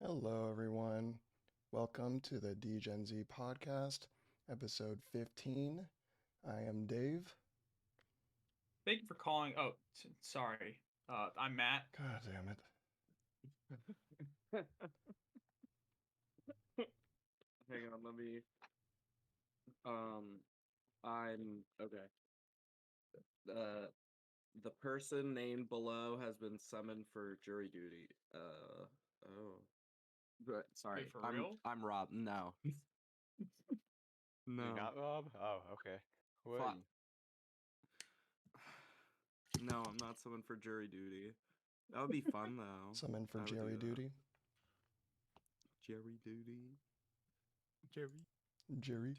Hello, everyone. Welcome to the Degen podcast, episode 15. I am Dave. Thank you for calling. Oh, sorry. I'm Matt. God damn it. Hang on, let me. I'm okay. The person named below has been summoned for jury duty. Oh. But sorry, Wait, for real? I'm Rob. No. No. You're not Rob? Oh, okay. Who are Fuck. you? No, I'm not summoned for jury duty. That would be fun though. Summoned for I would do Jerry that. duty. Jury duty. Jerry.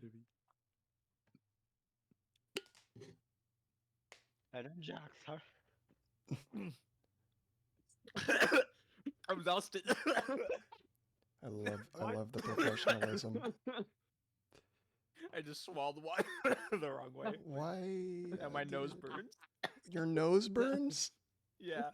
Adam Jacks, huh? I'm exhausted. I love the professionalism. I just swallowed water the wrong way. Why? And my nose burns. Your nose burns? Yeah.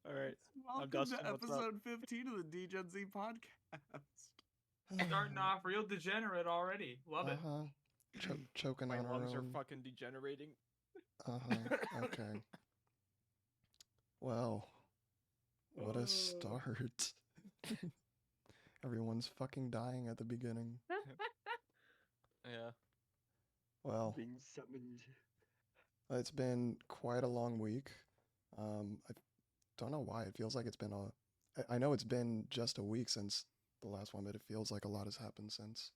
All right. Welcome Dustin, to what's up? episode 15 of the Degen podcast. Starting off real degenerate already. Love it. Choking My on our lungs are own. fucking degenerating. Okay. Well, what a start. Everyone's fucking dying at the beginning. Yeah. Well, Being summoned. it's been quite a long week. I don't know why. It feels like it's been I know it's been just a week since the last one, but it feels like a lot has happened since.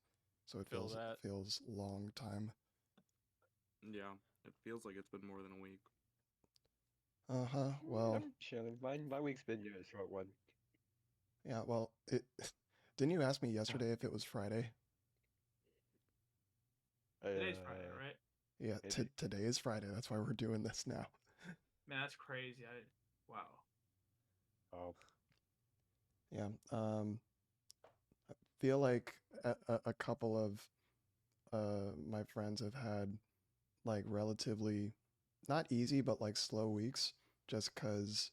So it Feel that. feels long time. Yeah, it feels like it's been more than a week. Well, I'm chilling. My week's been a short one. yeah. Well, didn't you ask me yesterday if it was Friday? Today's Friday, right? Yeah. Maybe. Today is Friday. That's why we're doing this now. Man, that's crazy. Wow. Oh, Yeah. I feel like a couple of my friends have had like relatively not easy but like slow weeks just because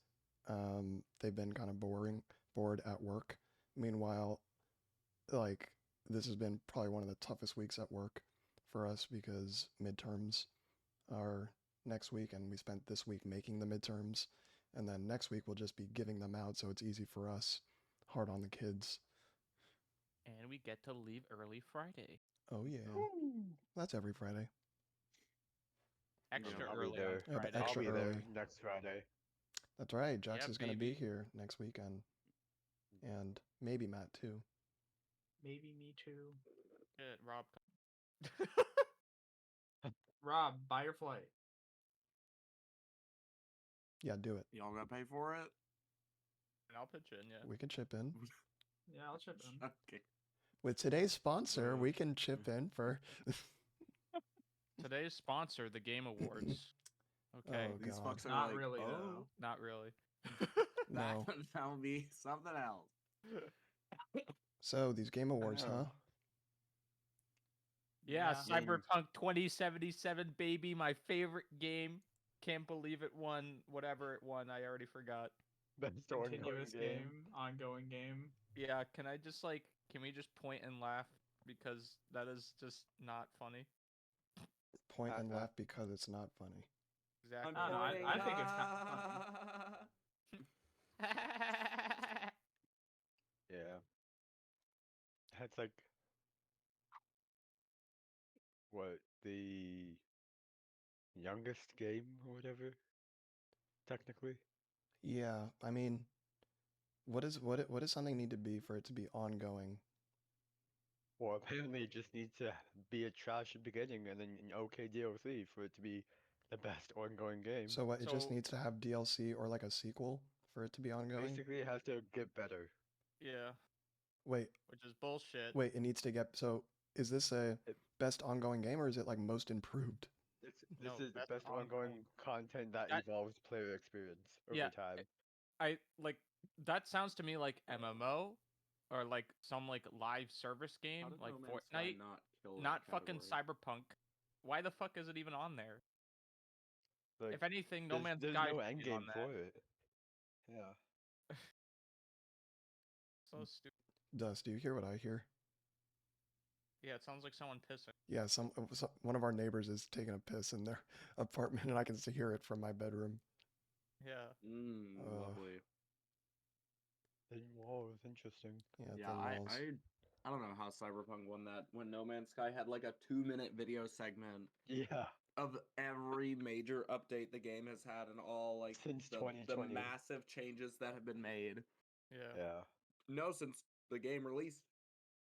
they've been kind of bored at work. Meanwhile, like this has been probably one of the toughest weeks at work for us because midterms are next week and we spent this week making the midterms, and then next week we'll just be giving them out, so it's easy for us, hard on the kids. And we get to leave early Friday. Oh yeah. That's every Friday. Extra I'll be early there. on Yeah, but Friday. I'll extra be there early. next Friday. That's right. Jax Yeah, is going to be baby. here next weekend. And maybe Matt too. Maybe me too. Good, Rob. Rob, buy your flight. Yeah, do it. Y'all gotta pay for it? And I'll pitch in, yeah. We can chip in. Yeah, I'll chip in. Okay. With today's sponsor, we can chip in for... Today's sponsor, the Game Awards. Okay. Oh, These God. fucks are Not like, really, oh, though. Not really. No. that'll be something else. So, these Game Awards, huh? Yeah, Yeah. Cyberpunk 2077, baby, my favorite game. Can't believe it won whatever it won. I already forgot. Best ongoing Continuous game. game, ongoing game. Yeah, can we just point and laugh because that is just not funny. Point and laugh because it's not funny. Exactly. No, I think it's kind of funny. Yeah. That's like what, the youngest game or whatever? Technically. Yeah, I mean, what does something need to be for it to be ongoing? Well, apparently it just needs to be a trash beginning and then an okay DLC for it to be the best ongoing game. So what, it just So- needs to have DLC or like a sequel for it to be ongoing? Basically, it has to get better. Yeah, Wait, which is bullshit. it needs to get... So, is this a It- best ongoing game or is it like most improved? This No, is the best best ongoing content that That- evolves player experience over Yeah, time. I like that sounds to me like MMO or like some like live service game How did like No Man's Sky Fortnite, not kill that not fucking category? Cyberpunk. Why the fuck is it even on there? Like, If anything, No Man's there's Sky no should end be on game that. for it. Yeah. So stupid. Dust, do you hear what I hear? Yeah, it sounds like someone pissing. Yeah, one of our neighbors is taking a piss in their apartment, and I can hear it from my bedroom. Yeah. Lovely. Thin walls, interesting. Yeah, Yeah, thin walls. I don't know how Cyberpunk won that when No Man's Sky had like a 2-minute video segment Yeah, of every major update the game has had and all like since the 2020. massive changes that have been made. Yeah. Yeah. No, since the game released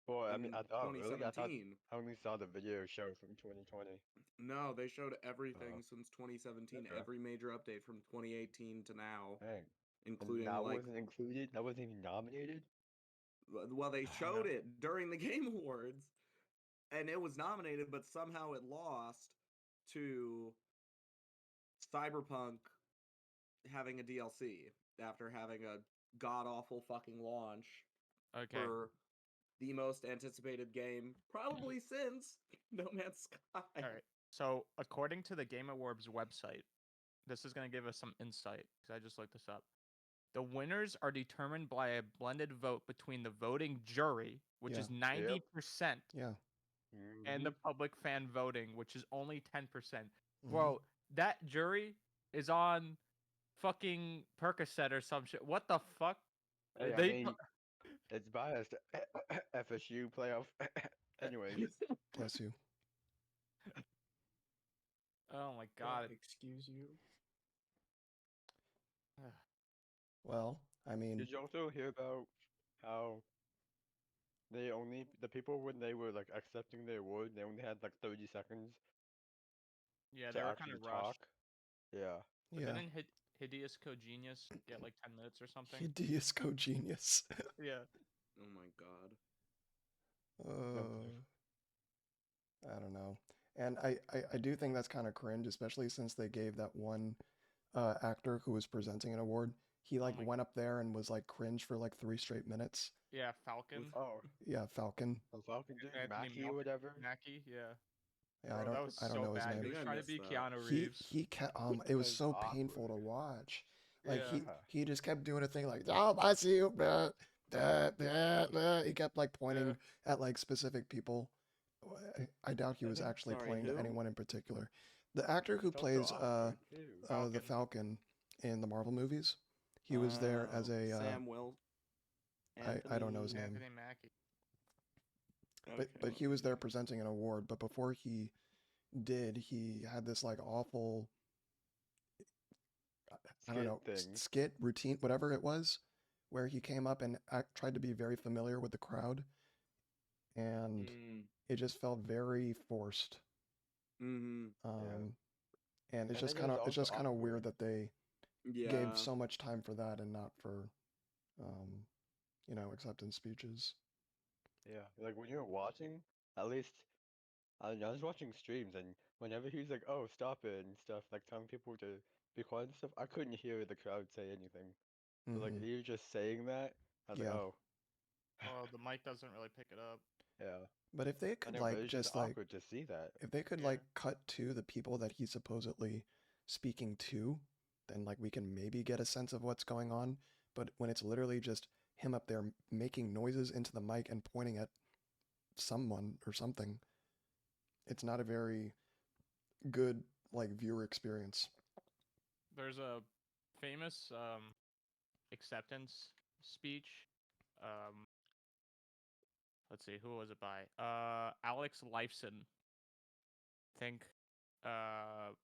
Well, I mean, in I thought really, I 2017. only saw the video show from 2020. No, they showed everything since 2017. Okay. Every major update from 2018 to now, Dang. And including that like, wasn't included. That wasn't even nominated. well, they showed Yeah. it during the Game Awards, and it was nominated, but somehow it lost to Cyberpunk having a DLC after having a god awful fucking launch Okay. for the most anticipated game probably since No Man's Sky. All right. So, according to the Game Awards website, this is going to give us some insight because I just looked this up. The winners are determined by a blended vote between the voting jury, which Yeah. is 90%, Yeah. and the public fan voting, which is only 10%. Mhm. Bro, that jury is on fucking Percocet or some shit. What the fuck? Hey, I They mean, it's biased. FSU playoff. Anyways, Bless you. Oh my god. Excuse you. Well, I mean, did you also hear about how the people when they were like accepting the award, they only had like 30 seconds Yeah, to they were kind actually of rushed. talk? Yeah. But yeah. didn't Hideous Cogenius get like 10 minutes or something? Hideous genius. Yeah. Oh my god. I don't know. And I do think that's kind of cringe, especially since they gave that one actor who was presenting an award. He like my- went up there and was like cringe for like 3 straight minutes. Yeah, Falcon. Oh, Yeah, Falcon. Falcon dude, Anthony Mackie or whatever. Mackie, yeah. Yeah, Bro, that was I don't so know his bad. name. He was I trying to missed be that. Keanu He Reeves. he kept it was That's so painful to awkward. watch. Like Yeah. he just kept doing a thing like, oh, I see you, blah, blah, blah, blah. He kept like pointing at like specific people. I doubt he was actually Sorry, pointing to who? anyone in particular. The actor who It's also plays awkward, too. the Falcon in the Marvel movies, he was there as a Sam Will. I don't know his name. Anthony Mackie. But he was there presenting an award. But before he did, he had this like awful, I don't know, thing. skit routine, whatever it was, where he came up and tried to be very familiar with the crowd, and it just felt very forced. Mm-hmm. And it's And just then it was it's just also kind of awkward. weird that they Yeah. gave so much time for that and not for, acceptance speeches. Yeah, like when you're watching, at least I was watching streams, and whenever he's like, "Oh, stop it" and stuff, like telling people to be quiet and stuff, I couldn't hear the crowd say anything. So, like Mhm. you just saying that, I was like, Yeah. "Oh, Well, the mic doesn't really pick it up. yeah." But if they I could know, but like it's just just like awkward to see that. if they could Yeah. like cut to the people that he's supposedly speaking to, then like we can maybe get a sense of what's going on. But when it's literally just him up there making noises into the mic and pointing at someone or something, it's not a very good like viewer experience. There's a famous acceptance speech. Let's see, who was it by? Alex Lifeson. Think the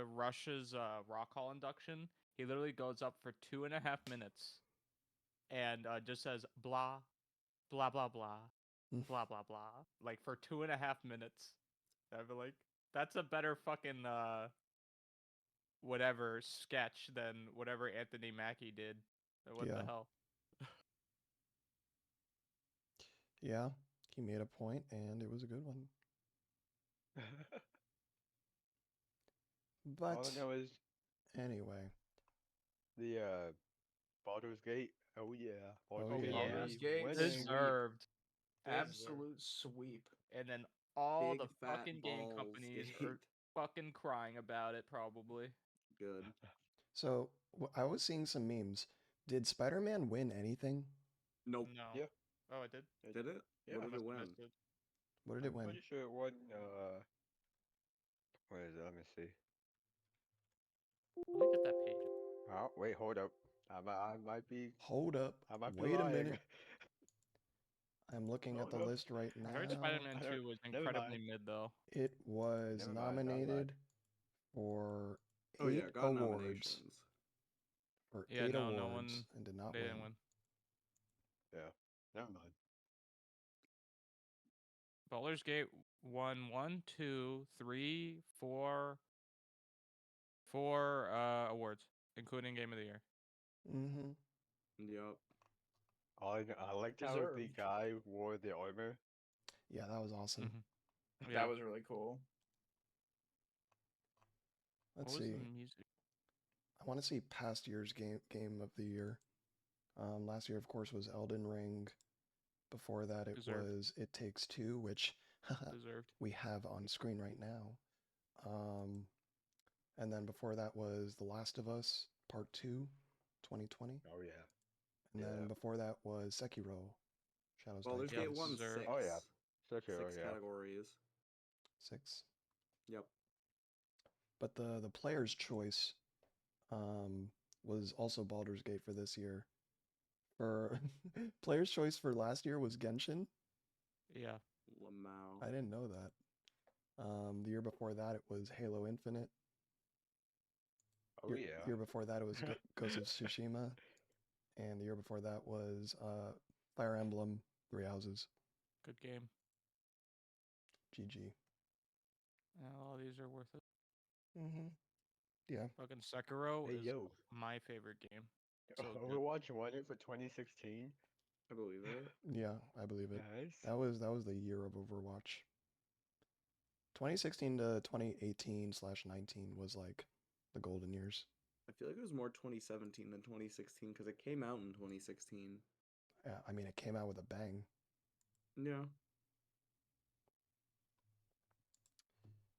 Russia's Rock Hall induction. He literally goes up for 2.5 minutes and just says blah blah blah blah blah blah blah like for 2.5 minutes. I'd be like, that's a better fucking whatever sketch than whatever Anthony Mackie did. What Yeah. the hell? Yeah, he made a point and it was a good one. But All I know is anyway, the Baldur's Gate. Oh yeah, Oh, yeah. Baldur's Gate winning. Deserved. Absolute sweep. And then all Big the fat fucking game balls companies gate. are fucking crying about it probably. Good. So I was seeing some memes. Did Spider-Man win anything? Nope. No. Yeah. Oh, it did. Did it? Yeah, What I did must it have win? missed it. What did I'm it win? pretty sure it won. What is it? Let me see. Let me get that page. Oh, wait, hold up. I might be. Hold up. I might be Wait a lying. minute. I'm looking Oh, at the no. list right I heard now. Spider-Man I don't- 2 was never incredibly mind. mid though. It was Never mind. nominated for Oh yeah, 8 got awards. nominations. For Yeah, 8 no awards one. and did not They win. didn't win. Yeah, never mind. Baldur's Gate won 1, 2, 3, 4, 4 awards, including Game of the Year. Mm-hmm. Yep. I liked how the Deserved. guy wore the armor. Yeah, that was awesome. Mm-hmm. That was really cool. Let's What was see. the music? I want to see past year's game of the year. Last year, of course, was Elden Ring. Before that, it Deserved. was It Takes Two, which Deserved. we have on screen right now. And then before that was The Last of Us Part 2, 2020. Oh yeah. And Yeah. then before that was Sekiro, Shadows Die Baldur's Yep, Gate Twice. won deserved. 6. Oh yeah. Sekiro, 6 yeah. categories. 6. Yep. But the player's choice was also Baldur's Gate for this year. For player's choice for last year was Genshin. Yeah. Lamau. I didn't know that. The year before that it was Halo Infinite. Oh yeah. Year before that it was Ghost of Tsushima, and the year before that was Fire Emblem Three Houses. Good game. GG. All these are worth it. Mm-hmm. Yeah. Fucking Sekiro Hey is yo. my favorite game. So good. Overwatch won it for 2016. I believe it. Yeah, I believe it. Guys. That was the year of Overwatch. 2016 to 2018/19 was like the golden years. I feel like it was more 2017 than 2016 because it came out in 2016. Yeah, I mean it came out with a bang. Yeah.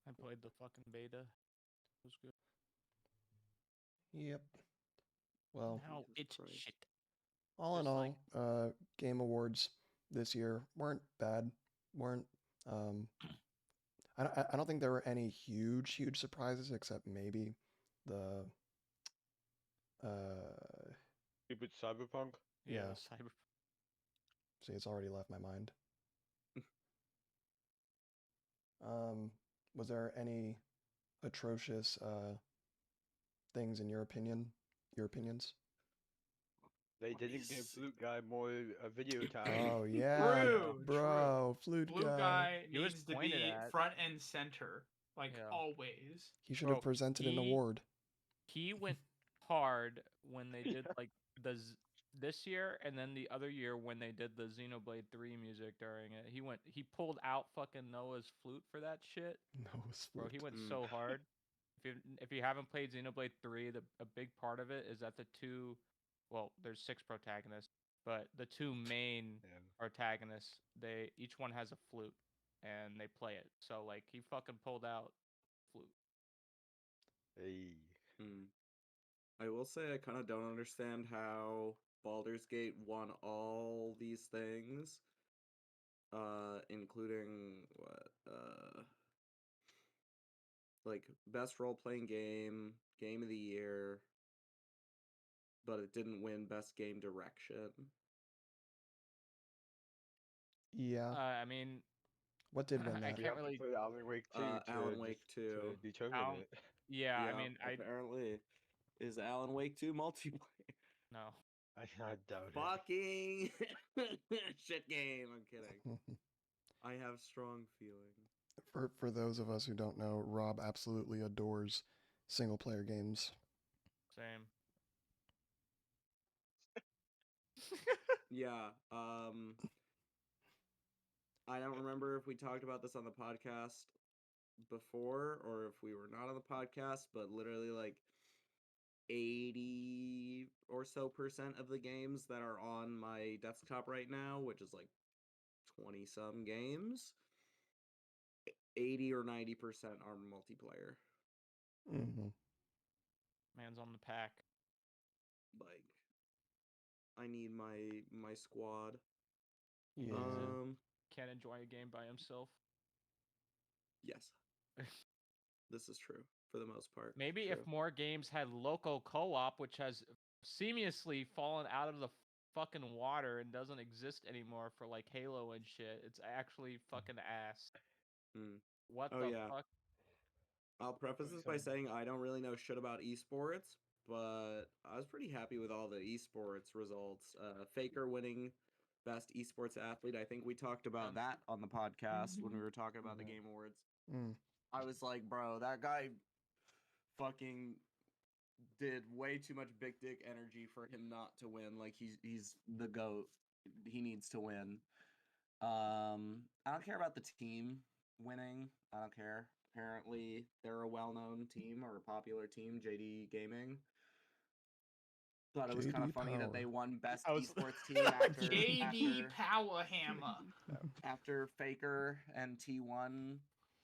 I played the fucking beta. It was good. Yep. Well, Now Jesus it's Christ. shit. all in Just like- all, game awards this year weren't bad. Weren't I don't think there were any huge surprises except maybe the Stupid Cyberpunk. Yeah, yeah. the cyber. See, it's already left my mind. Was there any atrocious things in your opinion? Your opinions? They didn't give Flute Guy more video time. Oh yeah, True, bro, flute Blue guy. guy He was needs to pointed be at. front and center, like Yeah. always. He should Bro, have presented an he- award. He went hard when they did like this year, and then the other year when they did the Xenoblade 3 music during it. He pulled out fucking Noah's flute for that shit. No, Bro, he went Mm. so hard. If you haven't played Xenoblade 3, a big part of it is that there's 6 protagonists, but the 2 main Yeah. protagonists, each one has a flute and they play it. So like he fucking pulled out flute. Hey. I will say I kind of don't understand how Baldur's Gate won all these things, including like best role-playing game, game of the year, but it didn't win best game direction. Yeah. I mean, What did win I that? You can't have to really. play Alan Wake 2 Alan Wake 2. to determine Alan- it. Yeah, I Yeah, mean, I apparently is Alan Wake 2 multiplayer. no. I doubt it. Fucking shit game. I'm kidding. I have strong feelings. For those of us who don't know, Rob absolutely adores single player games. Same. Yeah. I don't remember if we talked about this on the podcast before or if we were not on the podcast, but literally like 80 or so percent of the games that are on my desktop right now, which is like 20 some games, 80 or 90% are multiplayer. Mm-hmm. Man, hands on the pack. Like, I need my squad. Yeah. Can't enjoy a game by himself. Yes. This is true for the most part. Maybe True. if more games had local co-op, which has seamlessly fallen out of the fucking water and doesn't exist anymore for like Halo and shit, it's actually fucking ass. Hmm. What Oh, the yeah. fuck? I'll preface this by saying I don't really know shit about esports, but I was pretty happy with all the esports results. Faker winning best esports athlete. I think we talked about that on the podcast when we were talking about the Game Awards. Mm. I was like, bro, that guy fucking did way too much big dick energy for him not to win. Like he's the GOAT. He needs to win. I don't care about the team winning. I don't care. Apparently, they're a well-known team or a popular team, JD Gaming. Thought it was kind of JD funny that they Power. won best I was- esports team after JD Powerhammer. after Faker and T1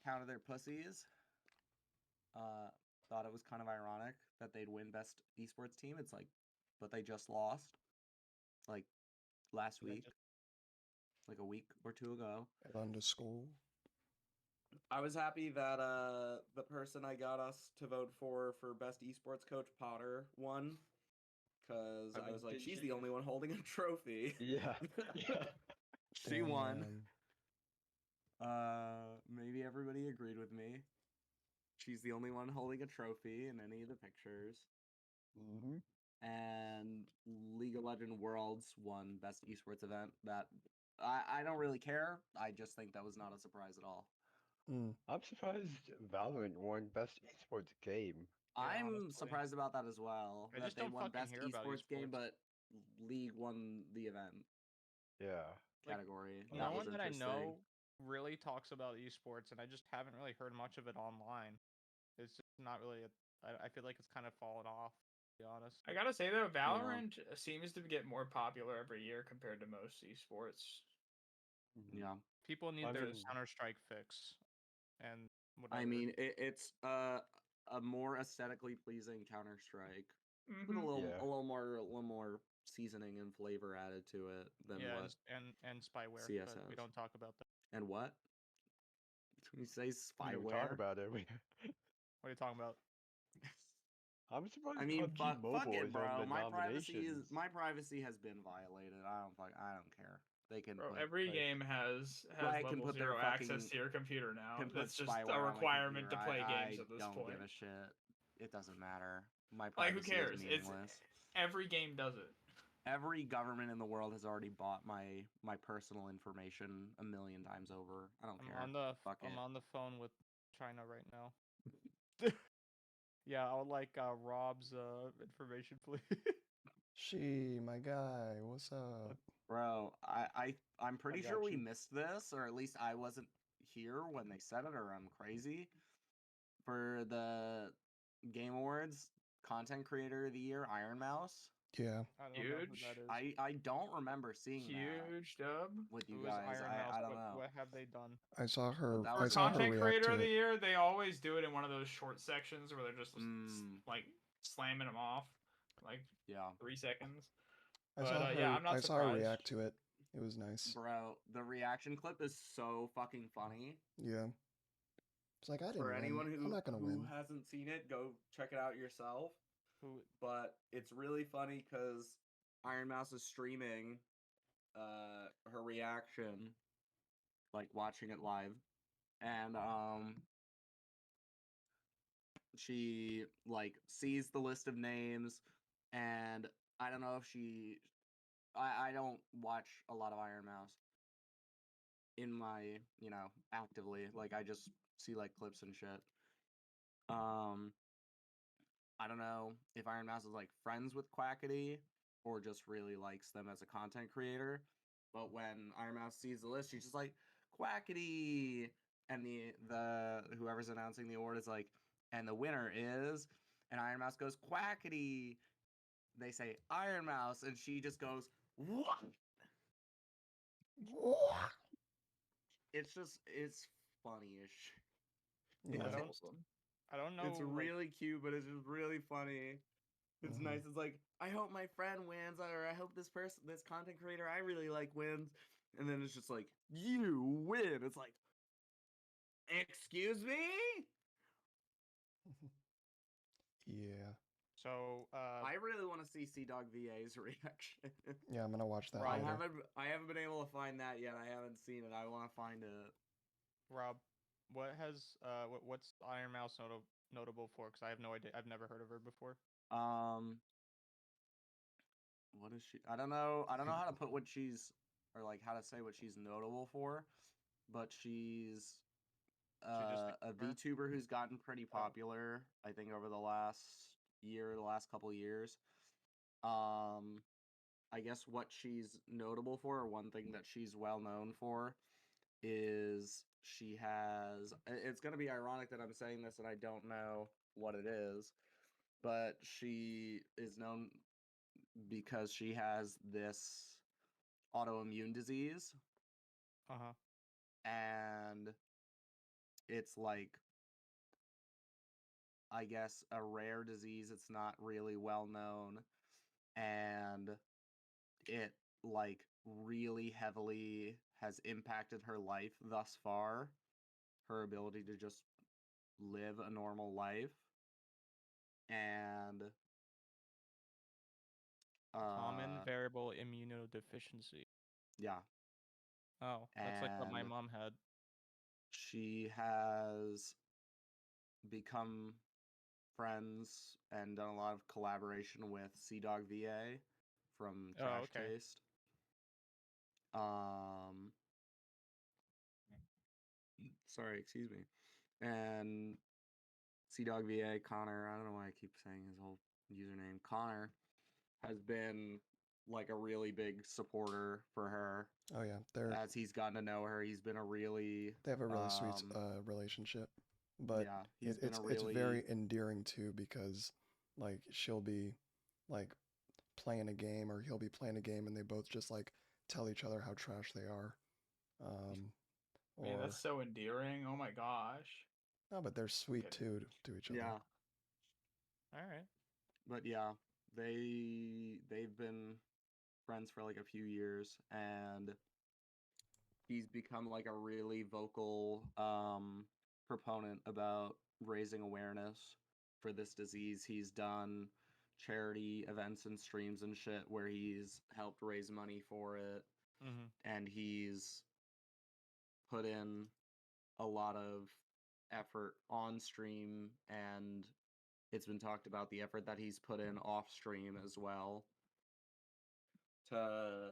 counted their pussies. Thought it was kind of ironic that they'd win best esports team. It's like, but they just lost. Like last They week, like a week or two ago. Underscore. I was happy that the person I got us to vote for best esports coach, Potter, won. Because I mean, was like, didn't she's she- the only one holding a trophy. Yeah. Yeah. She won. Damn. Maybe everybody agreed with me. She's the only one holding a trophy in any of the pictures. Mm-hmm. And League of Legends Worlds won best esports event. That I don't really care. I just think that was not a surprise at all. Mm. I'm surprised Valorant won best esports game. Yeah, I'm honestly. surprised about that as well. I that just they don't won fucking best hear about esports game, esports. but League won the event Yeah. Like, category. No That was one that I interesting. know really talks about esports, and I just haven't really heard much of it online. It's just not really. I feel like it's kind of fallen off. To be honest. I gotta say though, Valorant seems to get more popular every year compared to most esports. Mhm. Yeah. People need I their mean- Counter Strike fix, and whatever. I mean, it's a more aesthetically pleasing Counter Strike with a Mhm. little Yeah. a little more seasoning and flavor added to it than yeah, what and spyware, CS but we has. don't talk about that. And what? When you say We don't spyware, talk about it. What are you talking about? I'm surprised I mean, PUBG fuck Mobile it, is on bro. the nominations. My privacy has been violated. I don't care. They can Bro, put every like- game has Riot can level put their 0 access fucking- to your computer now. can put That's just spyware a on my requirement to computer. play games I at this don't point. give a shit. It doesn't matter. My Like, privacy who cares? is It's meaningless. every game does it. Every government in the world has already bought my personal information a million times over. I don't care. Fuck it. I'm on the phone with China right now. Yeah, I would like Rob's information, please. She, my guy, what's up? Bro, I'm pretty got sure we you. missed this, or at least I wasn't here when they said it, or I'm crazy. For the Game Awards, Content Creator of the Year, Iron Mouse. Yeah. I don't know who Huge. that is. I don't remember seeing that Huge dub. with you Who is guys. Iron Mouse? I don't know. What have they done? I saw her. that For was I saw her content react creator to of the it. year, they always do it in one of those short sections where they're just like slamming them off, like Yeah. 3 seconds. I But, saw her. yeah, I'm not I saw her surprised. react to it. It was nice. Bro, the reaction clip is so fucking funny. Yeah. It's like I didn't For win. anyone I'm not gonna who win. hasn't seen it, go check it out yourself. Who? But it's really funny because Iron Mouse is streaming her reaction, like watching it live, and she like sees the list of names, and I don't know if she I don't watch a lot of Iron Mouse in my, actively. Like I just see like clips and shit. I don't know if Iron Mouse is like friends with Quackity or just really likes them as a content creator. But when Iron Mouse sees the list, she's just like, Quackity, and the whoever's announcing the award is like, and the winner is, and Iron Mouse goes, Quackity. They say Iron Mouse, and she just goes, what? It's funny-ish. Yeah. I don't- awesome. I don't know. It's really cute, but it's just really funny. It's Mhm. nice. It's like, I hope my friend wins, or I hope this content creator I really like wins. And then it's just like, you win. It's like, excuse me? Yeah. So, I really want to see Sea Dog VA's reaction. Yeah, I'm gonna watch that Rob, later. I haven't been able to find that yet. I haven't seen it. I want to find it. Rob, what's Iron Mouse notable for? Because I have no idea. I've never heard of her before. What is she? I don't know. I don't know how to put what she's, or like how to say what she's notable for, but she's She just a gamer? VTuber who's gotten pretty Oh. popular, I think, over the last year, the last couple years. I guess what she's notable for, or one thing that she's well known for, is she has. It's going to be ironic that I'm saying this and I don't know what it is, but she is known because she has this autoimmune disease, Uh-huh. and it's like, I guess, a rare disease. It's not really well known, and it like really heavily has impacted her life thus far, her ability to just live a normal life. And Common variable immunodeficiency. yeah, Oh, that's like what my and mom had. she has become friends and done a lot of collaboration with Sea Dog VA from Oh, Trash okay. Taste. Um, sorry, excuse me. And Sea Dog VA Connor, I don't know why I keep saying his whole username. Connor has been like a really big supporter for her Oh yeah, as he's gotten to know her. He's been a really they have a really sweet relationship, but yeah, he's been a it's really very endearing too because like she'll be like playing a game or he'll be playing a game and they both just like tell each other how trash they are. Man, Or that's so endearing. Oh my gosh. no, but they're sweet Get it. too to each other. yeah. All right. But yeah, they've been friends for like a few years, and he's become like a really vocal proponent about raising awareness for this disease. He's done charity events and streams and shit where he's helped raise money for it, Mm-hmm. and he's put in a lot of effort on stream, and it's been talked about the effort that he's put in off stream as well to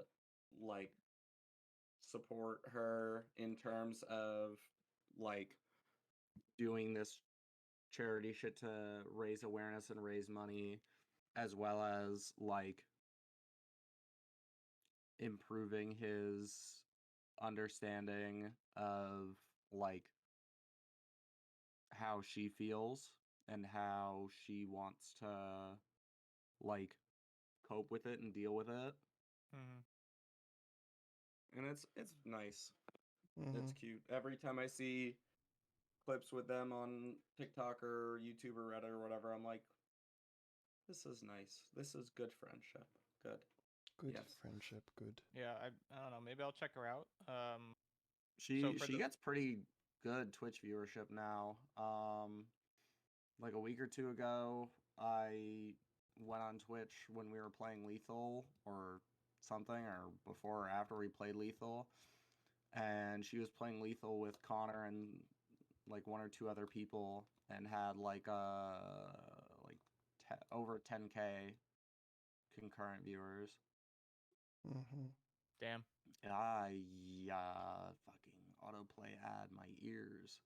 like support her in terms of like doing this charity shit to raise awareness and raise money, as well as like improving his understanding of like how she feels and how she wants to like cope with it and deal with it. Mm-hmm. And it's nice. Mm-hmm. It's cute. Every time I see clips with them on TikTok or YouTube or Reddit or whatever, I'm like, this is nice. This is good friendship. Good. Good Yes. friendship, good. Yeah, I don't know. Maybe I'll check her out. She for she the gets pretty good Twitch viewership now. Like a week or two ago, I went on Twitch when we were playing Lethal or something, or before or after we played Lethal, and she was playing Lethal with Connor and like one or two other people, and had like over 10K concurrent viewers. Mm-hmm. damn. Fucking autoplay ad my ears.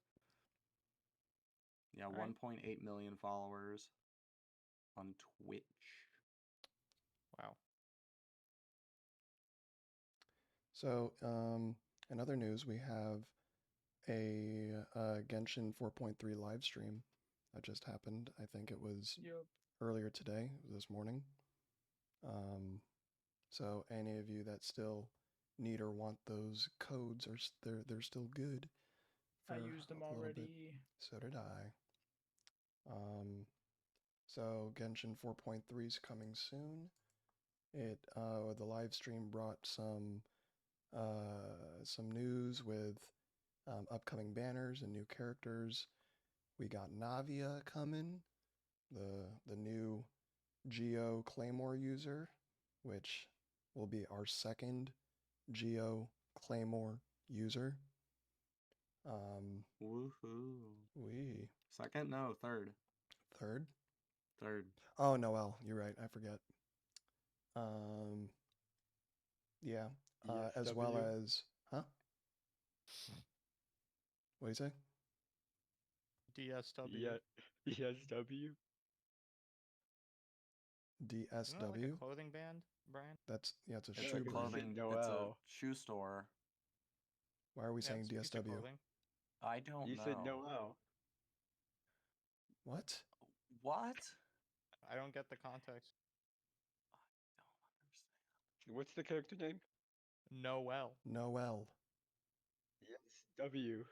Yeah, All right. 1.8 million followers on Twitch. Wow. So, in other news, we have a Genshin 4.3 live stream that just happened. I think it was Yep. earlier today, this morning. So any of you that still need or want those codes are they're still good. I For used them a little bit. already. So did I. So Genshin 4.3 is coming soon. The live stream brought some news with upcoming banners and new characters. We got Navia coming, the new Geo Claymore user, which will be our second Geo Claymore user. Woohoo. We Second? No, third. Third? Third. Oh, Noel, you're right. I forget. Yeah. As well ESW? as, huh? What do you say? DSW. ESW? Isn't that like a DSW? clothing band brand? It's a It's shoe a brand. clothing. It's a Noel. shoe store. Why are we Yeah, saying it's a piece of DSW? clothing. I don't You know. said Noel. What? What? I don't get the context. I don't understand. What's the character name? Noel. Noel. ESW.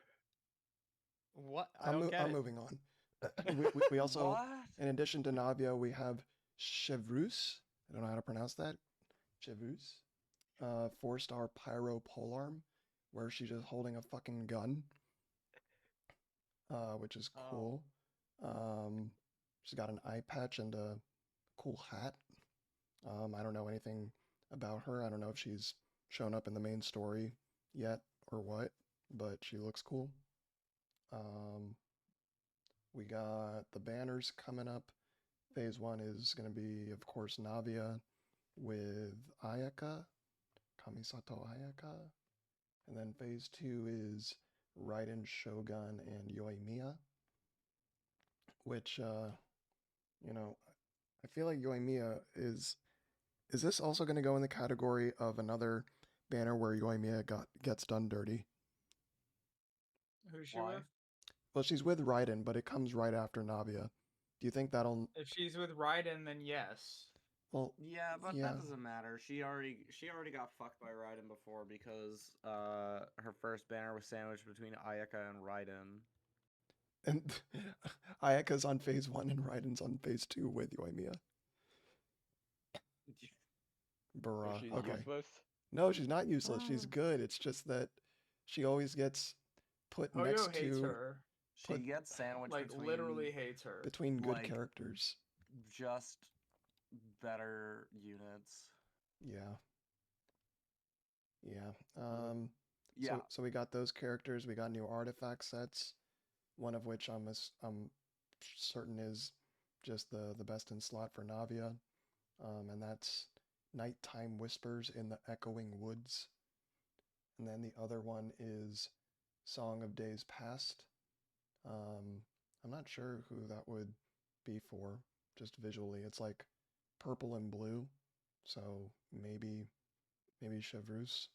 What? I don't get I'm it. moving on. we also, What? in addition to Navia, we have Chevrus. I don't know how to pronounce that. Chevrus. 4-star Pyro Polearm, where she's just holding a fucking gun. Which is cool. She's got an eye patch and a cool hat. I don't know anything about her. I don't know if she's shown up in the main story yet or what, but she looks cool. We got the banners coming up. Phase 1 is going to be, of course, Navia with Ayaka, Kamisato Ayaka. And then Phase 2 is Raiden Shogun and Yoimiya, which, I feel like Yoimiya is this also going to go in the category of another banner where Yoimiya gets done dirty? Who's she Why? with? Well, she's with Raiden, but it comes right after Navia. Do you think that'll... If she's with Raiden, then yes. Well, Yeah, but yeah. that doesn't matter. She already got fucked by Raiden before because her first banner was sandwiched between Ayaka and Raiden. And Ayaka's on Phase 1 and Raiden's on Phase 2 with Yoimiya. Bruh, She's okay. useless? No, she's not useless. She's good. It's just that she always gets put Hoyo next hates to... her. She gets sandwiched Like between literally hates her. between good like, characters. just better units. Yeah. Yeah. Yeah. So we got those characters. We got new artifact sets. One of which I'm certain is just the best in slot for Navia. And that's Nighttime Whispers in the Echoing Woods. And then the other one is Song of Days Past. I'm not sure who that would be for, just visually. It's like purple and blue, so maybe Chevrus.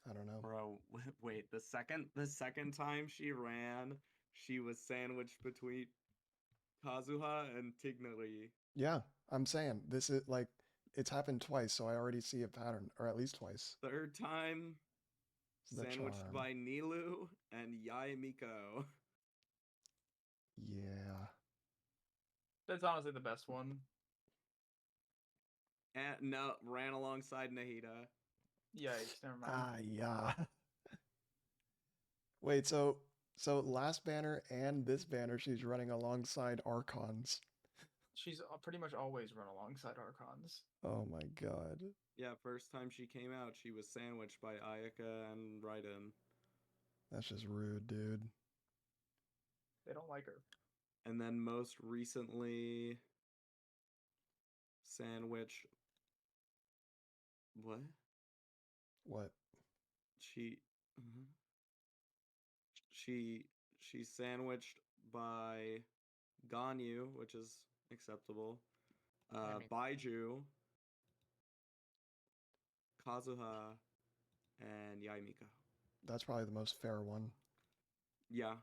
I don't know. Bro, wait, the second time she ran, she was sandwiched between Kazuha and Tignali. Yeah, I'm saying this is like it's happened twice, so I already see a pattern, or at least twice. Third time, The sandwiched charm. by Nilu and Yai Miko. Yeah. That's honestly the best one. And no, ran alongside Nahida. Yikes, never mind. Ah, yeah. Wait, so last banner and this banner, she's running alongside Archons. She's pretty much always run alongside Archons. Oh my god. Yeah, first time she came out, she was sandwiched by Ayaka and Raiden. That's just rude, dude. They don't like her. And then most recently, sandwich. What? What? She she's sandwiched by Ganyu, which is acceptable. Baiju, Kazuha, and Yaimiko. That's probably the most fair one. Yeah,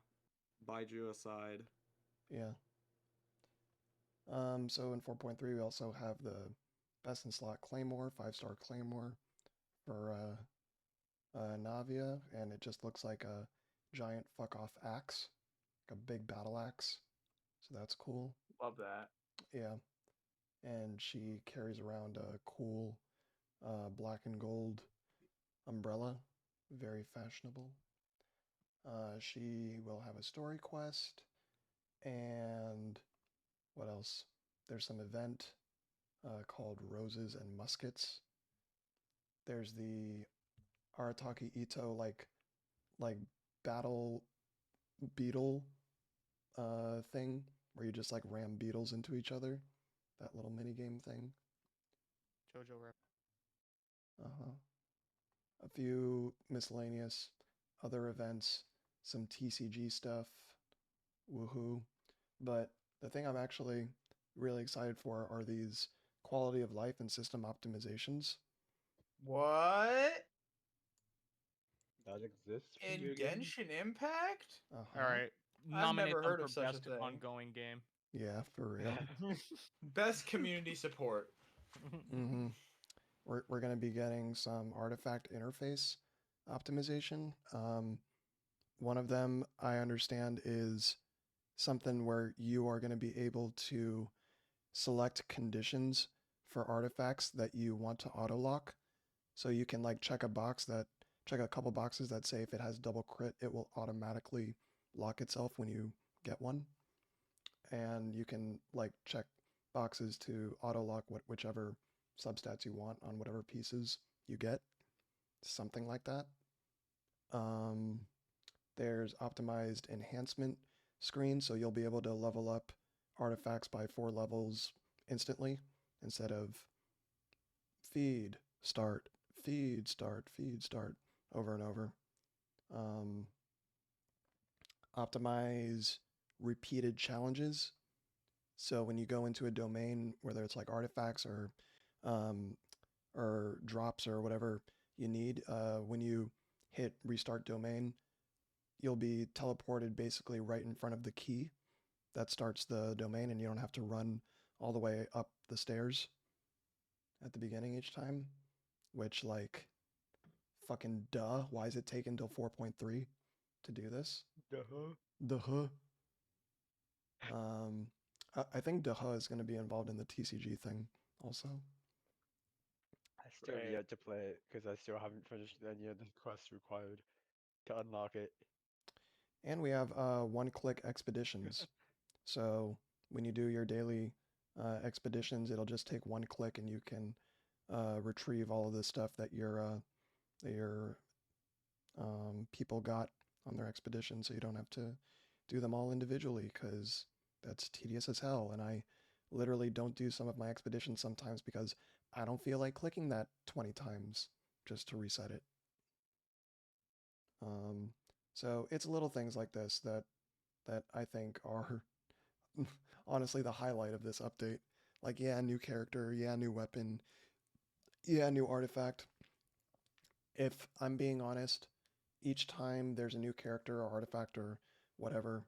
Baiju aside. Yeah. So in 4.3 we also have the best in slot Claymore, 5-star Claymore for Navia, and it just looks like a giant fuck off axe, like a big battle axe. So that's cool. Love that. Yeah. And she carries around a cool black and gold umbrella. Very fashionable. She will have a story quest. And what else? There's some event called Roses and Muskets. There's the Arataki Ito like battle beetle thing where you just like ram beetles into each other. That little mini game thing. Jojo rep. Uh-huh. A few miscellaneous other events, some TCG stuff. Woohoo. But the thing I'm actually really excited for are these quality of life and system optimizations. What? That exists for In your game? Genshin Impact? Uh-huh. All right. I've Nominate never them heard for of such a best thing. ongoing game. Yeah, for real. Best community support. Mm-hmm. We're going to be getting some artifact interface optimization. One of them I understand is something where you are going to be able to select conditions for artifacts that you want to auto lock. So you can like check a couple boxes that say if it has double crit, it will automatically lock itself when you get one. And you can like check boxes to auto lock whichever substats you want on whatever pieces you get. Something like that. Um, there's optimized enhancement screen, so you'll be able to level up artifacts by 4 levels instantly instead of feed, start, feed, start, feed, start over and over. Optimize repeated challenges. So when you go into a domain, whether it's like artifacts um, or drops or whatever you need, when you hit restart domain, you'll be teleported basically right in front of the key that starts the domain, and you don't have to run all the way up the stairs at the beginning each time, which like fucking duh, why is it taken till 4.3 to do this? Duh. Duh. I think Duh is going to be involved in the TCG thing also. I still have Right. yet to play it because I still haven't finished any of the quests required to unlock it. And we have one-click expeditions. So when you do your daily expeditions, it'll just take one click and you can retrieve all of the stuff that your people got on their expedition, so you don't have to do them all individually because that's tedious as hell. And I literally don't do some of my expeditions sometimes because I don't feel like clicking that 20 times just to reset it. So it's little things like this that I think are honestly the highlight of this update. Like, yeah, new character, yeah, new weapon, yeah, new artifact. If I'm being honest, each time there's a new character or artifact or whatever,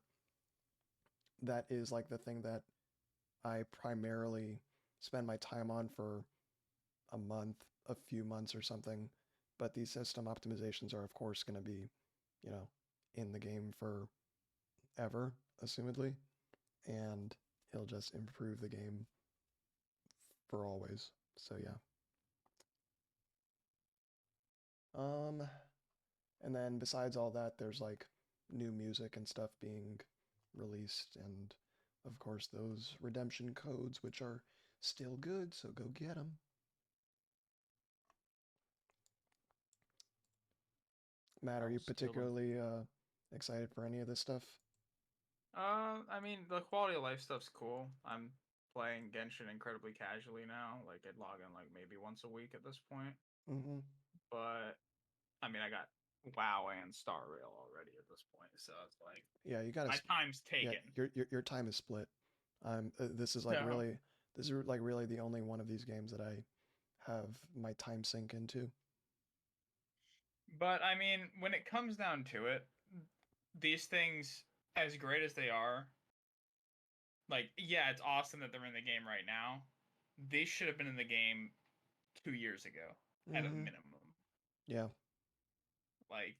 that is like the thing that I primarily spend my time on for a month, a few months or something. But these system optimizations are, of course, going to be, you know, in the game for ever, assumedly. And it'll just improve the game for always. So, yeah. And then besides all that, there's like new music and stuff being released, and of course those redemption codes, which are still good, so go get them. Matt, are you particularly excited for any of this stuff? I mean, the quality of life stuff's cool. I'm playing Genshin incredibly casually now. Like, I'd log in like maybe once a week at this point. Mm-hmm. But I mean, I got WoW and Star Rail already at this point, so it's like, yeah, you gotta. My time's taken. Yeah, your time is split. This is like No. really the only one of these games that I have my time sink into. But I mean, when it comes down to it, these things, as great as they are, like, yeah, it's awesome that they're in the game right now. They should have been in the game 2 years ago at a minimum. Yeah. Like,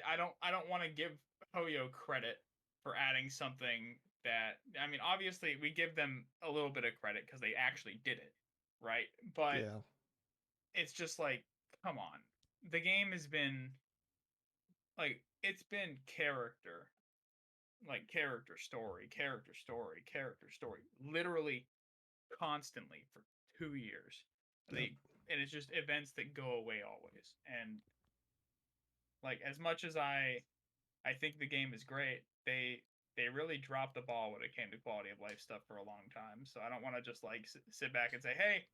I don't want to give Hoyo credit for adding something that, I mean, obviously we give them a little bit of credit because they actually did it, right? But Yeah. it's just like, come on. The game has been like, it's been character, like character story, character story, character story, literally constantly for 2 years. Yep. And it's just events that go away always. And like, as much as I think the game is great, they really dropped the ball when it came to quality of life stuff for a long time. So I don't want to just like sit back and say, "Hey,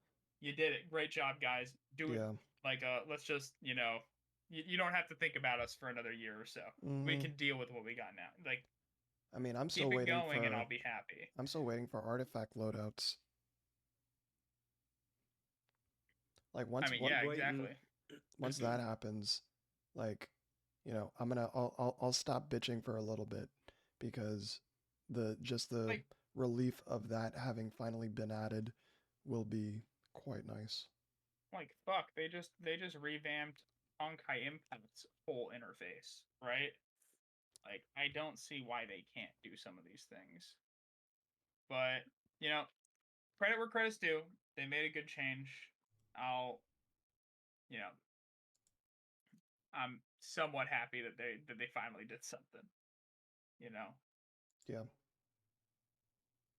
you did it, great job, guys. Do it." Yeah. Like, let's just, you don't have to think about us for another year or so. We Hmm. can deal with what we got now. Like, I mean, I'm still keep it waiting going, and for I'll be happy. I'm still waiting for artifact loadouts. Like I once mean, what yeah, Waiting. exactly. once that happens, like, I'll stop bitching for a little bit because the Like, relief of that having finally been added will be quite nice. fuck, they just revamped Honkai Impact's whole interface, right? Like, I don't see why they can't do some of these things. But, you know, credit where credit's due. They made a good change. I'll, you know, I'm somewhat happy that they finally did something. You know, Yeah.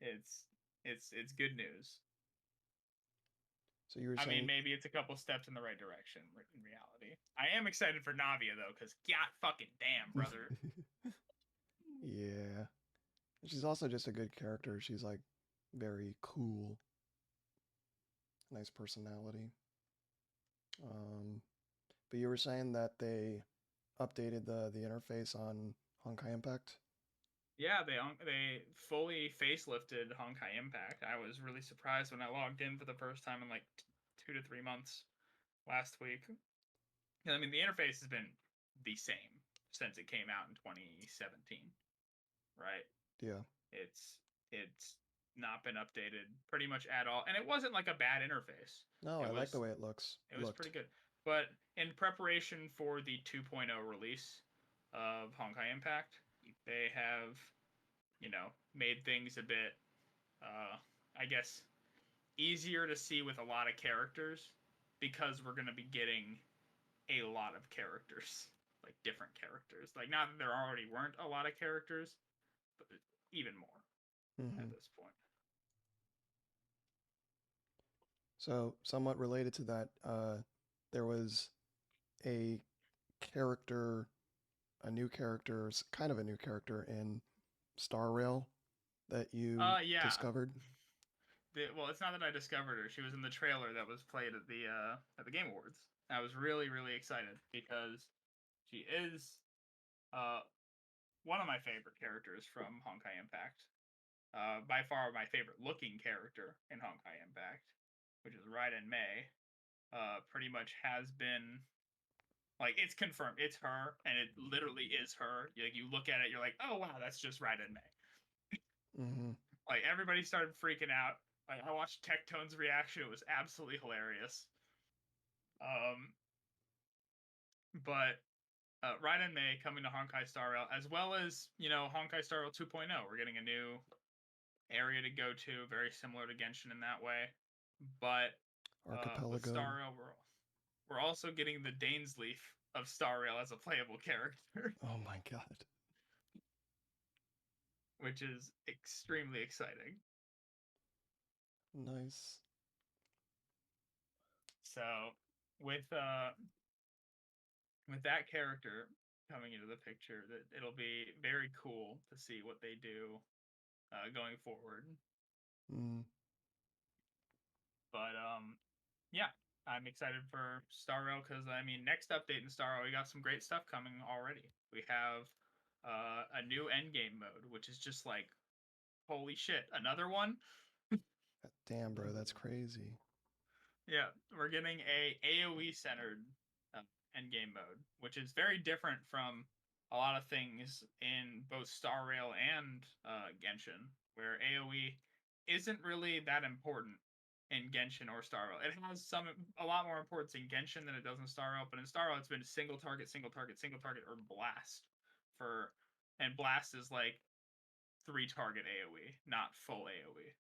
it's it's good news. So you were I mean, saying maybe it's a couple steps in the right direction in reality. I am excited for Navia though, because god fucking damn, brother. Yeah. She's also just a good character. She's like very cool. Nice personality. Um, but you were saying that they updated the interface on Honkai Impact. Yeah, they fully facelifted Honkai Impact. I was really surprised when I logged in for the first time in like 2 to 3 months last week. I mean, the interface has been the same since it came out in 2017, right? Yeah. It's not been updated pretty much at all, and it wasn't like a bad interface. No, It I like the was way it looks. it was pretty good. But in preparation for the 2.0 release of Honkai Impact, they have, made things a bit, I guess, easier to see with a lot of characters because we're going to be getting a lot of characters, like different characters. Like, not that there already weren't a lot of characters, but even more at Hmm. this point. So, somewhat related to that, there was a character, kind of a new character in Star Rail that you Yeah. discovered. Well, it's not that I discovered her. She was in the trailer that was played at the Game Awards. I was really, really excited because she is uh one of my favorite characters from Honkai Impact. By far my favorite looking character in Honkai Impact, which is Raiden Mei. Pretty much has been, like, it's confirmed. It's her, and it literally is her. Like, you look at it, you're like, oh wow, that's just Raiden Mei. Hmm. Like, everybody started freaking out. Like, I watched Tectone's reaction; it was absolutely hilarious. Um, but Raiden Mei coming to Honkai Star Rail, as well as, Honkai Star Rail 2.0. We're getting a new area to go to, very similar to Genshin in that way. But with Archipelago. Star Rail, we're also getting the Dainsleif of Star Rail as a playable character, Oh my god. which is extremely exciting. Nice. So with that character coming into the picture, that it'll be very cool to see what they do going forward. Mm. But yeah, I'm excited for Star Rail because, I mean, next update in Star Rail, we got some great stuff coming already. We have a new endgame mode, which is just like, holy shit, another one. Damn, bro, that's crazy. Yeah, we're getting a AOE centered endgame mode, which is very different from a lot of things in both Star Rail and Genshin, where AOE isn't really that important in Genshin or Star Rail. It has a lot more importance in Genshin than it does in Star Rail, but in Star Rail it's been single target, single target, single target, or blast and blast is like 3-target AoE, not full AoE.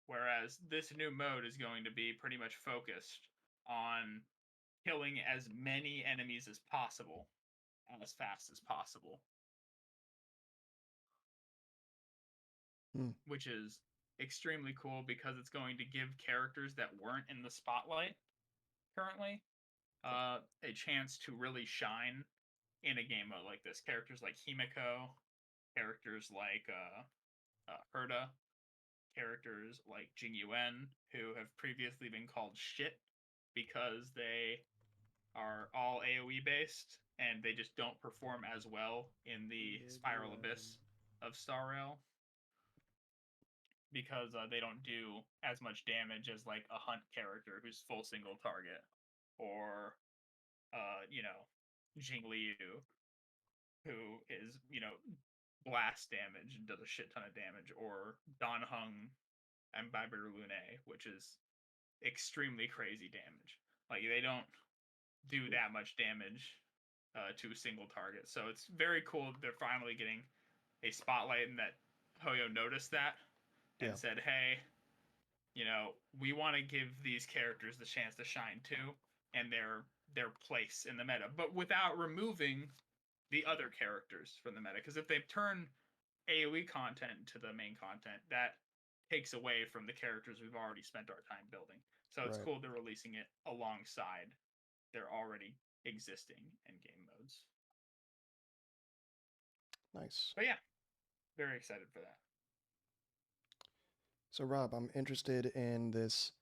Whereas this new mode is going to be pretty much focused on killing as many enemies as possible, as fast as possible. Which is extremely cool because it's going to give characters that weren't in the spotlight currently a chance to really shine in a game mode like this. Characters like Himiko, characters like Herta, characters like Jing Yuan, who have previously been called shit because they are all AoE based and they just don't perform as well in the Spiral Abyss of Star Rail because they don't do as much damage as like a hunt character who's full single target, or Jing Liu, who is blast damage and does a shit ton of damage, or Dan Heng and Baibu Lune, which is extremely crazy damage. Like they don't do that much damage to a single target. So it's very cool that they're finally getting a spotlight and that Hoyo noticed that and said, hey, we want to give these characters the chance to shine too and their place in the meta, but without removing the other characters from the meta. Because if they turn AoE content to the main content, that takes away from the characters we've already spent our time building. So it's cool they're releasing it alongside their already existing in-game modes. Nice. But yeah, very excited for that. So Rob, I'm interested in this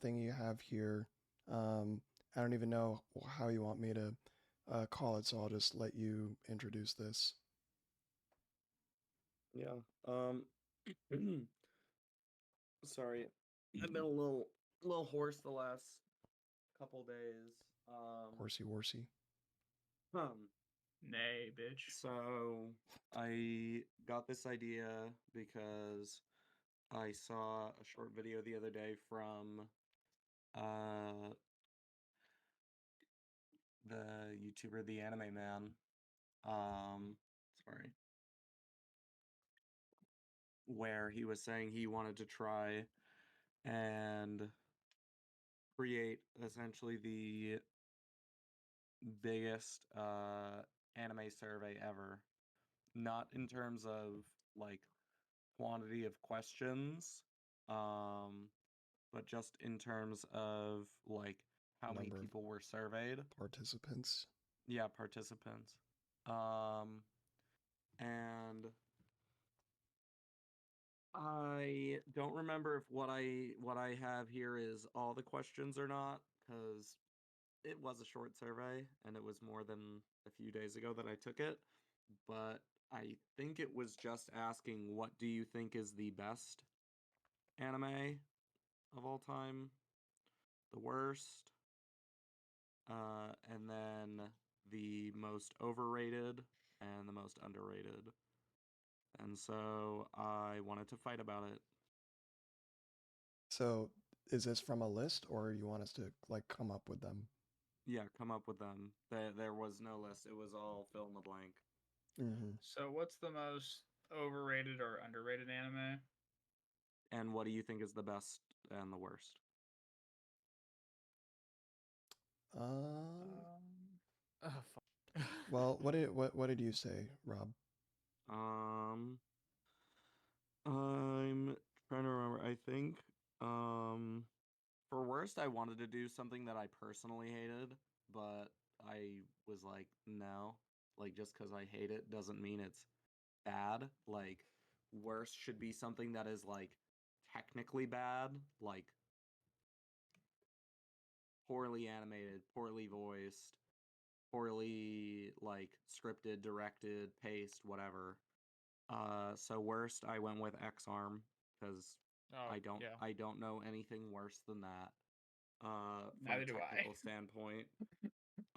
thing you have here. I don't even know how you want me to call it, so I'll just let you introduce this. Yeah. Sorry, I've been a little hoarse the last couple days. Horsey worsey. Nay, bitch. So I got this idea because I saw a short video the other day from the YouTuber The Anime Man. Sorry. Where he was saying he wanted to try and create essentially the biggest anime survey ever. Not in terms of like quantity of questions, but just in terms of like how many people were surveyed. Participants. Yeah, participants. And I don't remember if what I have here is all the questions or not, because it was a short survey and it was more than a few days ago that I took it. But I think it was just asking, what do you think is the best anime of all time, the worst, and then the most overrated and the most underrated. And so I wanted to fight about it. So is this from a list, or you want us to like come up with them? Yeah, come up with them. There was no list. It was all fill in the blank. Mm-hmm. So what's the most overrated or underrated anime? And what do you think is the best and the worst? Well, what did you say, Rob? I'm trying to remember. I think for worst, I wanted to do something that I personally hated, but I was like, no. Like, just because I hate it doesn't mean it's bad. Like, worst should be something that is like technically bad, like poorly animated, poorly voiced, poorly like scripted, directed, paced, whatever. So worst, I went with X Arm because I don't know anything worse than that. From Neither a do technical I. standpoint.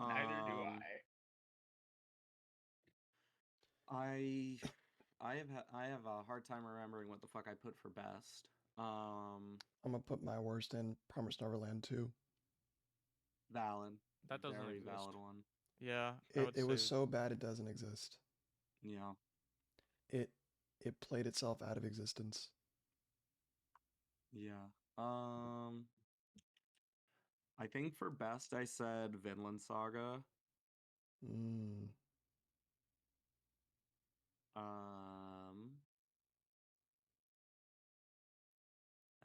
Neither do I have a hard time remembering what the fuck I put for best. I'm gonna put my worst in Promised Neverland 2. Valid. That doesn't Very exist. valid one. Yeah, I would It was say so bad it doesn't exist. Yeah. it played itself out of existence. Yeah. I think for best I said Vinland Saga. Mm.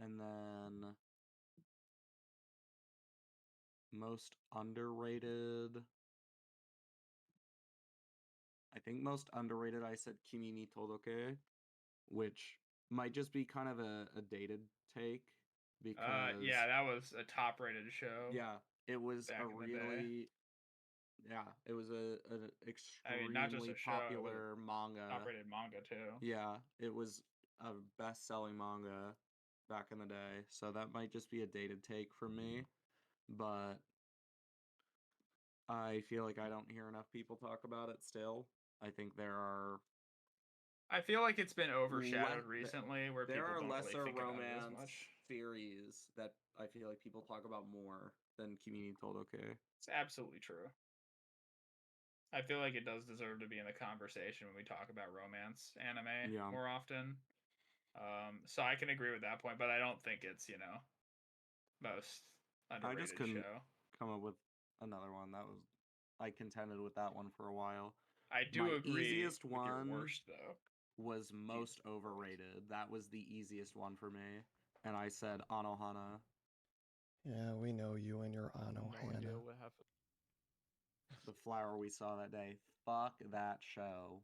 And then most underrated. I think most underrated I said Kimi ni Todoke, which might just be kind of a dated take because Yeah, that was a top-rated show. yeah, it was back a in the day. really yeah, it was an I mean, not just extremely a show, it was popular manga. top-rated manga too. Yeah, it was a best-selling manga back in the day, so that might just be a dated take from me, but I feel like I don't hear enough people talk about it still. I think there are I feel like it's been overshadowed Le- recently, where there people are don't really lesser think about it as romance much. series that I feel like people talk about more than Kimi ni Todoke. It's absolutely true. I feel like it does deserve to be in the conversation when we talk about romance anime Yeah. more often. So I can agree with that point, but I don't think it's most I underrated just couldn't show. come up with another one that was. I contended with that one for a while. I do My agree easiest with your one worst though. was most overrated. That was the easiest one for me, and I said Anohana. Yeah, we know you and your Ano No idea Hannah. what happened. The flower we saw that day. Fuck that show.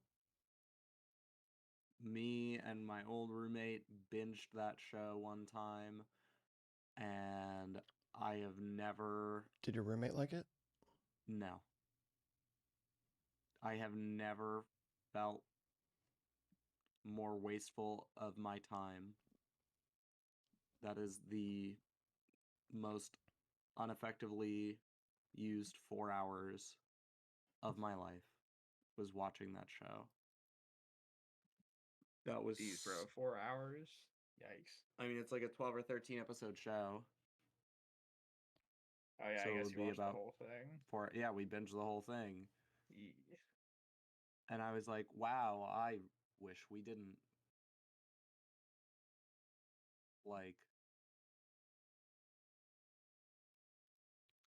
Me and my old roommate binged that show one time, and I have never. Did your roommate like it? No. I have never felt more wasteful of my time. That is the most ineffectively used 4 hours of my life was watching that show. That was Jeez, bro, 4 hours. Yikes. I mean, it's like a 12 or 13 episode show. Oh yeah, So I it guess would you be watched the about whole thing. yeah, we binged the whole thing. Yee. And I was like, wow, I wish we didn't. Like,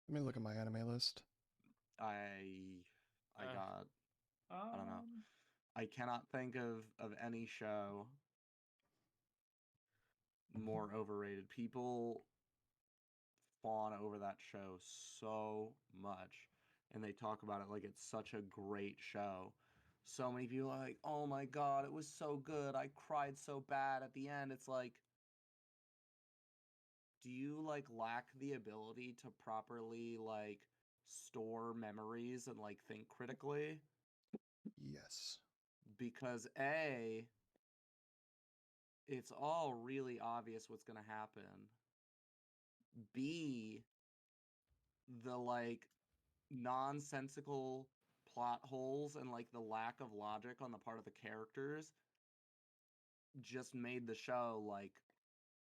Let me look at my anime list. I got, I don't know. Um, I cannot think of any show more overrated. People fawn over that show so much, and they talk about it like it's such a great show. So many people are like, "Oh my god, it was so good. I cried so bad at the end." It's like, do you like lack the ability to properly like store memories and like think critically? Yes. Because A, it's all really obvious what's going to happen. B, the like nonsensical plot holes and like the lack of logic on the part of the characters just made the show like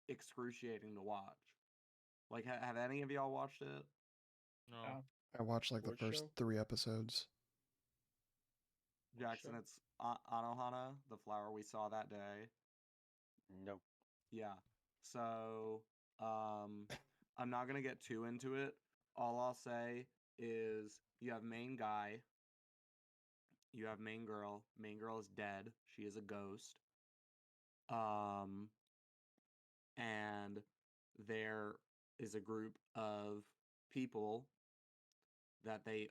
excruciating to watch. Like, have any of y'all watched it? No. oh, I watched like the What first show? 3 episodes. Jackson, show? it's Anohana, the flower we saw that day. Nope. Yeah. So, I'm not gonna get too into it. All I'll say is you have main guy, you have main girl. Main girl is dead. She is a ghost. And there is a group of people that the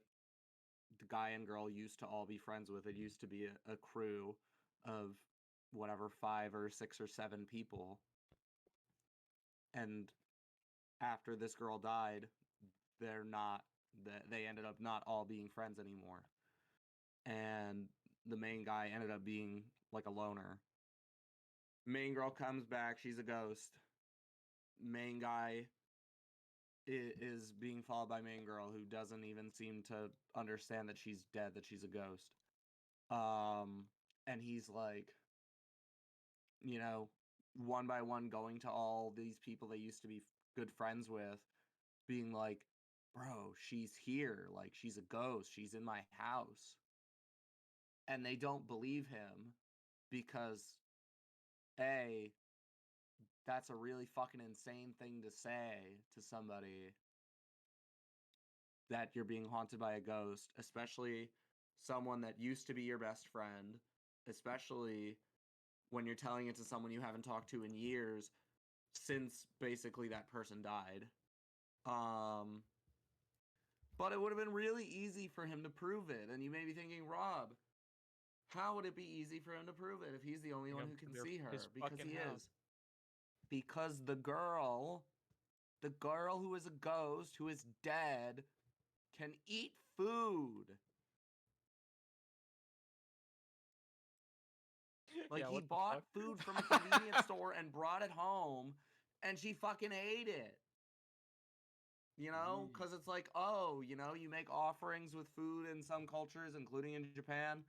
guy and girl used to all be friends with. It used to be a crew of whatever 5 or 6 or 7 people. And after this girl died, they're not they ended up not all being friends anymore. And the main guy ended up being like a loner. Main girl comes back, she's a ghost. Main guy is being followed by main girl who doesn't even seem to understand that she's dead, that she's a ghost. And he's like, you know, one by one going to all these people they used to be good friends with, being like, bro, she's here. Like, she's a ghost. She's in my house. And they don't believe him because that's a really fucking insane thing to say to somebody, that you're being haunted by a ghost, especially someone that used to be your best friend, especially when you're telling it to someone you haven't talked to in years since basically that person died. But it would have been really easy for him to prove it. And you may be thinking, Rob, how would it be easy for him to prove it if he's the only one who can see her? Because he is. Because the girl who is a ghost, who is dead, can eat food. Like, Yeah, he what the bought fuck? food from a convenience store and brought it home, and she fucking ate it. You know? Because it's like, oh, you know, you make offerings with food in some cultures, including in Japan.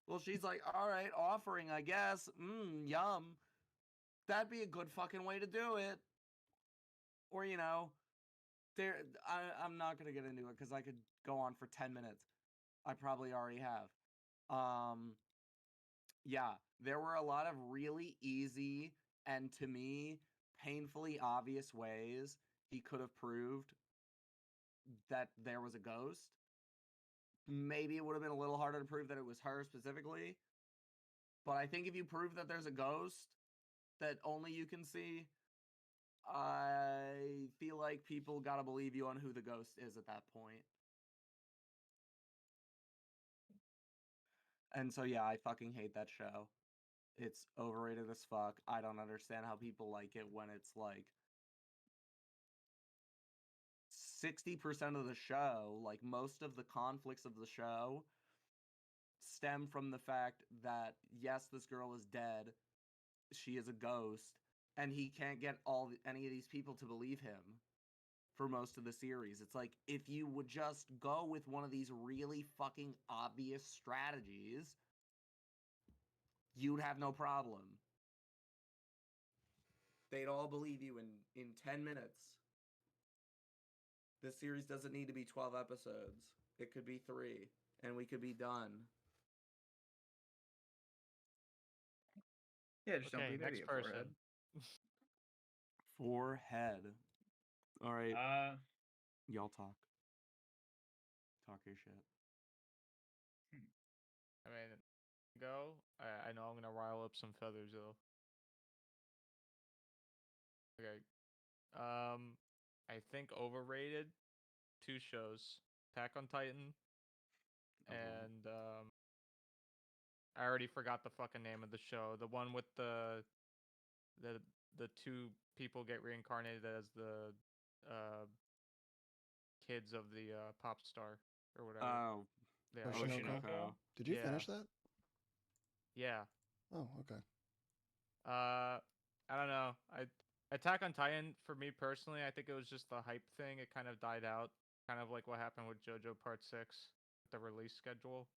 Well, she's like, all right, offering, I guess. Yum. That'd be a good fucking way to do it. Or, you know, I'm not going to get into it because I could go on for 10 minutes. I probably already have. Yeah, there were a lot of really easy and, to me, painfully obvious ways he could have proved that there was a ghost. Maybe it would have been a little harder to prove that it was her specifically. But I think if you prove that there's a ghost that only you can see, I feel like people gotta believe you on who the ghost is at that point. And so, yeah, I fucking hate that show. It's overrated as fuck. I don't understand how people like it when it's like 60% of the show, like most of the conflicts of the show, stem from the fact that, yes, this girl is dead, she is a ghost, and he can't get any of these people to believe him for most of the series. It's like, if you would just go with one of these really fucking obvious strategies, you'd have no problem. They'd all believe you in 10 minutes. This series doesn't need to be 12 episodes. It could be 3, and we could be done. Yeah, just don't Okay, be an next idiot, person. Forehead. All right, Forehead. y'all talk. Talk your shit. I mean, go. I know I'm gonna rile up some feathers though. Okay. I think overrated. 2 shows: Attack on Titan and I already forgot the fucking name of the show. The one with the 2 people get reincarnated as the uh kids of the pop star or whatever. Oh, Yeah. Oshinoko? Did you Yeah. finish that? Yeah. Oh, okay. I don't know. Attack on Titan, for me personally, I think it was just the hype thing. It kind of died out, kind of like what happened with JoJo Part 6, the release schedule.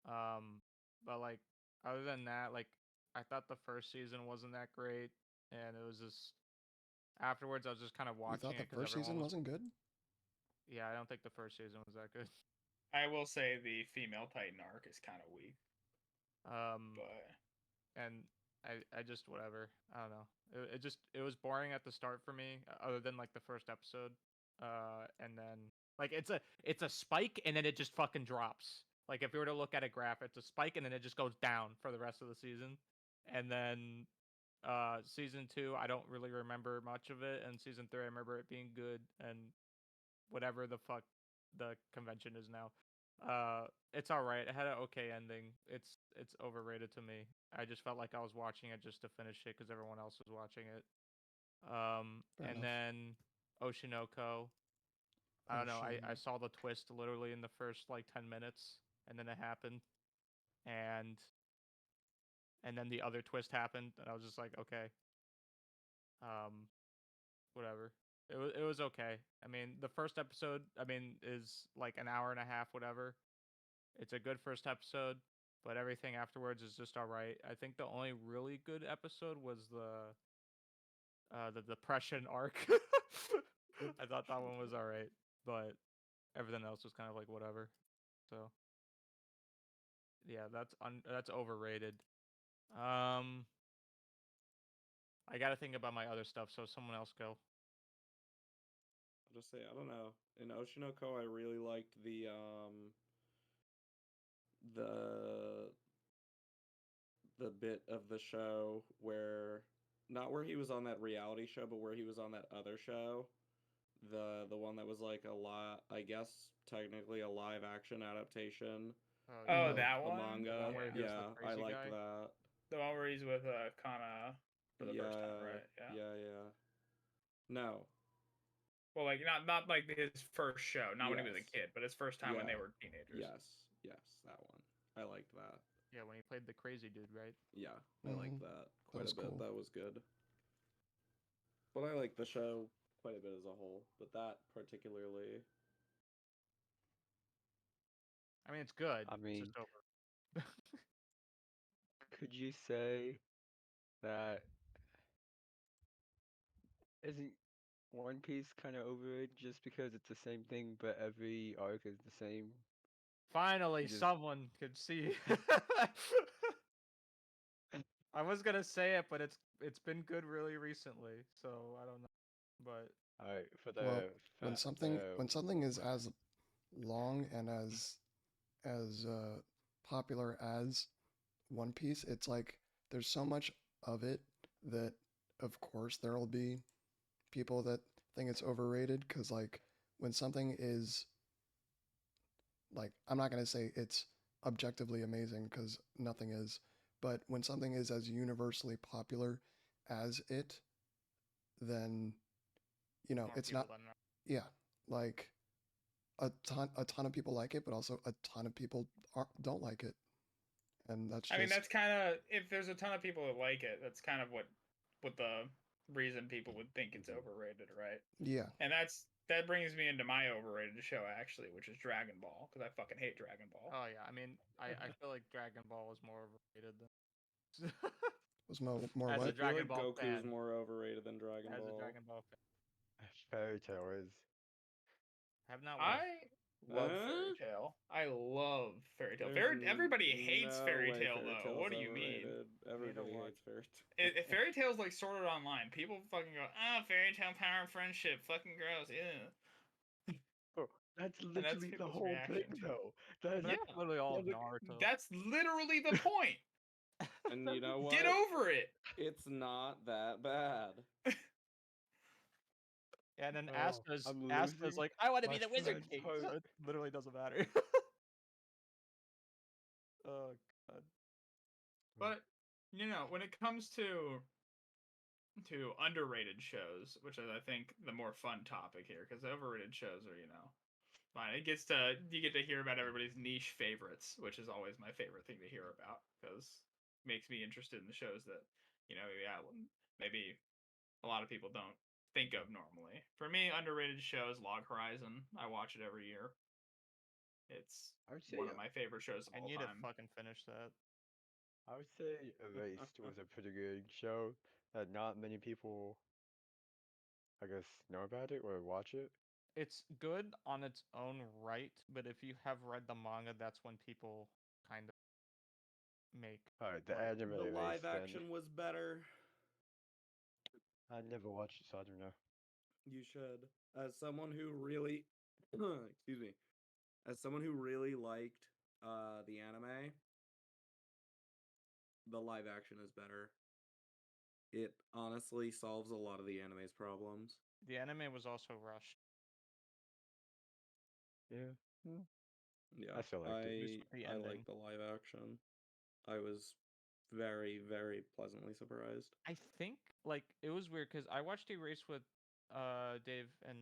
But like other than that, like I thought the first season wasn't that great, and it was just afterwards I was just kind of You watching thought the it because first season everyone was. wasn't good? Yeah, I don't think the first season was that good. I will say the female Titan arc is kind of weak, but And I just whatever. I don't know. It was boring at the start for me, other than like the first episode. And then like it's a spike and then it just fucking drops. Like if you were to look at a graph, it's a spike and then it just goes down for the rest of the season. And then season 2, I don't really remember much of it, and season 3 I remember it being good and whatever the fuck the convention is now. It's all right. It had an okay ending. It's overrated to me. I just felt like I was watching it just to finish it because everyone else was watching it. Fair And enough. then Oshinoko. I don't know. I saw the twist literally in the first like 10 minutes, and then it happened, and then the other twist happened, and I was just like, okay, whatever. It was okay. I mean, the first episode, I mean, is like an hour and a half, whatever. It's a good first episode, but everything afterwards is just all right. I think the only really good episode was the depression arc. I thought that one was all right, but everything else was kind of like whatever. So yeah, that's overrated. Um, I gotta think about my other stuff, so someone else go. I'll just say I don't know. In Oshinoko, I really liked the the bit of the show where not where he was on that reality show, but where he was on that other show. The one that was like a lot, I guess technically a live action adaptation Oh, of that the one? manga. where he was the Yeah, I crazy liked guy? that. The one where he's with Kana for the first time, Yeah, right? Yeah. yeah. No. Well, like not like his first show, not when he was a Yes. kid, but his first time when they Yeah. were teenagers. Yes, that one. I liked that. Yeah, when he played the crazy dude, right? Yeah, I liked that quite was a bit. cool. That was good. But I like the show quite a bit as a whole. But that particularly, I mean, it's good. I It's mean, just over. could you say that isn't One Piece kind of overrated just because it's the same thing, but every arc is the same? Finally, Just someone could see. I was gonna say it, but it's been good really recently, so I don't know. But alright for Well, the when something is as long and as popular as One Piece, it's like there's so much of it that of course there'll be people that think it's overrated because like when something is like I'm not gonna say it's objectively amazing because nothing is, but when something is as universally popular as it, then more it's people not. than not. Yeah, like a ton of people like it, but also a ton of people don't like it, and that's I mean, just that's kind of if there's a ton of people that like it, that's kind of what the reason people would think it's Mhm. overrated, right? yeah. And that brings me into my overrated show actually, which is Dragon Ball, because I fucking hate Dragon Ball. Oh yeah, I mean, I feel like Dragon Ball was more overrated than Was more as I a what? feel Dragon like Ball Goku's fan. more overrated than Dragon As a Ball. Dragon Ball fan, Fairy Tail is. have not I watched. love Fairy Tail. I love Fairy Tail. There's Everybody hates no Fairy way Tail Fairy though. Tail's What do you mean? overrated. Need to Everybody watch. hates Fairy Tail. Fairy Tail's like Sword Art Online. People fucking go, Fairy Tale power of friendship, fucking gross, ew. Oh, that's And that's literally the people's whole reaction thing, to it. though. That's That's Yeah, literally all of like, Naruto. that's literally the point. And you know what? Get over it. It's not that bad. And then oh, Asta's I'm Asta's losing like, I want to my be the Wizard friend's King, heart. so it literally doesn't matter. Oh god. But when it comes to underrated shows, which is I think the more fun topic here, because overrated shows are fine. You get to hear about everybody's niche favorites, which is always my favorite thing to hear about because it makes me interested in the shows that maybe a lot of people don't think of normally. For me, underrated shows Log Horizon. I watch it every year. It's I would say one of my favorite shows of I all need to time. fucking finish that. I would say Erased was a pretty good show that not many people, I guess, know about it or watch it. It's good on its own right, but if you have read the manga, that's when people kind of make Alright, the like anime The live Erased then. action was better. I never watched it, so I don't know. You should. As someone who really, excuse me, as someone who really liked the anime, the live action is better. It honestly solves a lot of the anime's problems. the anime was also rushed. Yeah, Yeah, I still liked it. At least with the I ending. like the live action. I was very, very pleasantly surprised. I think like it was weird because I watched Erase with Dave and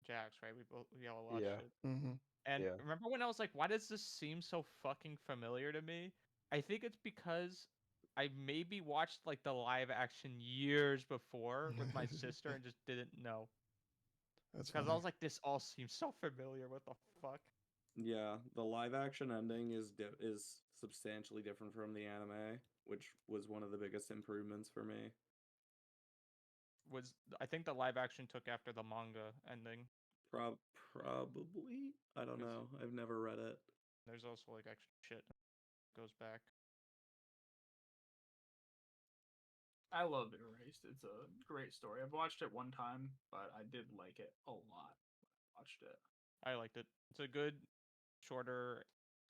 Jax, right? We all watched Yeah, it. Mm-hmm. And yeah. remember when I was like, why does this seem so fucking familiar to me? I think it's because I maybe watched like the live action years before with my sister and just didn't know. That's Because I funny. was like, this all seems so familiar. What the fuck? Yeah, the live action ending is substantially different from the anime, which was one of the biggest improvements for me. I think the live action took after the manga ending. Probably. I don't 'Cause know. I've never read it. there's also like extra shit that goes back. I love Erased. It's a great story. I've watched it one time, but I did like it a lot when I watched it. I liked it. It's a good, shorter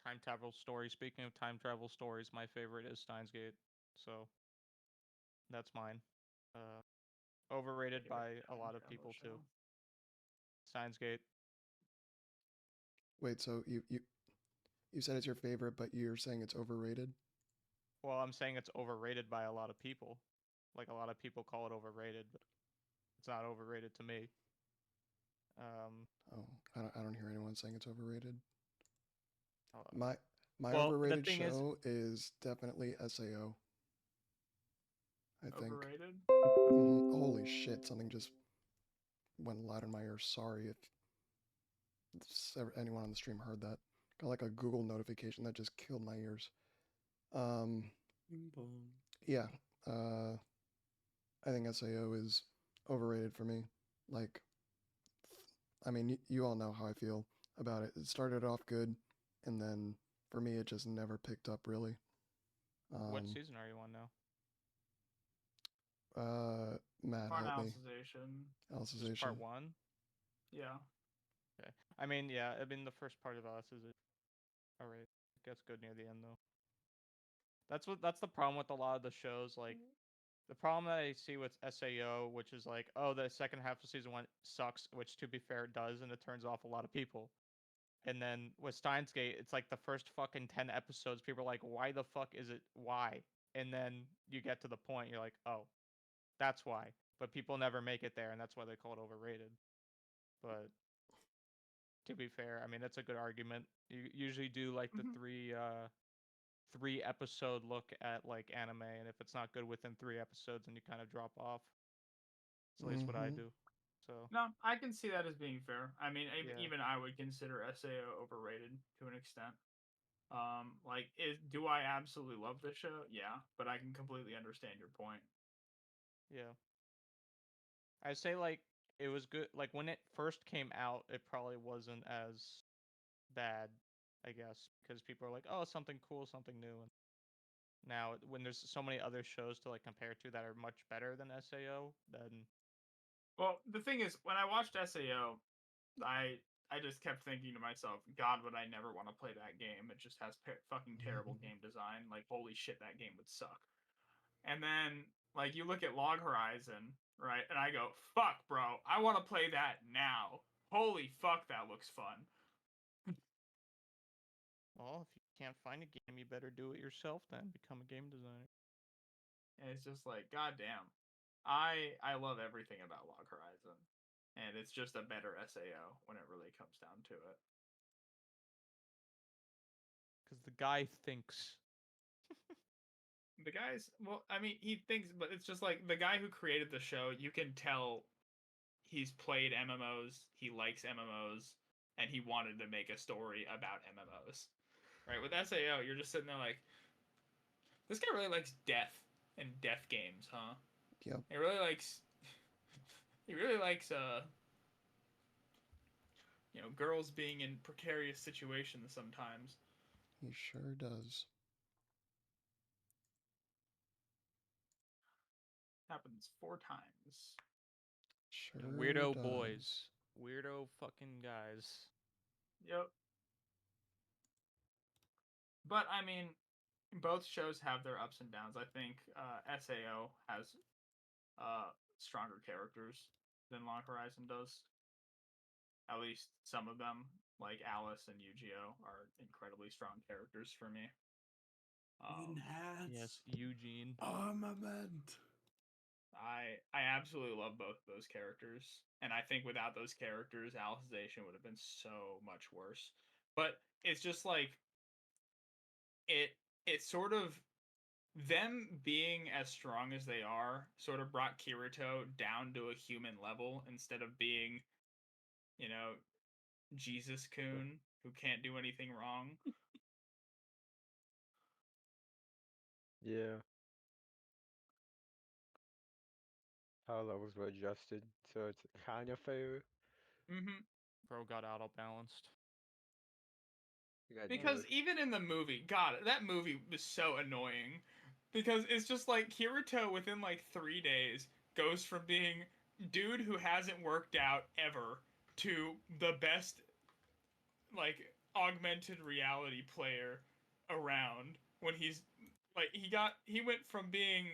time travel story. Speaking of time travel stories, my favorite is Steins Gate. So that's mine. Overrated Favorite by a time lot of travel people too. show. Steins Gate. Wait, so you said it's your favorite, but you're saying it's overrated? Well, I'm saying it's overrated by a lot of people. Like a lot of people call it overrated, but it's not overrated to me. Oh, I don't hear anyone saying it's overrated. Uh, My well, the overrated thing is, show is definitely SAO. I think. Overrated. Holy shit! Something just went loud in my ear. Sorry if anyone on the stream heard that. Got like a Google notification that just killed my ears. Bing bong. Yeah. I think SAO is overrated for me. Like, I mean, you all know how I feel about it. It started off good, and then for me, it just never picked up really. what season are you on now? Matt, On help me. Alicization. Just Alicization. part 1? Yeah. Okay. I mean, yeah, the first part of us is alright. It gets good near the end though. That's the problem with a lot of the shows. Like the problem that I see with SAO, which is like, oh, the second half of season 1 sucks, which to be fair it does, and it turns off a lot of people. And then with Steins Gate, it's like the first fucking 10 episodes, people are like, why the fuck is it? Why? And then you get to the point, you're like, oh, that's why. But people never make it there, and that's why they call it overrated. But to be fair, I mean, that's a good argument. You usually do like the three episode look at like anime, and if it's not good within 3 episodes, then you kind of drop off. That's at least what I do. So No, I can see that as being fair. I mean, Yeah. even I would consider SAO overrated to an extent. Like, do I absolutely love the show? Yeah, but I can completely understand your point. yeah, I say like it was good. Like when it first came out, it probably wasn't as bad, I guess, because people are like, oh, something cool, something new. And now when there's so many other shows to like compare to that are much better than SAO, then Well, the thing is, when I watched SAO, I just kept thinking to myself, God, would I never want to play that game? It just has fucking terrible game design. Like, holy shit, that game would suck. And then, like, you look at Log Horizon, right? And I go, fuck, bro, I want to play that now. Holy fuck, that looks fun. well, if you can't find a game, you better do it yourself. Then become a game designer. And it's just like, goddamn, I love everything about Log Horizon, and it's just a better SAO when it really comes down to it. Because the guy thinks. The guy's, well, I mean, he thinks, but it's just like the guy who created the show. You can tell he's played MMOs, he likes MMOs, and he wanted to make a story about MMOs. Right? With SAO, you're just sitting there like, this guy really likes death and death games, huh? Yep. He really likes girls being in precarious situations sometimes. He sure does. Happens 4 times. Sure Weirdo does. boys. Weirdo fucking guys. Yep. But I mean, both shows have their ups and downs. I think SAO has stronger characters than Long Horizon does. At least some of them, like Alice and Yu-Gi-Oh, are incredibly strong characters for me. Yes, Eugene. Armament. I absolutely love both of those characters, and I think without those characters, Alicization would have been so much worse. But it's just like it sort of, them being as strong as they are sort of brought Kirito down to a human level instead of being, you know, Jesus Kun who can't do anything wrong. Yeah. How levels were adjusted, so it's kind of fair. Mm-hmm. Bro got auto balanced. You gotta do Because it. even in the movie, God, that movie was so annoying. because it's just like Kirito within like 3 days goes from being dude who hasn't worked out ever to the best like augmented reality player around when he's like he went from being,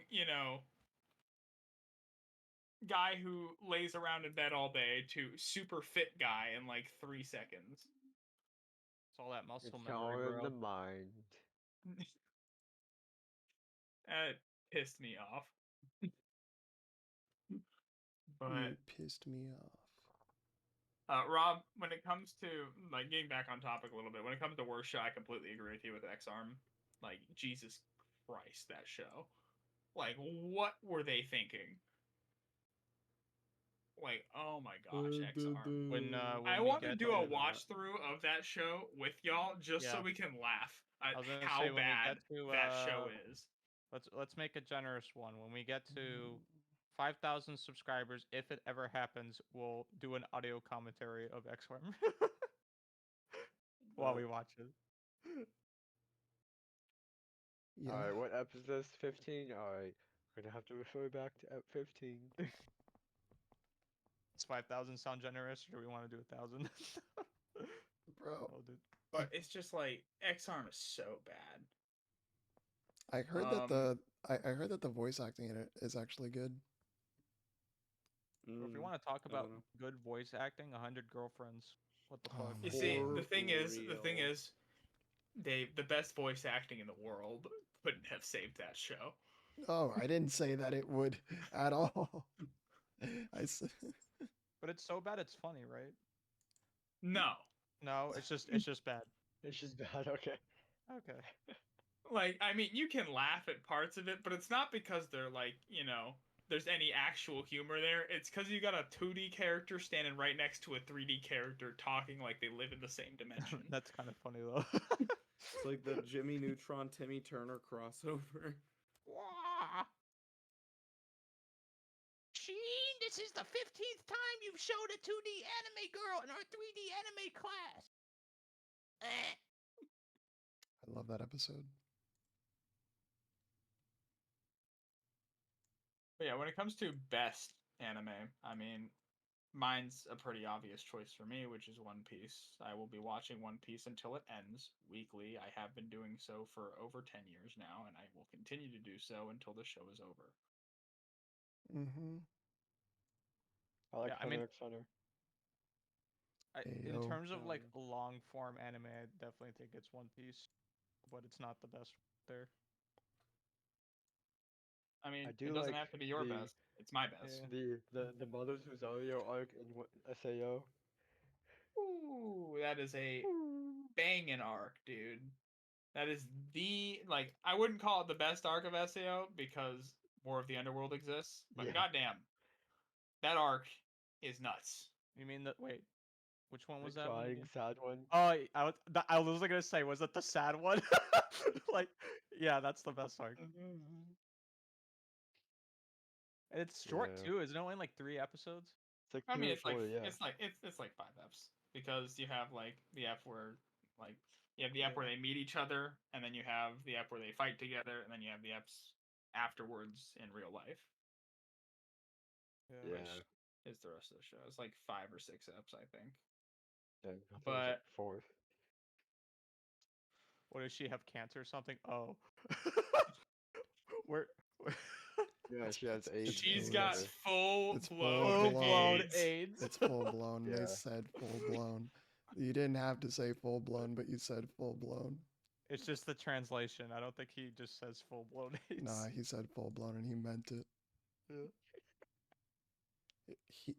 guy who lays around in bed all day to super fit guy in like 3 seconds. It's all that muscle It's memory, all in bro. the mind. That pissed me off. But You pissed me off. Rob, when it comes to like getting back on topic a little bit, when it comes to worst show, I completely agree with you with X Arm. Like Jesus Christ, that show. Like, what were they thinking? Like, oh my gosh, X Arm. When I we want to get do a to watch through of that show with y'all just so Yeah. we can laugh at I was gonna how say when we bad get to that show is. let's make a generous one. When we get to 5,000 subscribers, if it ever happens, we'll do an audio commentary of X Worm while we watch it. Yeah. Alright, what episode is this? 15? Alright, we're gonna have to refer back to ep 15. Does 5,000 sound generous, or do we want to do 1,000? Bro, Oh, dude. But it's just like X Arm is so bad. I heard that I heard that the voice acting in it is actually good. Or if we want to talk about know. good voice acting, 100 Girlfriends. What the Oh fuck? You my see, God. the thing is, real. the best voice acting in the world couldn't have saved that show. Oh, I didn't say that it would at all. I said, But it's so bad it's funny, right? No, No, it's just bad. It's just bad, okay. Okay. like I mean, you can laugh at parts of it, but it's not because they're like there's any actual humor there. It's because you got a 2D character standing right next to a 3D character talking like they live in the same dimension. That's kind of funny though. It's like the Jimmy Neutron Timmy Turner crossover. Sheen, this is the 15th time you've showed a 2D anime girl in our 3D anime class. I love that episode. But yeah, when it comes to best anime, I mean, mine's a pretty obvious choice for me, which is One Piece. I will be watching One Piece until it ends weekly. I have been doing so for over 10 years now, and I will continue to do so until the show is over. Mm-hmm. I like Yeah, I Hunter mean- x Hunter. In Ayo. terms of like long form anime, I definitely think it's One Piece, but it's not the best there. I mean, I do it doesn't like have to be your the- best. It's my best. Yeah. The Mother's Rosario arc in SAO. Ooh, that is a banging arc, dude. That is like I wouldn't call it the best arc of SAO because War of the Underworld exists, but Yeah. goddamn, that arc is nuts. You mean that? Wait, which one The was that one crying, again? sad one. Oh, I was gonna say, was it the sad one? Like, yeah, that's the best arc. And it's short Yeah. too, isn't it? Only like 3 episodes. It's like I mean, 3 or 4, yeah. it's like 5 eps because you have like the ep where like you have the ep where they meet each other, and then you have the ep where they fight together, and then you have the eps afterwards in real life. Yeah. Yeah. Is the rest of the show? It's like 5 or 6 eps, I think. Yeah, I think it was like But 4th. What does she have cancer or something? Oh. Where? Yeah, she has AIDS. she's or got whatever. full It's blown full-blown AIDS. AIDS. It's full blown. They Yeah. said full blown. You didn't have to say full blown, but you said full blown. It's just the translation. I don't think he just says full blown AIDS. Nah, he said full blown and he meant it. Yeah.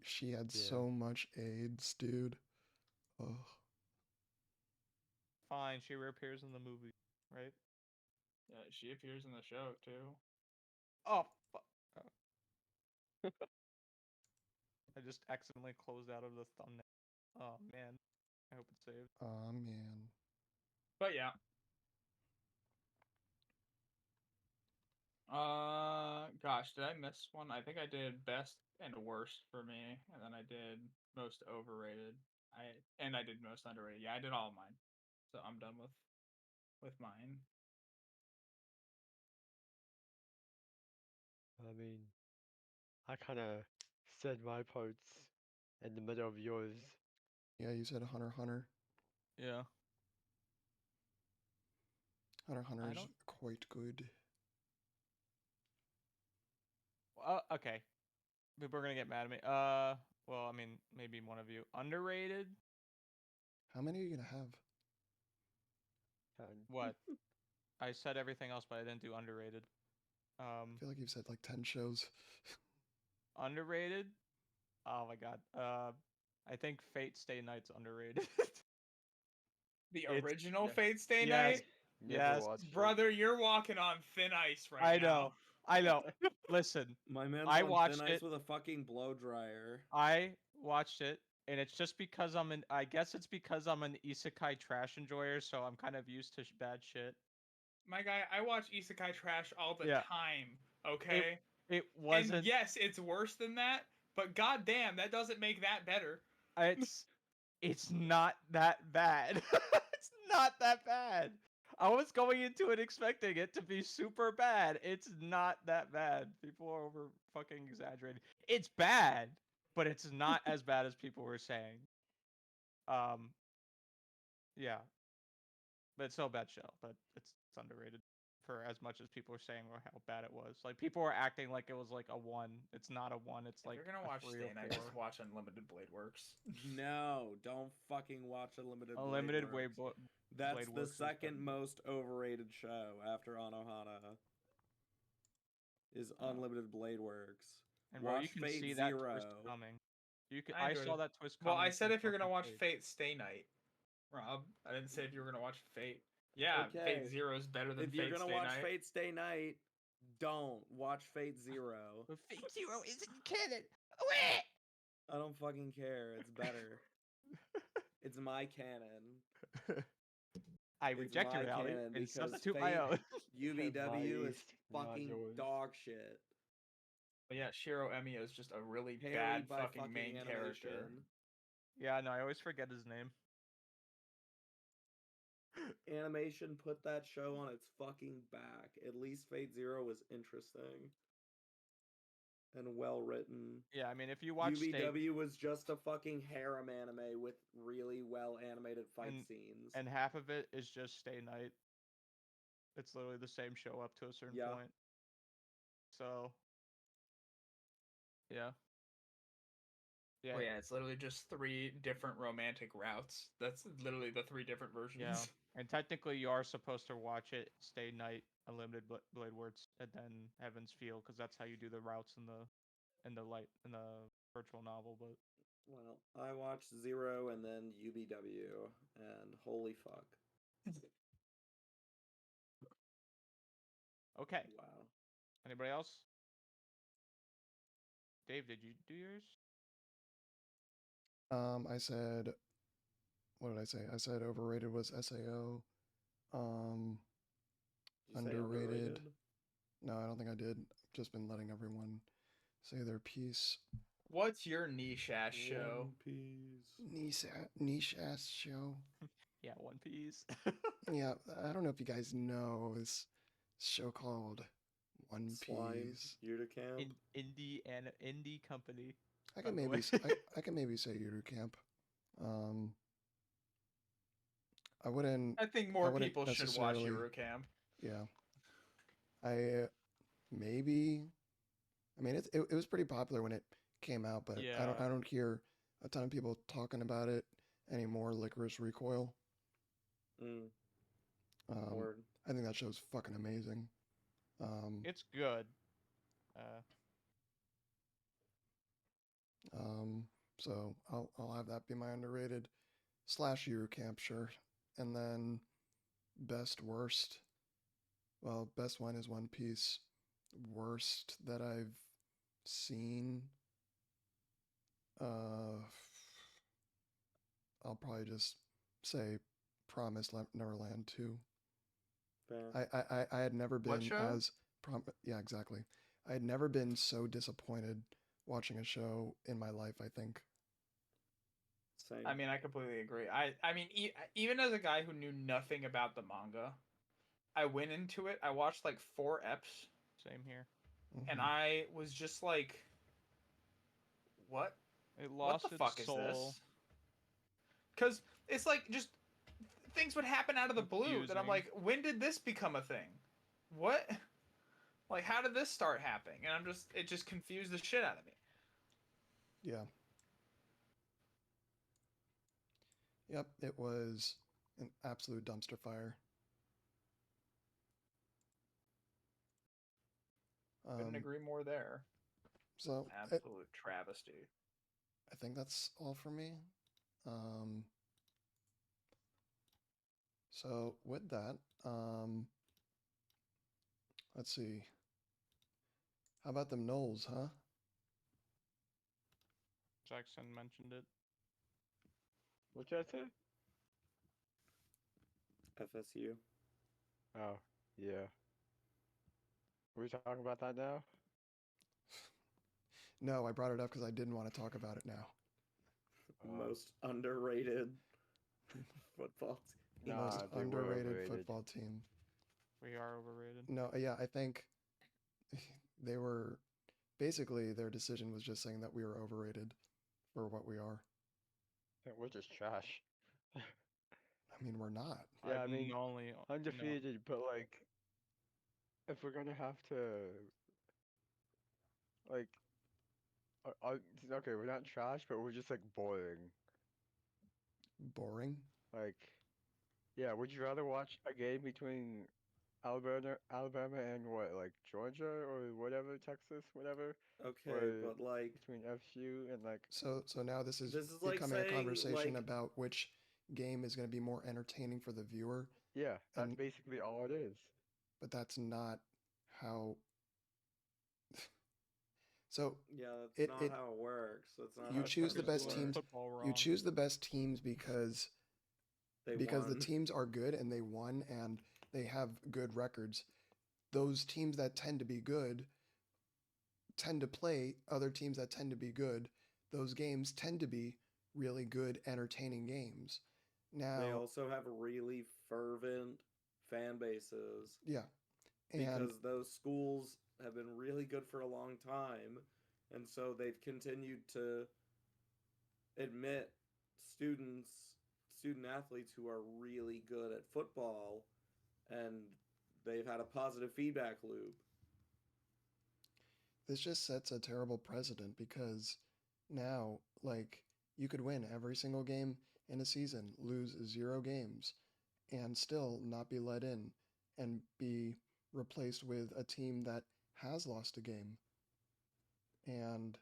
She had Yeah. so much AIDS, dude. Oh, Fine, she reappears in the movie, right? Yeah, she appears in the show too. Oh, fuck. I just accidentally closed out of the thumbnail. Oh man, I hope it's saved. aw, man. But yeah. Gosh, did I miss one? I think I did best and worst for me, and then I did most overrated. I did most underrated. Yeah, I did all of mine. So I'm done with mine. I mean, I kind of said my parts in the middle of yours. Yeah, you said Hunter x Hunter. Yeah. Hunter x Hunter I is don't. quite good. Okay. People are gonna get mad at me. Well, I mean, maybe one of you. Underrated? How many are you gonna have? What? I said everything else, but I didn't do underrated. I feel like you've said like 10 shows. Underrated? Oh my god. I think Fate Stay Night's underrated. The It's- original yeah. Fate Stay Yes. Night? Never Yes. watched it. Brother, you're walking on thin ice right I now. know. I know. Listen, My man's I on watched thin ice it. with a fucking blow dryer. I watched it, and it's just because I guess it's because I'm an isekai trash enjoyer, so I'm kind of used to bad shit. My guy, I watch isekai trash all the Yeah. time, okay? It And wasn't. yes, it's worse than that, but goddamn, that doesn't make that better. It's not that bad. It's not that bad. I was going into it expecting it to be super bad. It's not that bad. People are over fucking exaggerating. It's bad, but it's not as bad as people were saying. Yeah, but it's still a bad show. But it's underrated for as much as people were saying how bad it was. Like people were acting like it was like a 1. It's not a 1. It's If like you're gonna a watch 3 Stay or Night, 4. just watch Unlimited Blade Works. No, don't fucking watch Unlimited Blade Unlimited way. Works. That's Blade the Works is second better. most overrated show after Anohana. Is Unlimited Blade Works. And bro, you Watch can Fate see that Zero. twist coming. You can. I I enjoyed saw it. that twist coming. Well, I said from if you're gonna fucking watch Fate. Fate Stay Night, Rob. I didn't say if you were gonna watch Fate. Yeah, Fate Okay. Zero is better than If you're Fate gonna Stay watch Night. Fate Stay Night, don't watch Fate Zero. But Fate Zero isn't canon. I don't fucking care. It's better. It's my canon. I It's reject your my reality canon and because substitute my Fate own. UBW is East, not fucking yours. dog shit. But yeah, Shiro Emiya is just a really Carried bad by fucking main character. animation. Yeah, no, I always forget his name. Animation put that show on its fucking back. At least Fate Zero was interesting and well written. Yeah, I mean, if you watch State UBW was just a fucking harem anime with really well animated fight scenes. and half of it is just Stay Night, it's literally the same show up to a certain Yeah. point. So, yeah. Yeah. Well, yeah, it's literally just 3 different romantic routes. That's literally the 3 different versions. Yeah. And technically, you are supposed to watch it Stay Night, Unlimited Blade Works, and then Heaven's Feel, because that's how you do the routes in the virtual novel. But Well, I watched Zero and then UBW, and holy fuck. okay. Wow. Anybody else? Dave, did you do yours? I said, what did I say? I said overrated was SAO. Did you say Underrated. No, I don't think I did. I've just been letting everyone say their piece. What's your niche ass show? One Piece. Niche ass show. Yeah, One Piece. Yeah, I don't know if you guys know this show called One Slime. Piece. Uticamp. Indie company. I by can the maybe way. I can maybe say Yuru Camp. I wouldn't. I think more wouldn't people should watch necessarily- Eurocamp. Yeah. I maybe. I mean, it was pretty popular when it came out, but Yeah. I don't hear a ton of people talking about it anymore. Licorice Recoil. Word. I think that show's fucking amazing. It's good. So I'll have that be my underrated / Euro Camp, sure. And then best worst. Well, best one is One Piece. Worst that I've seen. I'll probably just say Promised Neverland 2. Fair. I had never been What show? as yeah, exactly. I had never been so disappointed watching a show in my life, I think. Same. I mean, I completely agree. I mean, even as a guy who knew nothing about the manga, I went into it. I watched like 4 eps. Same here. and Mhm. I was just like, what? It What lost the its fuck is soul. this? Because it's like just things would happen out of the blue that I'm Confusing. like, when did this become a thing? What? Like, how did this start happening? And it just confused the shit out of me. Yeah. Yep, it was an absolute dumpster fire. Couldn't agree more there. So Absolute travesty. I think that's all for me. So with that, let's see. How about them Knowles, huh? Jackson mentioned it. What did I say? FSU. Oh, yeah. Are we talking about that now? No, I brought it up because I didn't want to talk about it now. Most underrated football team. Nah, Most they were underrated overrated. football team. We are overrated. No, yeah, I think they were basically their decision was just saying that we were overrated for what we are. We're just trash. I mean, we're not. Yeah, I I've mean, only undefeated, but like, if we're gonna have to, like, okay, we're not trash, but we're just like boring. Boring. Like, yeah, would you rather watch a game between Alabama and what, like Georgia or whatever, Texas, whatever, Okay, or but like between FSU and like, So now this is like becoming a saying conversation like about which game is going to be more entertaining for the viewer, yeah, that's and basically all it is. but that's not how. So yeah, that's it not it how it works. That's not you how choose the sports You're best doing work. teams. football You wrong. choose the best teams because They the won. teams are good and they won and they have good records. Those teams that tend to be good tend to play other teams that tend to be good. Those games tend to be really good, entertaining games. They Now, also have really fervent fan bases yeah, and because those schools have been really good for a long time, and so they've continued to admit students, student athletes who are really good at football, and they've had a positive feedback loop. this just sets a terrible precedent because now, like, you could win every single game in a season, lose 0 games, and still not be let in and be replaced with a team that has lost a game. And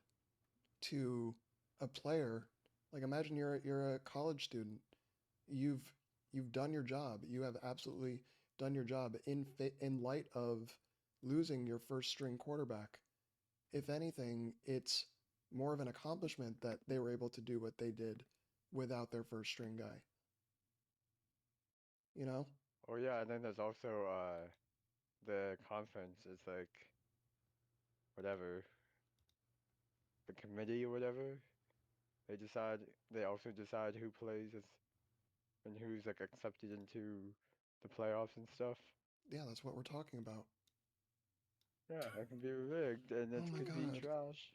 to a player, like imagine you're a college student. You've you've done your job. You have absolutely done your job in light of losing your first string quarterback. If anything, it's more of an accomplishment that they were able to do what they did without their first string guy. You know? Oh yeah, and then there's also the conference is like whatever, the committee or whatever. They decide. They also decide who plays as and who's like accepted into the playoffs and stuff. Yeah, that's what we're talking about. Yeah, it can be rigged and Oh it my could be god. trash.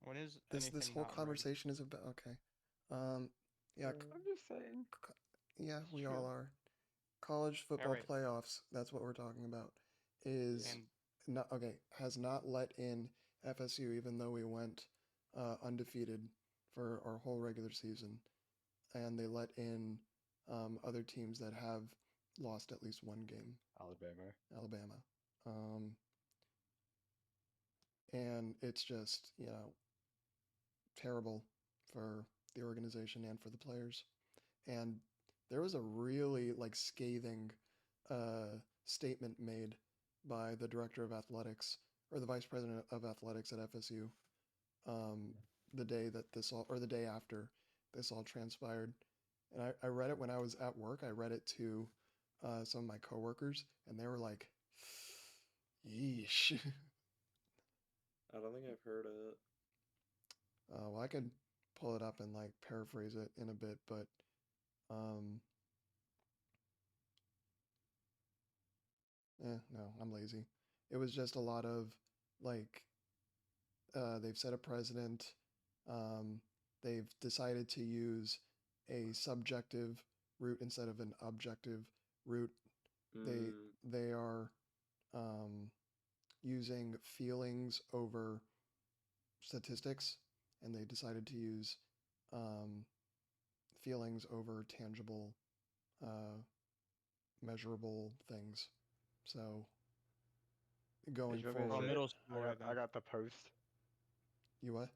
When is This anything whole not rigged? conversation is about okay. Um yeah, I'm just saying. yeah, It's we true. all are. College football Alright. playoffs, that's what we're talking about. Is And not okay, has not let in FSU even though we went undefeated for our whole regular season. And they let in other teams that have lost at least one game. Alabama. Alabama. Um, and it's just, terrible for the organization and for the players. And there was a really like scathing statement made by the director of athletics or the vice president of athletics at FSU um, the day that this all or the day after this all transpired. And I read it when I was at work. I read it to some of my coworkers, and they were like, "Yeesh." I don't think I've heard it. Well, I could pull it up and like paraphrase it in a bit, but um, no, I'm lazy. It was just a lot of like they've set a precedent. They've decided to use a subjective route instead of an objective route. They Mm, they are using feelings over statistics, and they decided to use um, feelings over tangible, uh, measurable things. So going Did you want me to Oh, say forward, it? middle school, I I think. got the post. you what?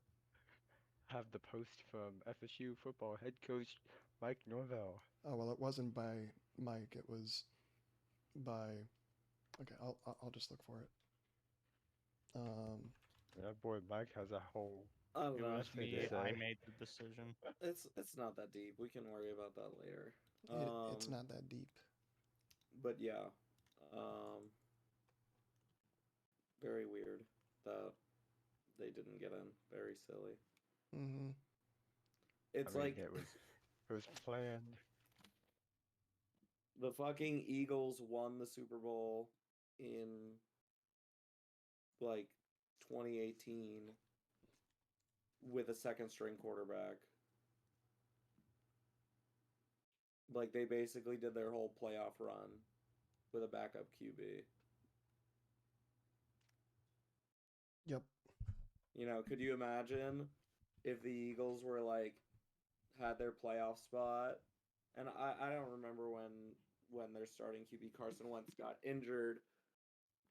I have the post from FSU football head coach Mike Norvell. Oh well, it wasn't by Mike. It was by. Okay, I'll just look for it. That boy Mike has a whole I don't It know. was essay to me. It, I say. made the decision. it's not that deep. We can worry about that later. It's not that deep. But yeah, um, very weird that they didn't get in. Very silly. Mm-hmm. It's I mean, like it was planned. the fucking Eagles won the Super Bowl in like 2018 with a second string quarterback. Like they basically did their whole playoff run with a backup QB. Yep. You know, could you imagine if the Eagles were like had their playoff spot? And I don't remember when their starting QB Carson Wentz got injured,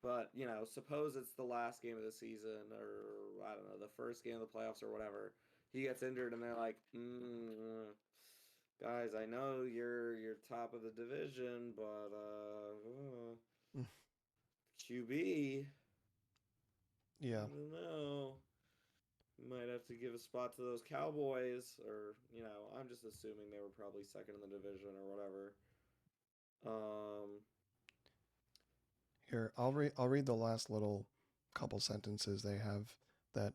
but you know, suppose it's the last game of the season or I don't know, the first game of the playoffs or whatever. He gets injured and they're like, guys, I know you're top of the division, but QB, Yeah. I don't know. Might have to give a spot to those Cowboys, or you know, I'm just assuming they were probably second in the division or whatever. Here, I'll read the last little couple sentences they have that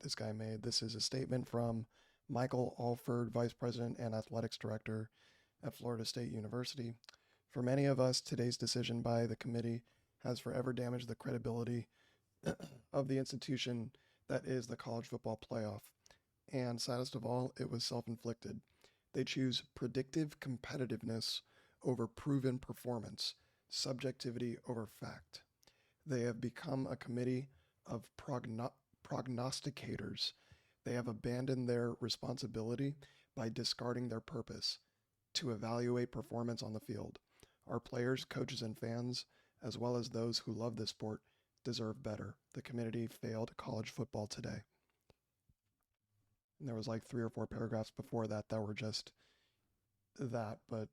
this guy made. This is a statement from Michael Alford, Vice President and Athletics Director at Florida State University. For many of us, today's decision by the committee has forever damaged the credibility of the institution that is the college football playoff. And saddest of all, it was self inflicted. They choose predictive competitiveness over proven performance, subjectivity over fact. They have become a committee of prognosticators. They have abandoned their responsibility by discarding their purpose to evaluate performance on the field. Our players, coaches, and fans, as well as those who love this sport, deserve better. The committee failed college football today. And there was like 3 or 4 paragraphs before that that were just that, but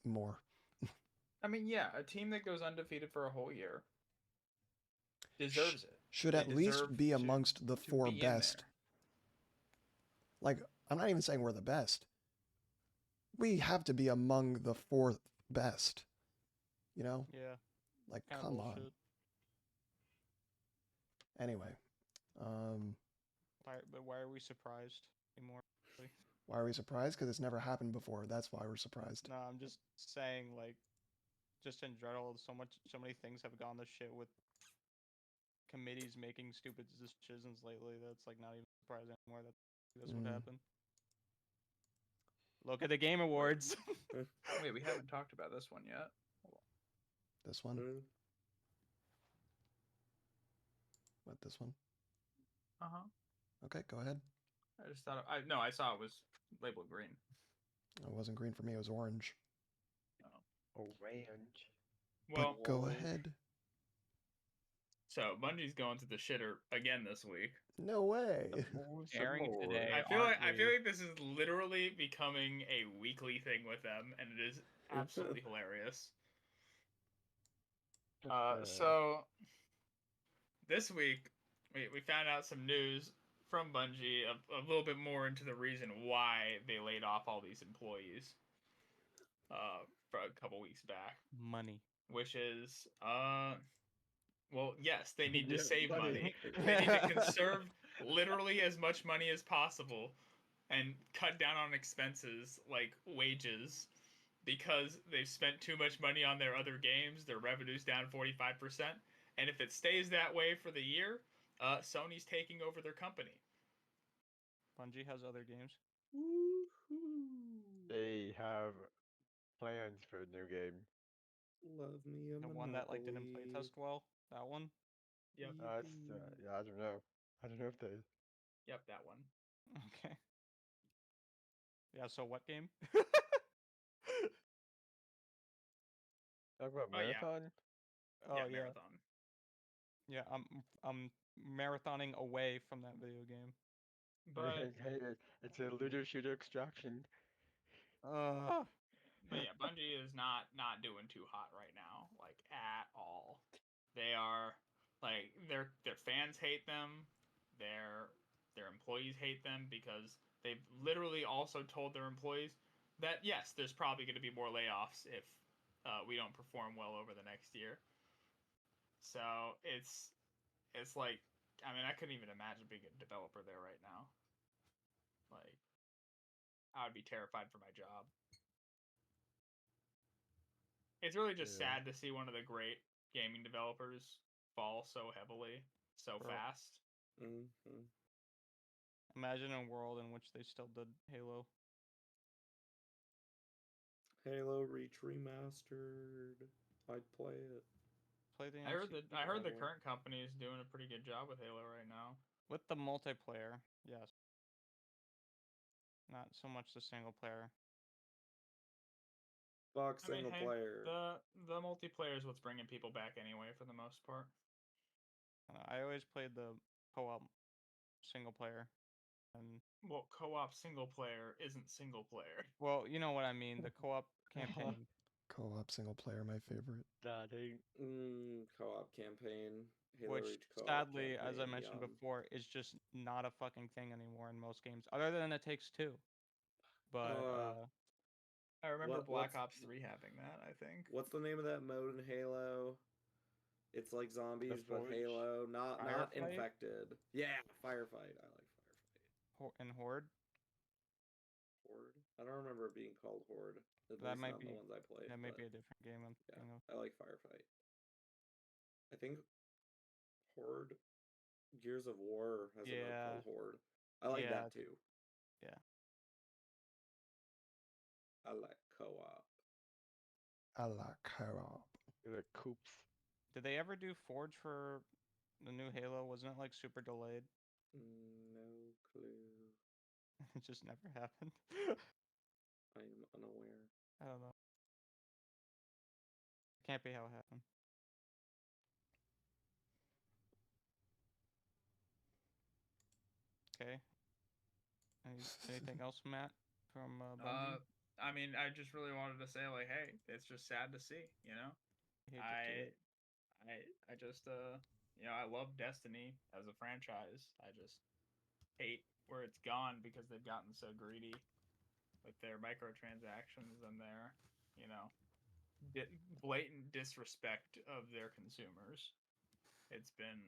more. I mean, yeah, a team that goes undefeated for a whole year deserves it. Should They at least deserve be to- amongst the to 4 be in best. there. Like, I'm not even saying we're the best. We have to be among the 4th best. You know? Yeah. Like, Kind of come on. bullshit. Anyway, But why are we surprised anymore? why are we surprised? Because it's never happened before. That's why we're surprised. No, I'm just saying, like, just in general, so many things have gone to shit with committees making stupid decisions lately. That's like not even surprising anymore. That's what happened. Look at the Game Awards. Wait, we haven't talked about this one yet. This one? What, this one? Uh-huh. Okay, go ahead. I just thought I saw it was labeled green. It wasn't green for me, it was orange. Orange. Well, But go ahead. so Bungie's going to the shitter again this week. No way. Airing today. I feel aren't we? like this is literally becoming a weekly thing with them, and it is absolutely hilarious. So this week we found out some news from Bungie a little bit more into the reason why they laid off all these employees for a couple weeks back. Money. Which is well, yes, they need to Yeah, save money. money. They need to conserve literally as much money as possible and cut down on expenses like wages because they've spent too much money on their other games. Their revenue's down 45%. And if it stays that way for the year, Sony's taking over their company. Bungie has other games. Woohoo! They have plans for a new game. Love me a The one that like didn't play Monopoly. test well. That one. Yep. It's yeah, I don't know. I don't know if they. Yep, that one. Okay. Yeah. So what game? Talk about Oh, yeah. Marathon. Oh yeah, yeah. Marathon. Yeah. I'm marathoning away from that video game. But It's a looter shooter extraction. Uh, but yeah, Bungie is not doing too hot right now, like at all. They are like their fans hate them. Their employees hate them because they've literally also told their employees that yes, there's probably going to be more layoffs if we don't perform well over the next year. So it's like I mean I couldn't even imagine being a developer there right now. Like I would be terrified for my job. It's really just Yeah. sad to see one of the great gaming developers fall so heavily, so Bro. fast. Mm-hmm. imagine a world in which they still did Halo. Halo Reach Remastered. I'd play it. Play the I heard NC I heard the Probably. current company is doing a pretty good job with Halo right now. with the multiplayer. Yes. Not so much the single player. Fuck I mean, single hey, player. the multiplayer is what's bringing people back anyway, for the most part. I always played the co-op single player, and Well, co-op single player isn't single player. well, you know what I mean. The co-op campaign. Co-op single player, my favorite. Co-op campaign. Halo Which Reach co-op sadly, campaign. as I mentioned Yum. before, is just not a fucking thing anymore in most games, other than It Takes Two. But I remember Black what's Ops 3 having that, I think. what's the name of that mode in Halo? It's like zombies, but Forge? Halo, not Firefight? infected. Yeah, firefight. I like firefight. And Horde. Horde. I don't remember it being called Horde. At That least might not in be the ones I played. that might but be a different game I'm yeah, thinking of. I like firefight. I think Horde, Gears of War has a mode Yeah. called Horde. I like Yeah. that too. Yeah. I like co-op. I like co-op. The coops. Did they ever do Forge for the new Halo? Wasn't it like super delayed? No clue. It just never happened. I am unaware. I don't know. Can't be how it happened. Okay. Anything else, Matt, from Bungie? I mean, I just really wanted to say, like, hey, it's just sad to see, you know. Hate to see it. I just you know, I love Destiny as a franchise. I just hate where it's gone because they've gotten so greedy with their microtransactions and their, you know, blatant disrespect of their consumers. It's been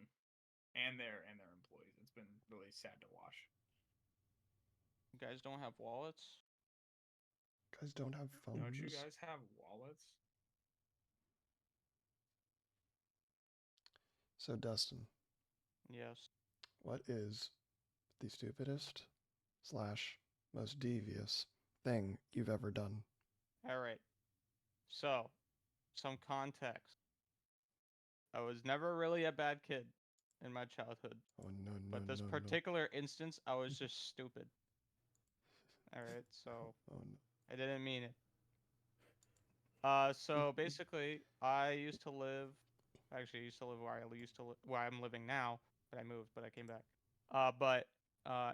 and their employees. It's been really sad to watch. You guys don't have wallets? Guys don't have phones. Don't you guys have wallets? So Dustin, Yes. what is the stupidest / most devious thing you've ever done? All right. So, some context. I was never really a bad kid in my childhood, Oh no but this no. particular instance, I was just stupid. All right, so Oh no. I didn't mean it. So basically, I used to live. Actually, I used to live where where I'm living now, but I moved, but I came back. But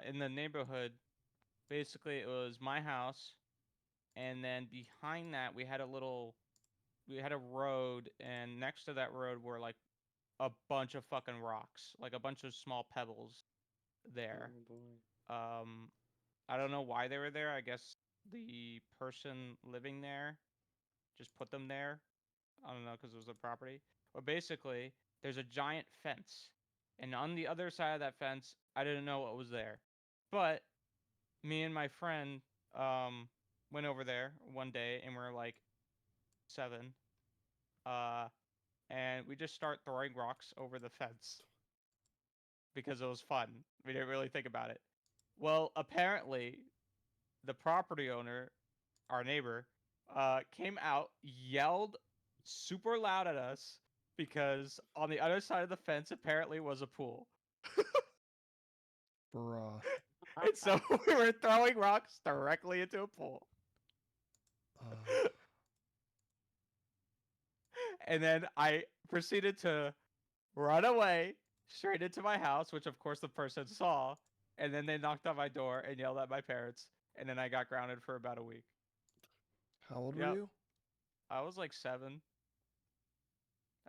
in the neighborhood, basically, it was my house, and then behind that, we had a road, and next to that road were like a bunch of fucking rocks, like a bunch of small pebbles there. Oh boy. I don't know why they were there. I guess the person living there just put them there. I don't know because it was a property. But basically, there's a giant fence, and on the other side of that fence, I didn't know what was there. But me and my friend, um, went over there one day and we're like 7. And we just start throwing rocks over the fence because it was fun. We didn't really think about it. Well, apparently, the property owner, our neighbor, came out, yelled super loud at us because on the other side of the fence apparently was a pool. Bruh. And so we were throwing rocks directly into a pool. Uh, And then I proceeded to run away straight into my house, which of course the person saw. And then they knocked on my door and yelled at my parents. And then I got grounded for about a week. how old were Yep. you? I was like 7,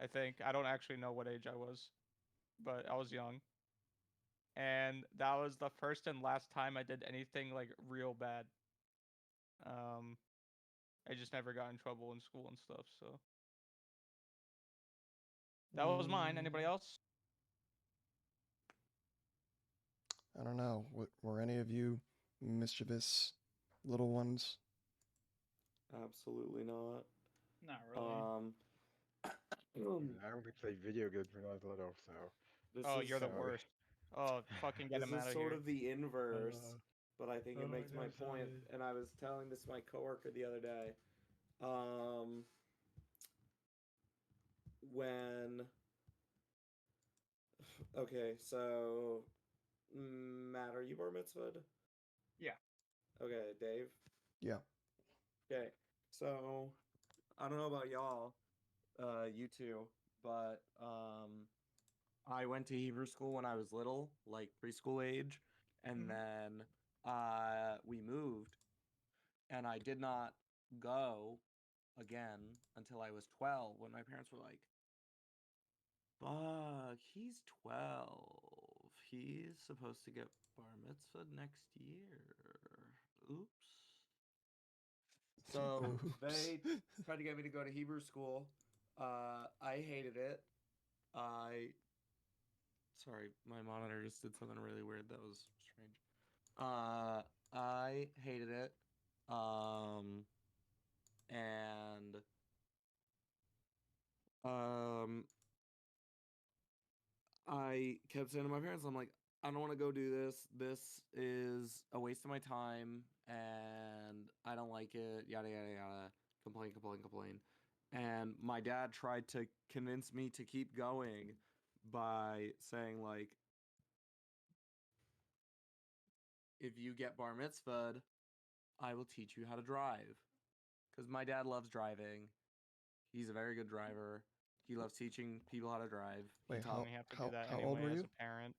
I think. I don't actually know what age I was, but I was young. And that was the first and last time I did anything like real bad. Um, I just never got in trouble in school and stuff. So that was mine. Anybody else? I don't know. Were any of you mischievous little ones? Absolutely not. Not really. I only played video games when I was little, so. This Oh, is you're the Sorry. worst. Oh, fucking get this him out is of sort here. of the inverse, but I think it oh, makes my no, point. sorry. And I was telling this to my coworker the other day. When okay, so Matt, are you bar mitzvahed? Yeah. Okay, Dave. Yeah. Okay, so I don't know about y'all, you two, but I went to Hebrew school when I was little, like preschool age, and Mhm. then we moved, and I did not go again until I was 12 when my parents were like, "Fuck, he's 12. He's supposed to get bar mitzvah next year. Oops." So Oops. they tried to get me to go to Hebrew school. I hated it. I Sorry, my monitor just did something really weird. That was strange. I hated it. And I kept saying to my parents, I'm like, I don't want to go do this. This is a waste of my time, and I don't like it. Yada yada yada. Complain, complain, complain. And my dad tried to convince me to keep going by saying like, if you get bar mitzvahed, I will teach you how to drive. Because my dad loves driving. He's a very good driver. He loves teaching people how to drive. He Wait, taught. We have to do how that how old anyway were as you? a parent.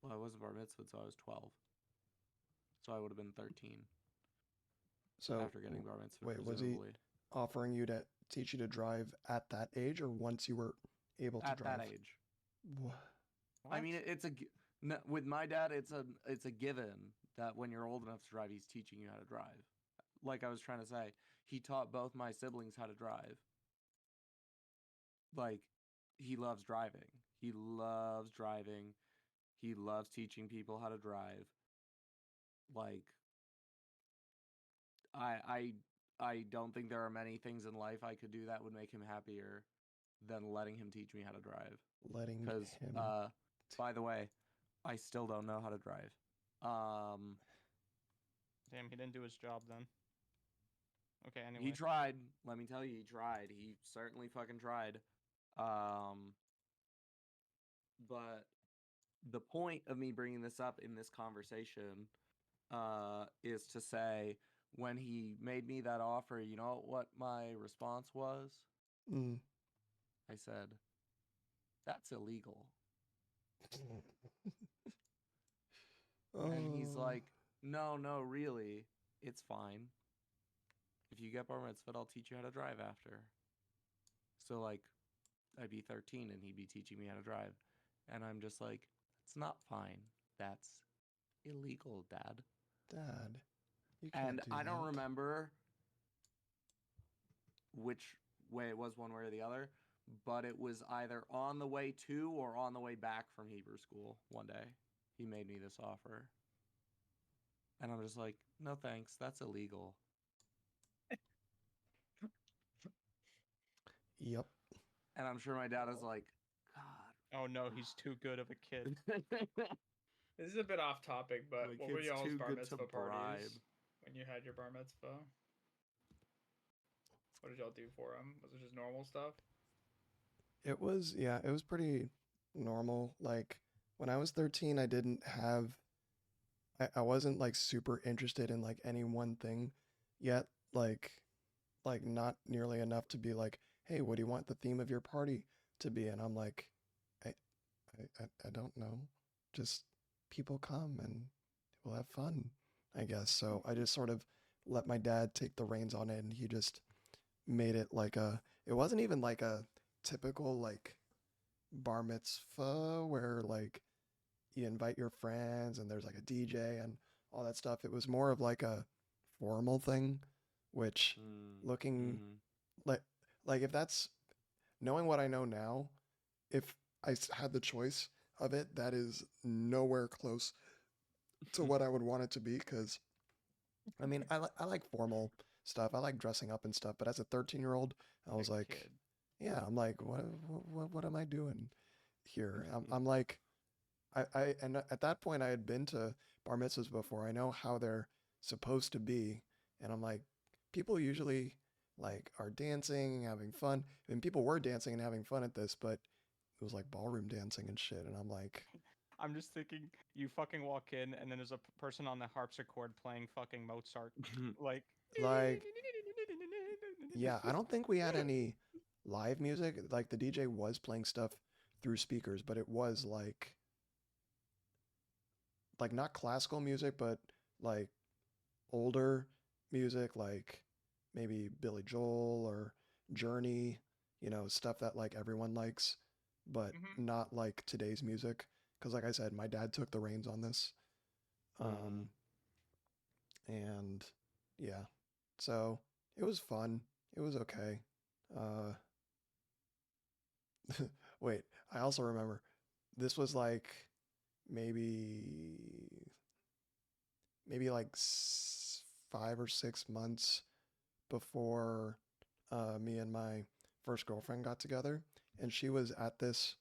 Well, I wasn't bar mitzvahed, so I was 12. So I would have been 13 So after getting bar mitzvah, wait, was he presumably. offering you to teach you to drive at that age, or once you were able to At drive? that age. Wha- I mean, with my dad, it's a given that when you're old enough to drive, he's teaching you how to drive. Like I was trying to say, he taught both my siblings how to drive. Like, he loves driving. He loves driving. He loves teaching people how to drive. Like, I don't think there are many things in life I could do that would make him happier than letting him teach me how to drive. Letting Because, him. by the way, I still don't know how to drive. Damn, he didn't do his job then. Okay, He anyway. tried. Let me tell you, he tried. He certainly fucking tried. But the point of me bringing this up in this conversation is to say, when he made me that offer, you know what my response was? Mm. I said, "That's illegal." And he's Oh. like, "No, no, really, it's fine. If you get bar mitzvah, I'll teach you how to drive after." So like, I'd be 13 and he'd be teaching me how to drive, and I'm just like, "It's not fine. That's illegal, Dad." Dad, you And can't do I don't that. remember which way it was, one way or the other, but it was either on the way to or on the way back from Hebrew school one day. He made me this offer. And I'm just like, "No thanks, that's illegal." Yep. And I'm sure my dad is like, God. Oh no, he's too good of a kid. This is a bit off topic, but My what were kid's y'all's too bar good to mitzvah parties bribe. when you had your bar mitzvah? What did y'all do for him? Was it just normal stuff? It was, yeah, it was pretty normal. Like when I was 13, I didn't have, I wasn't like super interested in like any one thing yet. Like not nearly enough to be like, hey, what do you want the theme of your party to be? And I'm like, I, I don't know. Just people come and we'll have fun, I guess. So I just sort of let my dad take the reins on it, and he just made it like a. It wasn't even like a typical like bar mitzvah where like you invite your friends and there's like a DJ and all that stuff. It was more of like a formal thing, which looking Mm-hmm. like if that's knowing what I know now, if had the choice of it, that is nowhere close to what I would want it to be. Because I mean, I like formal stuff. I like dressing up and stuff. But as a 13-year-old, I was Big like, kid. yeah, I'm like, what am I doing here? I'm like, and at that point I had been to bar mitzvahs before. I know how they're supposed to be, and I'm like, people usually like are dancing, having fun, and people were dancing and having fun at this, but it was like ballroom dancing and shit, and I'm like, I'm just thinking, you fucking walk in and then there's a person on the harpsichord playing fucking Mozart. Like, like, yeah, I don't think we had any live music. Like the DJ was playing stuff through speakers, but it was like not classical music, but like older music, like maybe Billy Joel or Journey, stuff that like everyone likes, but Mm-hmm. not like today's music. Because like I said, my dad took the reins on this. And yeah, so it was fun. It was okay. Uh, wait, I also remember this was like maybe like 5 or 6 months before me and my first girlfriend got together, and uh, she was at this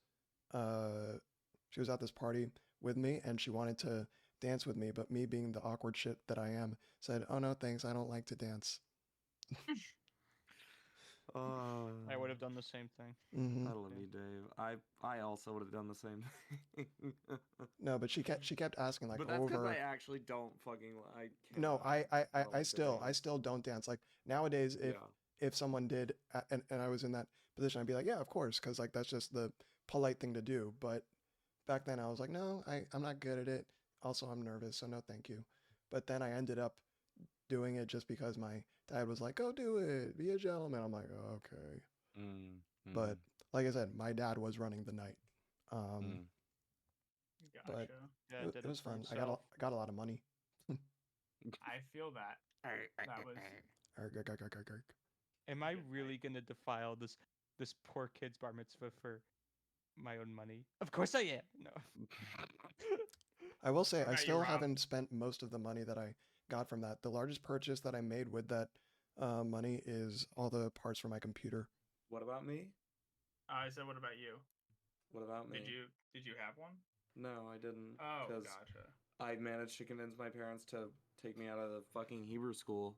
party with me, and she wanted to dance with me, but me being the awkward shit that I am, said, "Oh no, thanks, I don't like to dance." I would have done the same thing. Mm-hmm. I love you, Dave. I also would have done the same thing. No, but she kept asking like But that's because I over. actually don't fucking. I No, cannot. I don't like to I dance. still don't dance. Like nowadays, Yeah. if someone did, and I was in that position, I'd be like, yeah, of course, because like that's just the polite thing to do. But back then, I was like, no, I'm not good at it. Also, I'm nervous, so no, thank you. But then I ended up doing it just because my dad was like, go do it, be a gentleman. I'm like, oh, okay. But like I said, my dad was running the night. Um, but Gotcha. Yeah, did it it was for fun. himself. I got a lot of money. I feel that. That was Arg, arg, arg, arg, arg, arg. Am I Good really night. gonna defile this poor kid's bar mitzvah for my own money? Of course I am. No. I will say What I about you, still Rob? haven't spent most of the money that I got from that. The largest purchase that I made with that money is all the parts for my computer. What about me? I said, what about you? What about me? Did you have one? No, I didn't. Oh, Because gotcha. I managed to convince my parents to take me out of the fucking Hebrew school.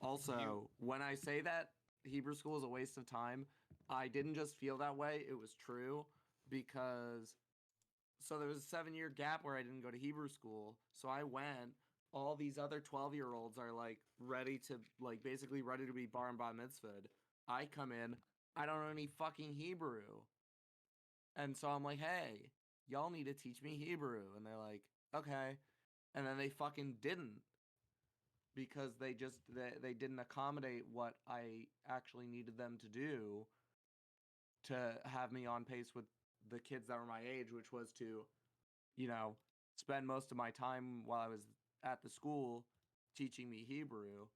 Also, when I say that Hebrew school is a waste of time, I didn't just feel that way. It was true because so there was a 7-year gap where I didn't go to Hebrew school. So I went. All these other 12-year-olds are like ready to like basically ready to be bar and bat mitzvahed. I come in. I don't know any fucking Hebrew. And so I'm like, hey, y'all need to teach me Hebrew. And they're like, okay. And then they fucking didn't because they didn't accommodate what I actually needed them to do to have me on pace with the kids that were my age, which was to, spend most of my time while I was at the school teaching me Hebrew.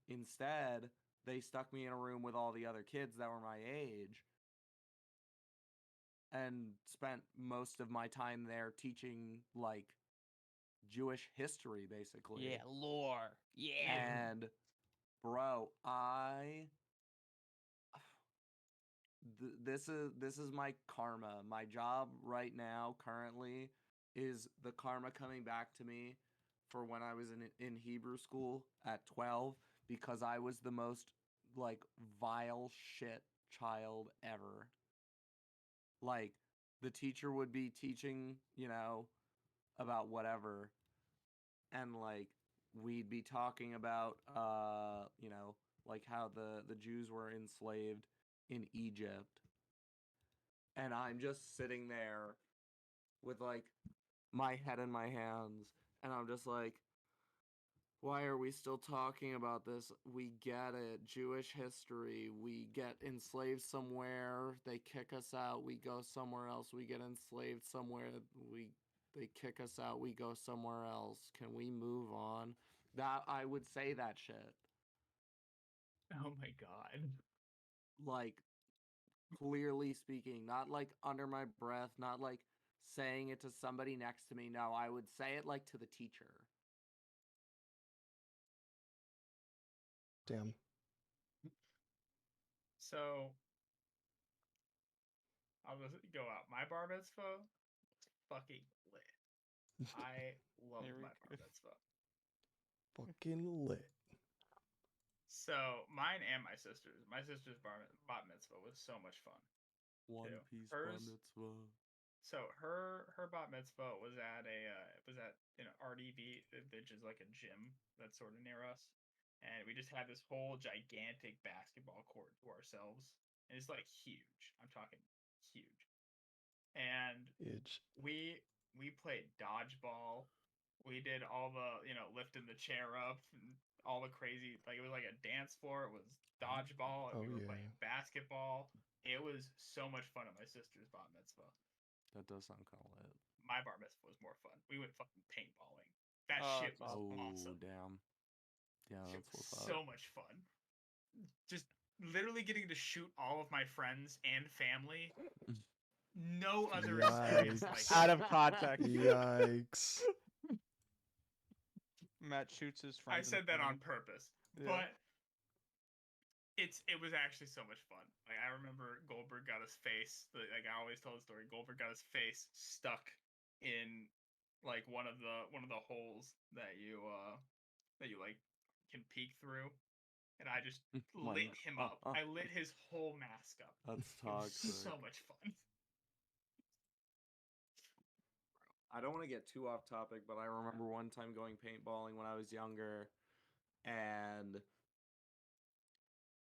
Instead, they stuck me in a room with all the other kids that were my age and spent most of my time there teaching like Jewish history basically. Yeah, lore. Yeah. And bro, this is my karma. My job right now, currently, is the karma coming back to me for when I was in Hebrew school at 12 because I was the most like vile shit child ever. Like the teacher would be teaching, about whatever, and like we'd be talking about like how the Jews were enslaved in Egypt, and I'm just sitting there with like my head in my hands, and I'm just like, why are we still talking about this? We get it. Jewish history. We get enslaved somewhere. They kick us out. We go somewhere else. We get enslaved somewhere. They kick us out. We go somewhere else. Can we move on? That I would say that shit. Oh my god. Like clearly speaking, not like under my breath, not like saying it to somebody next to me. No, I would say it like to the teacher. Damn. So I'll just go out. My bar mitzvah was fucking lit. I loved Here we my bar go. mitzvah. Fucking lit. So mine and my sister's. My sister's bat mitzvah was so much fun. One Too. Piece bar Hers- mitzvah. So her bat mitzvah was at RDB, which is like a gym that's sort of near us, and we just had this whole gigantic basketball court to ourselves, and it's like huge. I'm talking huge, and Itch. we played dodgeball. We did all the lifting the chair up and all the crazy, like it was like a dance floor. It was dodgeball, and Oh, we were yeah. playing basketball. It was so much fun at my sister's bat mitzvah. That does sound kind of lit. My bar mitzvah was more fun. We went fucking paintballing. That Oh, shit that's was Oh, awesome. damn. Yeah, Shit that's was what's so up. much fun. Just literally getting to shoot all of my friends and family. No other experience like Yikes. Out that. of context. Yikes. Matt shoots his I friends. said that on purpose, Yeah. but it was actually so much fun. Like I remember Goldberg got his face. Like I always tell the story. Goldberg got his face stuck in like one of the holes that you like can peek through, and I just lit him up. I lit his whole mask up. That's It was toxic. so much fun. I don't want to get too off topic, but I remember one time going paintballing when I was younger, and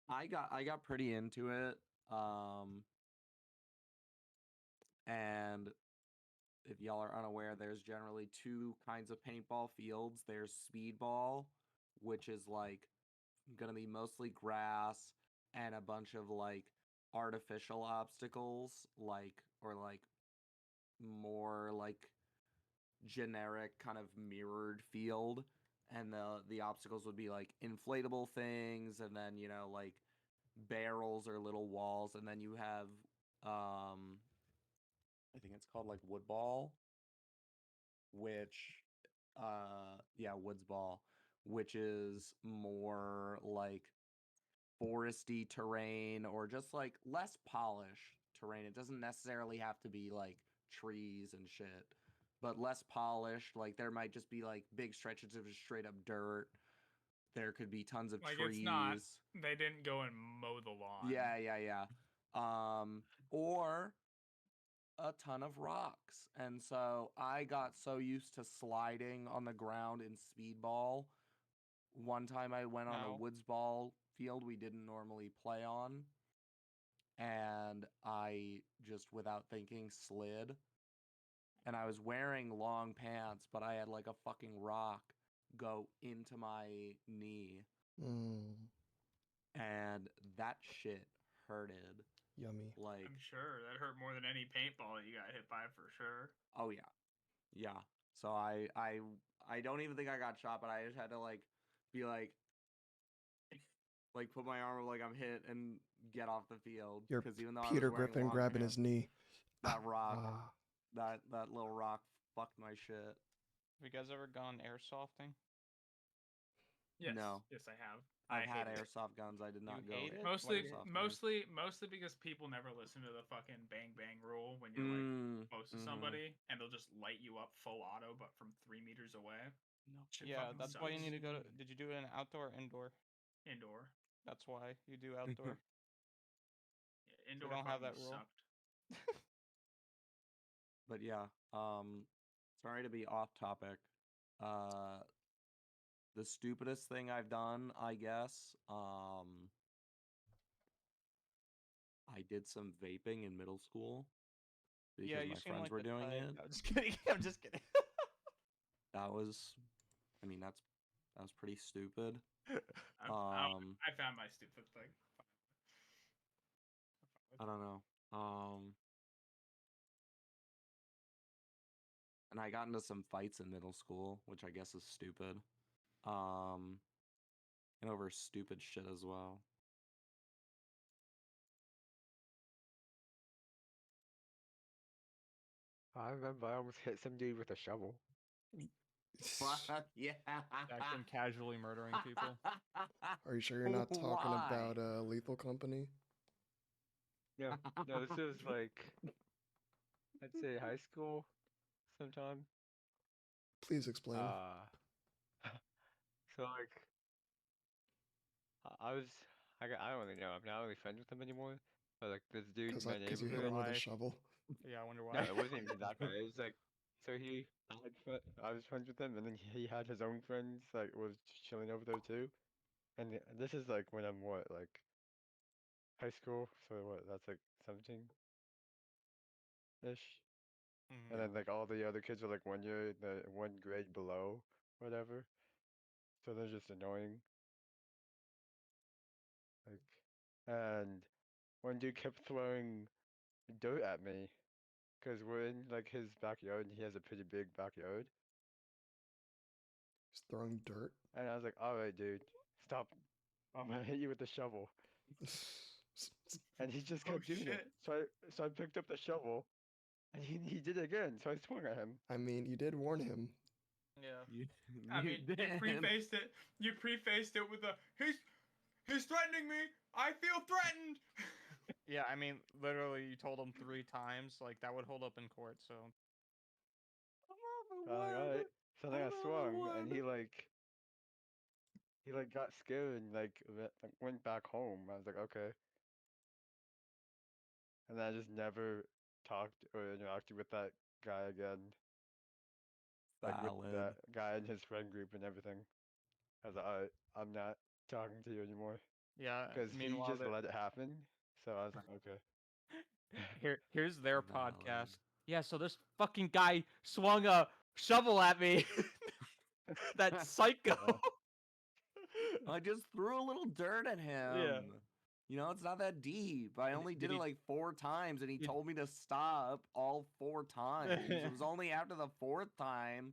I got pretty into it. And if y'all are unaware, there's generally two kinds of paintball fields. There's speedball, which is like gonna be mostly grass and a bunch of like artificial obstacles, or more like generic kind of mirrored field, and the obstacles would be like inflatable things, and then like barrels or little walls, and then you have I think it's called like wood ball, which woods ball, which is more like foresty terrain or just like less polished terrain. It doesn't necessarily have to be like trees and shit, but less polished. Like there might just be like big stretches of just straight up dirt. There could be tons of Like trees. it's not. They didn't go and mow the lawn. Yeah. Or a ton of rocks. And so I got so used to sliding on the ground in speedball. One time I went on a woods ball field we didn't normally play on, and I just without thinking slid. And I was wearing long pants, but I had like a fucking rock go into my knee, Mm, and that shit hurted. yummy. Like, I'm sure that hurt more than any paintball that you got hit by for sure. oh yeah. So I don't even think I got shot, but I just had to like be like put my arm like I'm hit and get off the field. You're Because even though I Peter was wearing Griffin long grabbing pants, his knee. that rock, Ah, that little rock fucked my shit. Have you guys ever gone airsofting? Yes. No. Yes, I have. I've I had hate it. airsoft guns. I did not You go. hate it? Mostly, What is it? mostly because people never listen to the fucking bang bang rule when you're like close to somebody, and they'll just light you up full auto, but from 3 meters away. No. Shit Yeah, fucking that's why you sucks. need to go to. Did you do it in outdoor or indoor? Indoor. That's why you do outdoor. Yeah, indoor don't have fucking that rule. sucked. But yeah, sorry to be off topic. The stupidest thing I've done, I guess, I did some vaping in middle school because Yeah, you my seem friends like were the doing type. it. I'm just kidding. I'm just kidding. That was, I mean, that was pretty stupid. I found my stupid thing. I don't know. And I got into some fights in middle school, which I guess is stupid. And over stupid shit as well. I remember I almost hit some dude with a shovel. Fuck yeah. Back in casually murdering people. Are you sure you're not talking Why? about Lethal Company? No, no, this was like, I'd say high school sometime. Please explain. So like, I was, I don't really know. I'm not really friends with him anymore. But like this dude in my Because you hit neighborhood. him with a Why? shovel. Yeah, I wonder No, why. it wasn't even that guy. It was like, so I was friends with him, and then he had his own friends, like, was chilling over there too. And this is like when I'm what, like, high school? So what, that's like 17-ish? And then like all the other kids are like 1 year, the 1 grade below, whatever. So they're just annoying. Like, and one dude kept throwing dirt at me, because we're in like his backyard, and he has a pretty big backyard. He's throwing dirt. And I was like, alright, dude, stop. I'm gonna hit you with the shovel. And he just kept doing it. Shit. So I picked up the shovel, and he did it again. So I swung at him. I mean, you did warn him. Yeah. I mean, you prefaced it. You prefaced it with a he's threatening me. I feel threatened. Yeah, I mean, literally, you told him 3 times. Like, that would hold up in court, so. Alright. So then I swung, and he got scared and like went back home. I was like, okay. And then I just never talked or interacted with that guy again. Like with that guy and his friend group and everything. I was like, alright, I'm not talking to you anymore. Yeah, Because he meanwhile, just let it happen. So I was like, okay. here's their podcast. Yeah, so this fucking guy swung a shovel at me. That psycho. I just threw a little dirt at him. Yeah. You know, it's not that deep. I only did it like 4 times, and he did- told me to stop all 4 times. It was only after the 4th time,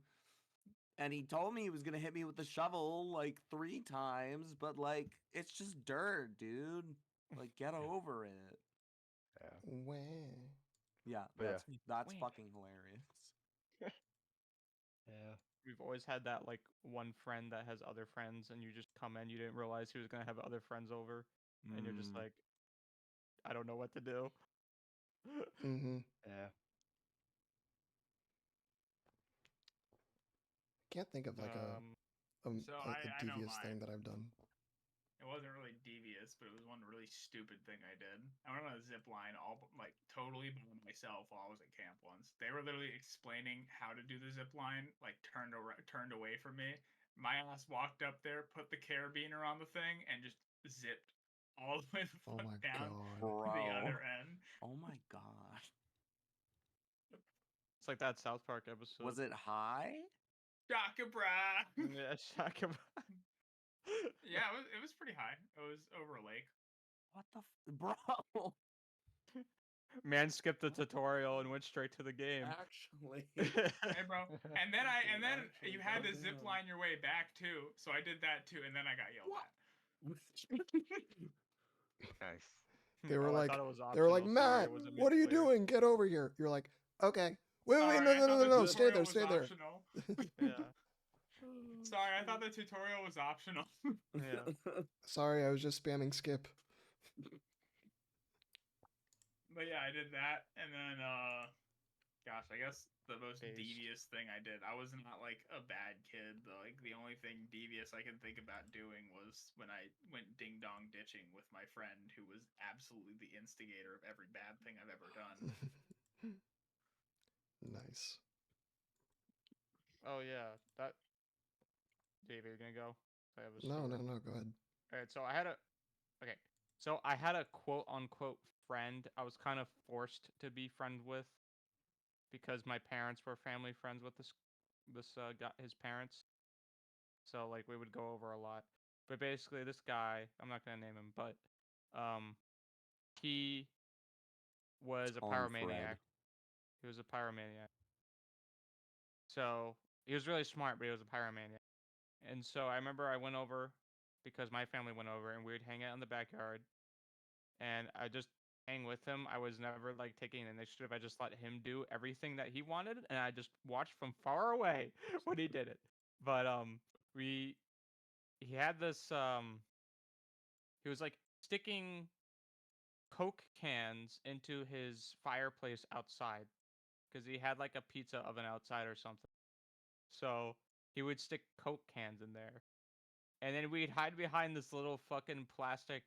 and he told me he was gonna hit me with the shovel like 3 times, but like, it's just dirt, dude. Like, get over it. Yeah. Wah. Yeah, But that's fucking hilarious. Yeah. We've always had that like one friend that has other friends, and you just come in, you didn't realize he was gonna have other friends over, and you're just like, I don't know what to do. Mm-hmm. Yeah. Can't think of like a I know devious thing mine. that I've done. It wasn't really devious, but it was one really stupid thing I did. I went on a zip line like totally by myself while I was at camp once. They were literally explaining how to do the zip line, like turned away from me. My ass walked up there, put the carabiner on the thing, and just zipped all the way the Oh fuck my down god. to the other end. Oh my god. It's like that South Park episode. Was it high? Shaka bra. Yeah, Shaka. Yeah, it was pretty high. It was over a lake. What the bro? Man skipped the tutorial and went straight to the game. Actually. Hey, bro. And then Actually, you had to calm zip down. line your way back too. So I did that too, and then I got yelled at. Nice. They were Oh, I like, thought it was they were like, optional, sorry, Matt, it wasn't what are you clear. doing? Get over here. You're like, okay. Wait, Sorry, no, I thought the stay tutorial there, was stay there. optional. Yeah. Sorry, I thought the tutorial was optional. Yeah. Sorry, I was just spamming skip. But yeah, I did that, and then gosh, I guess the most Based. devious thing I did. I was not like a bad kid. Like the only thing devious I could think about doing was when I went ding dong ditching with my friend, who was absolutely the instigator of every bad thing I've ever done. Nice. Oh yeah, that. David, you're gonna go. I have a No, story. no, go ahead. All right, so I had a. Okay, so I had a quote unquote friend I was kind of forced to be friend with because my parents were family friends with this guy, his parents. So like we would go over a lot. But basically, this guy, I'm not gonna name him, but um, he was a On pyromaniac. Fred. He was a pyromaniac. So he was really smart, but he was a pyromaniac. And so I remember I went over because my family went over and we would hang out in the backyard and I just hang with him. I was never like taking initiative. I just let him do everything that he wanted and I just watched from far away when he did it. But we he had this he was like sticking Coke cans into his fireplace outside because he had like a pizza oven outside or something. So he would stick Coke cans in there. And then we'd hide behind this little fucking plastic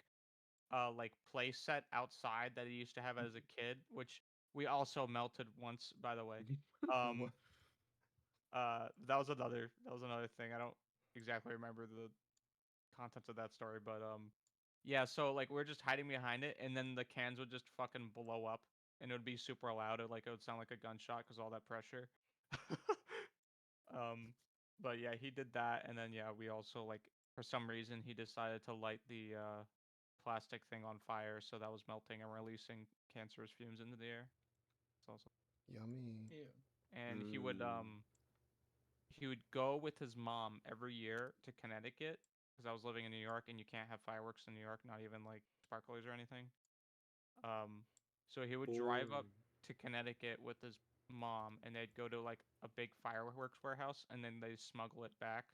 like play set outside that he used to have as a kid, which we also melted once, by the way. What? That was another thing. I don't exactly remember the contents of that story, but yeah, so like we're just hiding behind it and then the cans would just fucking blow up and it would be super loud. It would sound like a gunshot because all that pressure. um but yeah, he did that and then yeah, we also like for some reason he decided to light the plastic thing on fire, so that was melting and releasing cancerous fumes into the air. It's awesome. Yummy. Ew. And he would go with his mom every year to Connecticut because I was living in New York and you can't have fireworks in New York, not even like sparklers or anything. So he would drive up to Connecticut with his mom and they'd go to like a big fireworks warehouse and then they smuggle it back.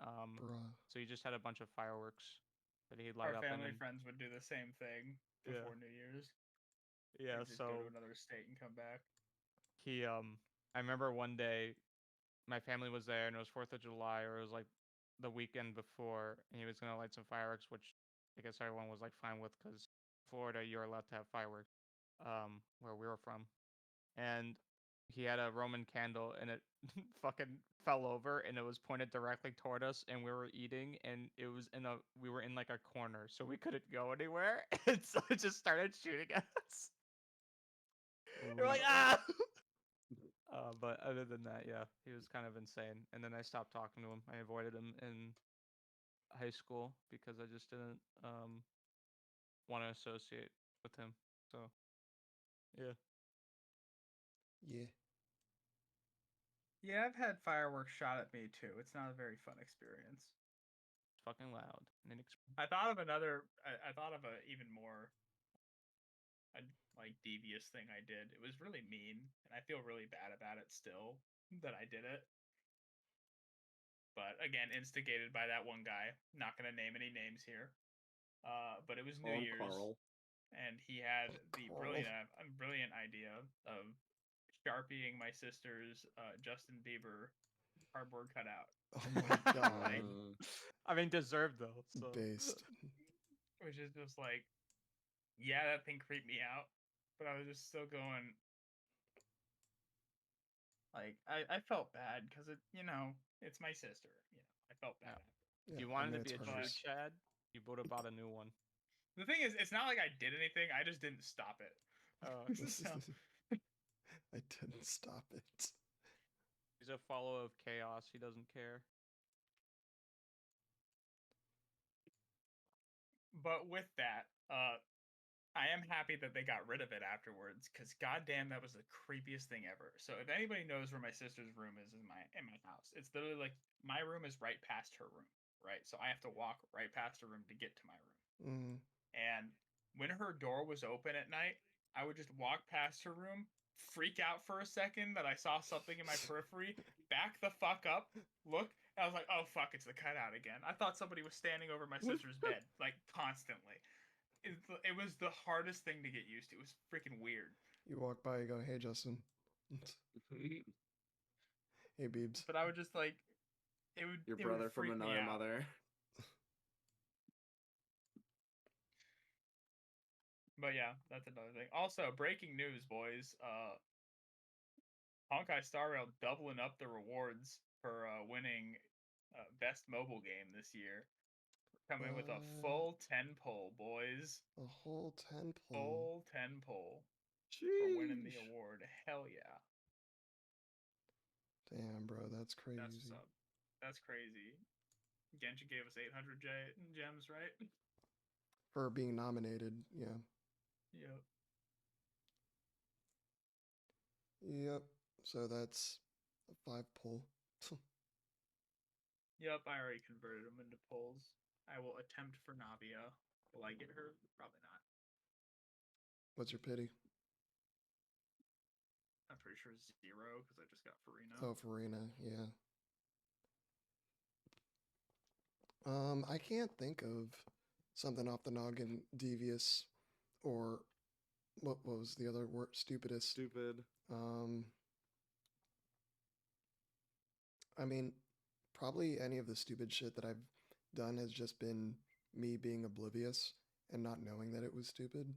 Bruh. So he just had a bunch of fireworks that he'd light Our up and family then friends would do the same thing yeah, before New Year's. yeah. They'd just go to So another state and come back. I remember one day my family was there and it was 4th of July or it was like the weekend before and he was gonna light some fireworks, which I guess everyone was like fine with because Florida you're allowed to have fireworks, where we were from, and he had a Roman candle and it fucking fell over and it was pointed directly toward us and we were eating and we were in like a corner so we couldn't go anywhere and so it just started shooting at us. We're like ah. But other than that, yeah, he was kind of insane. And then I stopped talking to him. I avoided him in high school because I just didn't want to associate with him. So yeah, Yeah. Yeah, I've had fireworks shot at me too. It's not a very fun experience. it's fucking loud and I thought of another. I thought of a even more like devious thing I did. It was really mean, and I feel really bad about it still that I did it. But again, instigated by that one guy. Not gonna name any names here. But it was New On Year's, Carl. and he had the Carl. brilliant idea of sharpieing my sister's Justin Bieber cardboard cutout. Oh my god. Like, I mean, deserved though. So Based. which is just like, yeah, that thing creeped me out. But I was just still going, like, I felt bad because it's my sister. I felt bad. if Yeah, you I wanted mean, to be it's a true hers. Chad, you would have bought a new one. The thing is, it's not like I did anything. I just didn't stop it. So, I didn't stop it. He's a follower of chaos. He doesn't care. but with that, I am happy that they got rid of it afterwards, because goddamn, that was the creepiest thing ever. So if anybody knows where my sister's room is in my house, it's literally like my room is right past her room, right? So I have to walk right past her room to get to my room. Mm. And when her door was open at night, I would just walk past her room, freak out for a second that I saw something in my periphery, back the fuck up, look, I was like, oh fuck, it's the cutout again. I thought somebody was standing over my sister's bed, like constantly. It was the hardest thing to get used to. It was freaking weird. You walk by, you go, "Hey, Justin." "Hey, Beebs." But I would just like, Your it brother would from freak me another out. mother. But yeah, that's another thing. Also, breaking news, boys. Honkai Star Rail doubling up the rewards for winning best mobile game this year. Coming with a full 10 pull, boys. A whole 10 pull. Full 10 pull for winning the award. Hell yeah. Damn, bro, that's crazy. That's what's up. That's crazy. Genshin gave us 800 gems, right? For being nominated, yeah. Yep. Yep. So that's a 5 pull. Yep, I already converted them into pulls. I will attempt for Navia. Will I get her? Probably not. What's your pity? I'm pretty sure 0 because I just got Farina. Oh, Farina, yeah. I can't think of something off the noggin. Devious, or what was the other word? Stupidest. Stupid. I mean, probably any of the stupid shit that I've done has just been me being oblivious and not knowing that it was stupid.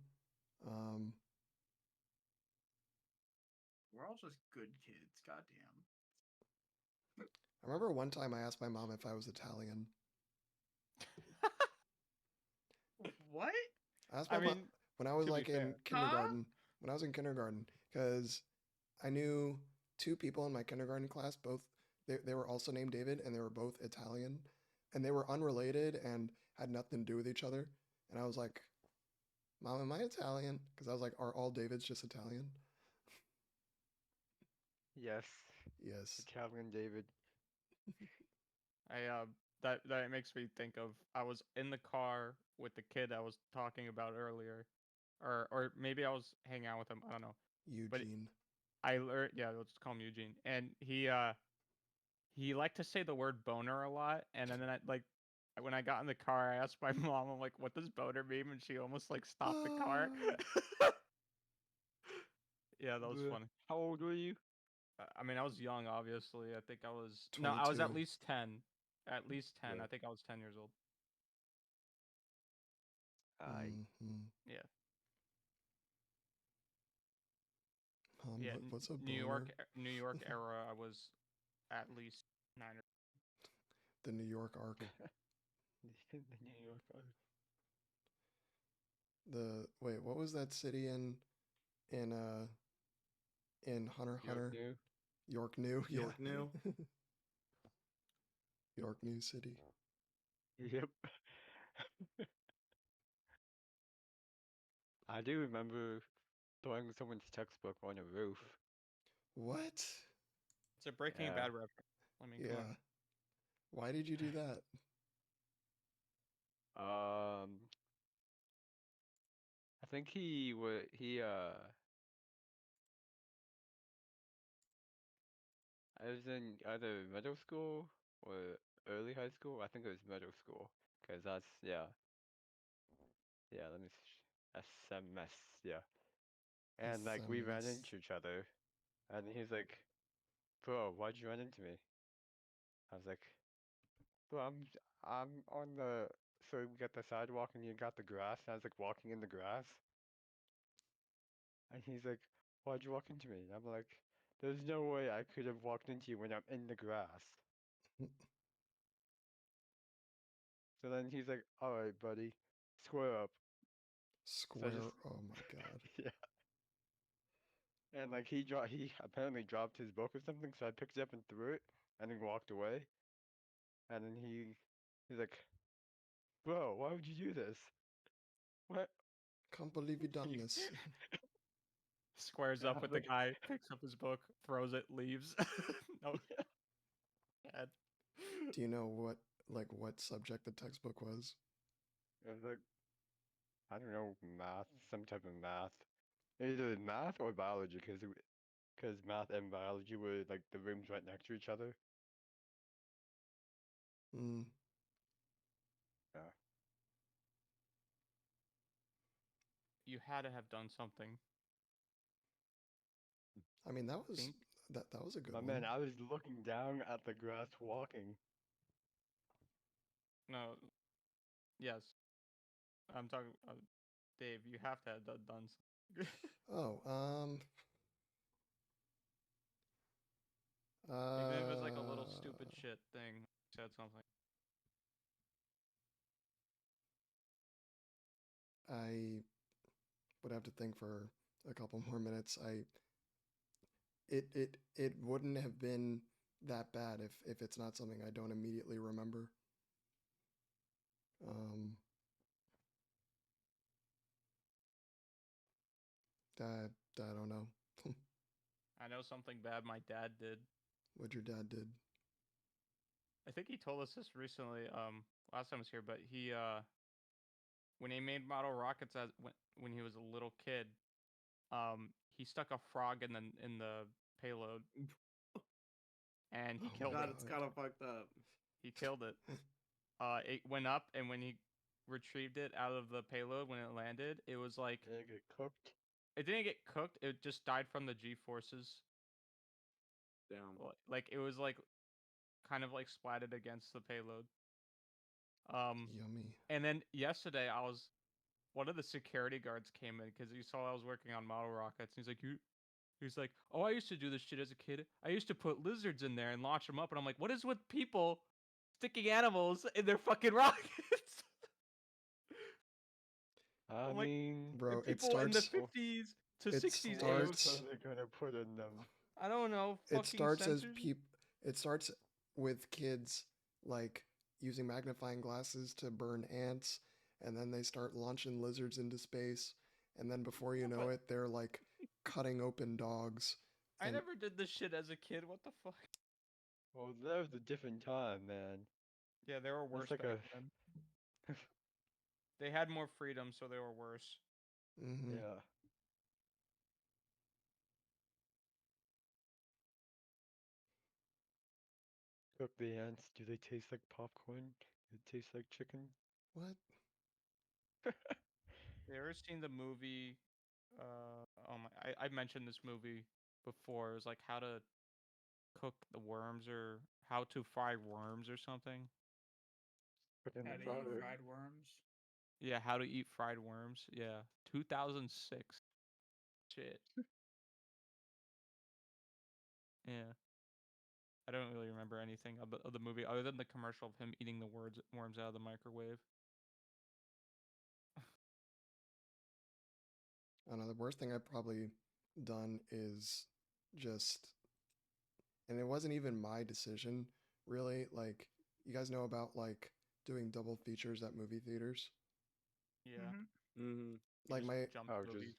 We're all just good kids. Goddamn. I remember one time I asked my mom if I was Italian. What? I asked my mom when I was to be like in fair. kindergarten. When I was in kindergarten, because I knew 2 people in my kindergarten class. Both they were also named David, and they were both Italian, and they were unrelated and had nothing to do with each other. And I was like, "Mom, am I Italian?" Because I was like, "Are all Davids just Italian?" Yes. Yes. Italian David. That makes me think of, I was in the car with the kid I was talking about earlier, or maybe I was hanging out with him. I don't know. But Eugene. I learned, yeah, let's just call him Eugene, and he liked to say the word boner a lot, and then when I got in the car, I asked my mom, I'm like, "What does boner mean?" And she almost like stopped the car. Yeah, that was funny. How old were you? I mean, I was young, obviously. I think I was no, I was at 22. least 10. At least 10. Yeah. I think I was 10 years old. Mhm. Yeah. Mom, Yeah, what's a New boner? New York era, I was at least 9 or The New York arc. The New York Arc. Wait, what was that city in in Hunter x York Hunter? New. York New. Yeah. York New. York New City. Yep. I do remember throwing someone's textbook on a roof. What? It's a Breaking Yeah. Bad reference. I mean, come Yeah. on. Why did you do that? I think I was in either middle school or early high school. I think it was middle school, cause let me SMS, yeah. And like we ran SMS. into each other, and he's like, "Bro, why'd you run into me?" I was like, "Bro, I'm on the so we got the sidewalk and you got the grass." And I was like walking in the grass, and he's like, "Why'd you walk into me?" And I'm like, "There's no way I could have walked into you when I'm in the grass." So then he's like, "All right, buddy, square up." So I just Square. Oh my god. yeah. And like he apparently dropped his book or something, so I picked it up and threw it, and then walked away. And then he's like, "Bro, why would you do this? What?" Can't believe you done this. Squares And I up was with the like, guy, picks up his book, throws it, leaves. No. yeah. Bad. Do you know what subject the textbook was? I was like, I don't know, math, some type of math, either math or biology, because math and biology were like the rooms right next to each other. Mm. Yeah. You had to have done something. I mean, that was Think? that was a good My one. man, I was looking down at the grass walking. No. Yes. I'm talking. Dave, you have to have done something. Oh, Even if it's like a little stupid shit thing, said something. I would have to think for a couple more minutes. It wouldn't have been that bad if it's not something I don't immediately remember. Um, I don't know. I know something bad my dad did. What your dad did. I think he told us this recently. Last time I was here, but he when he made model rockets as when he was a little kid, he stuck a frog in the payload, and he Oh killed God, it. it's kind of fucked up. He killed it. It went up, and when he retrieved it out of the payload when it landed, it was like Did it get cooked? it didn't get cooked. It just died from the G forces. Damn. Like it was like kind of like splatted against the payload. Yummy. And then yesterday one of the security guards came in because he saw I was working on model rockets. And he's like, oh, I used to do this shit as a kid. I used to put lizards in there and launch them up. And I'm like, what is with people sticking animals in their fucking rockets? I I'm like, mean, Bro, it people in the starts 50s to it 60s what age. else are starts they gonna put in them? I don't know, it fucking starts as sensors. it starts with kids like using magnifying glasses to burn ants, and then they start launching lizards into space, and then before you know But it, they're like cutting open dogs. I And never did this shit as a kid. What the fuck? Well, that was a different time, man. Yeah, they were That's worse like back a then. They had more freedom, so they were worse. yeah. Cook the ants. Do they taste like popcorn? Do they taste like chicken? what? You ever seen the movie? Oh my! I mentioned this movie before. It was like how to cook the worms or how to fry worms or something. Put in How the to eat fryer. fried worms? Yeah, how to eat fried worms. Yeah, 2006. Shit. Yeah, I don't really remember anything of the movie other than the commercial of him eating the worms out of the microwave. I don't know. The worst thing I've probably done is just, and it wasn't even my decision, really. Like, you guys know about like doing double features at movie theaters? Yeah, Mm-hmm. you Like just jump Oh, to just movies.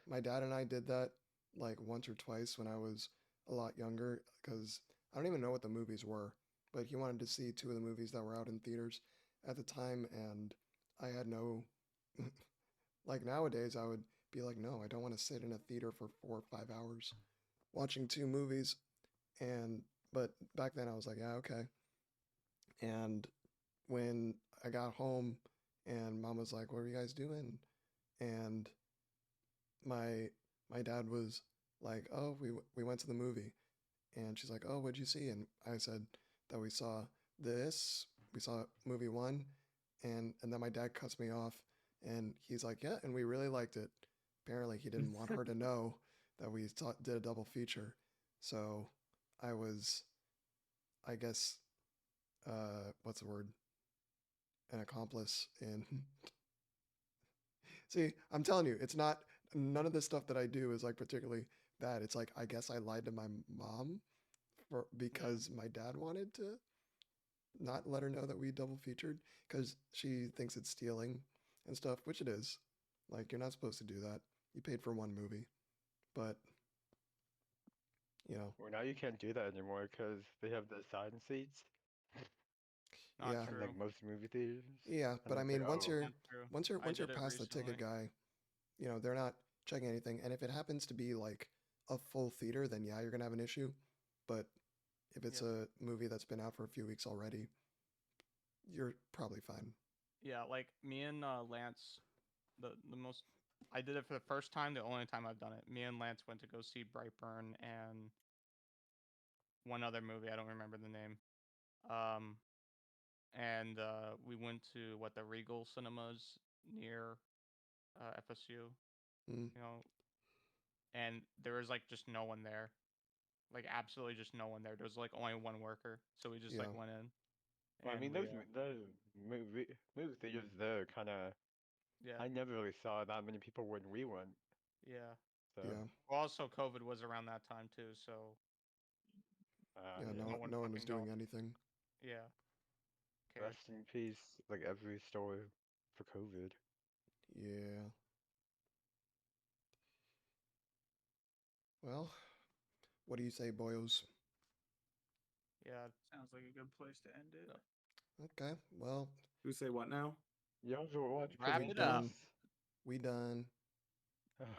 my dad and I did that like once or twice when I was a lot younger because I don't even know what the movies were, but he wanted to see two of the movies that were out in theaters at the time, and I had no like nowadays I would be like, no, I don't want to sit in a theater for 4 or 5 hours watching two movies, and but back then I was like, yeah, okay. And when I got home and mom was like, what are you guys doing? And my my dad was like, "Oh, we went to the movie," and she's like, "Oh, what'd you see?" And I said that we saw this, we saw movie one, and then my dad cuts me off, and he's like, "Yeah," and we really liked it. Apparently, he didn't want her to know that we did a double feature, so I was, I guess, what's the word? An accomplice in See, I'm telling you, it's not none of the stuff that I do is like particularly bad. It's like I guess I lied to my mom for Yeah. because my dad wanted to not let her know that we double featured because she thinks it's stealing and stuff, which it is. Like you're not supposed to do that. You paid for one movie, but you know, well, now you can't do that anymore because they have the assigned seats Not yeah, in true. like most movie theaters, yeah. and But I it's like, mean, oh, That's true. I once you're did it past the recently. ticket guy, they're not checking anything. And if it happens to be like a full theater, then yeah, you're gonna have an issue. But if it's Yep. a movie that's been out for a few weeks already, you're probably fine. Yeah, like me and Lance, the most I did it for the first time, the only time I've done it. Me and Lance went to go see Brightburn and one other movie, I don't remember the name. And we went to the Regal Cinemas near FSU, Mm, you know, and there was like just no one there. Like absolutely just no one there. There was like only one worker. So we just yeah. like went in. Well, I And mean, we those movie theaters there kind of. yeah. I never really saw that many people when we went. Yeah. So, Yeah. Well, also COVID was around that time too, so Yeah. yeah. no No, one no one was fucking doing going. anything. Yeah. Cared. Rest in peace, like every store for COVID. Yeah. Well, what do you say, boyos? Yeah. Sounds like a good place to end it. Okay. Well, Who say what now? You also watch Wrap we it done. up. We done.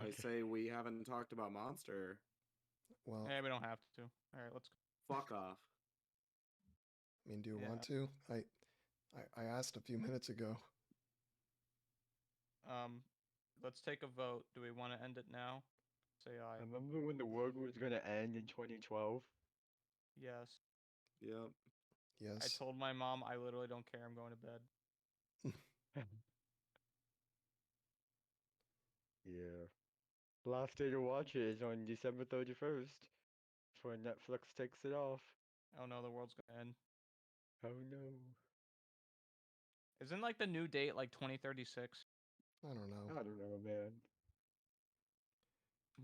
I say we haven't talked about Monster. Well, Hey, we don't have to. All right, let's go. Fuck off. I mean, do you Yeah. want to? I asked a few minutes ago. Let's take a vote. Do we want to end it now? Say I aye. remember when the world was gonna end in 2012. Yes. Yep. I Yes. told my mom I literally don't care. I'm going to bed. Yeah. The last day to watch it is on December 31st, before Netflix takes it off. Oh no, the world's gonna end. Oh no. Isn't like the new date like 2036? I don't know. I don't know, man.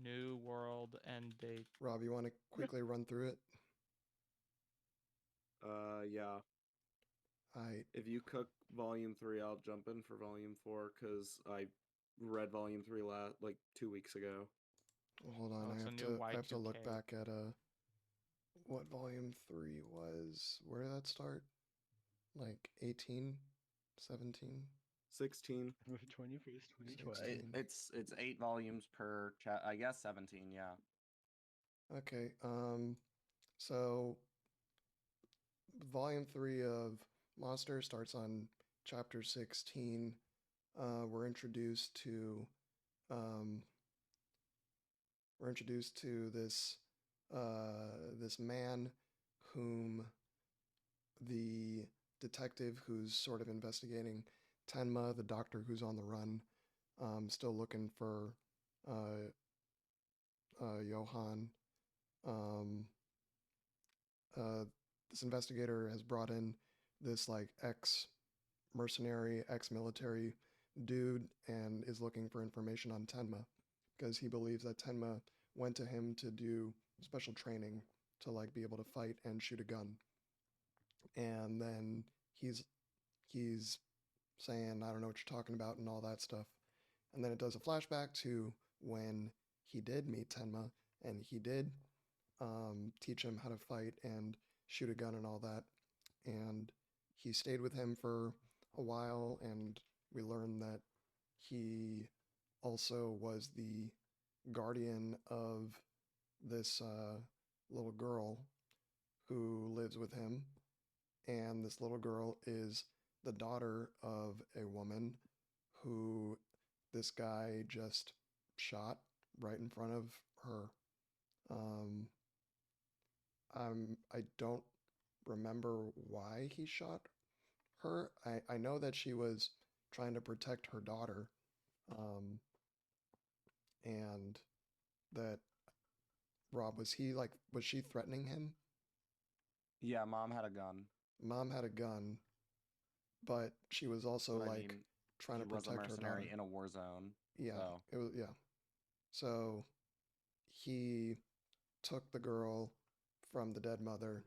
New world end date. Rob, you want to quickly run through it? Yeah. I If you cook Volume 3, I'll jump in for Volume 4 because I read Volume 3 like 2 weeks ago. hold on. Oh, it's a new I have to look Y2K. back at what volume 3 was. Where did that start? Like 18, 17, 16. 21st, 2012. 16. It's 8 volumes per I guess 17, yeah. Okay. So volume 3 of Monster starts on chapter 16. We're introduced to um this this man whom the detective who's sort of investigating Tenma, the doctor who's on the run, still looking for uh, Johann. Um, this investigator has brought in this like ex-mercenary, ex-military dude and is looking for information on Tenma because he believes that Tenma went to him to do special training to like be able to fight and shoot a gun. And then he's saying, I don't know what you're talking about and all that stuff. And then it does a flashback to when he did meet Tenma and he did teach him how to fight and shoot a gun and all that. And he stayed with him for a while, and we learned that he also was the guardian of this little girl who lives with him. And this little girl is the daughter of a woman who this guy just shot right in front of her. Um, I don't remember why he shot her. I know that she was trying to protect her daughter, um, and that Rob was she threatening him? Yeah, Mom had a gun. Mom had a gun, but she was also But I like mean, trying she to was a protect her daughter. mercenary in a war zone. Yeah, So it was yeah. So he took the girl from the dead mother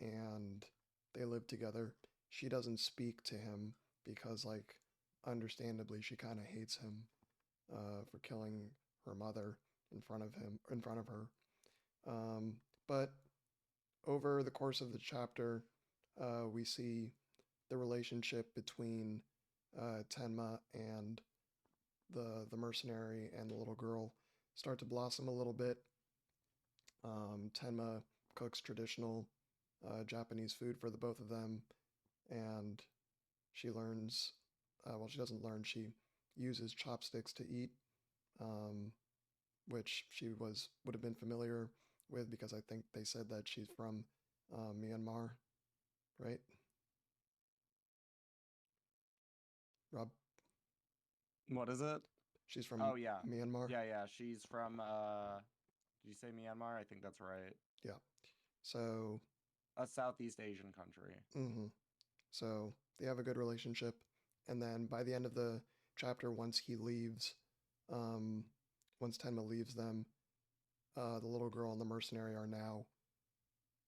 and they live together. She doesn't speak to him because, like, understandably, she kind of hates him for killing her mother in front of her. But over the course of the chapter, we see the relationship between Tenma and the mercenary and the little girl start to blossom a little bit. Tenma cooks traditional Japanese food for the both of them, and she learns. Well, she doesn't learn. She uses chopsticks to eat, um, which she would have been familiar with because I think they said that she's from Myanmar, right? Rob, What is it? she's from Oh yeah. Myanmar. Yeah. She's from did you say Myanmar? I think that's right. Yeah. So, A Southeast Asian country. mhm. So they have a good relationship, and then by the end of the chapter, once he leaves, um, once Tenma leaves them, the little girl and the mercenary are now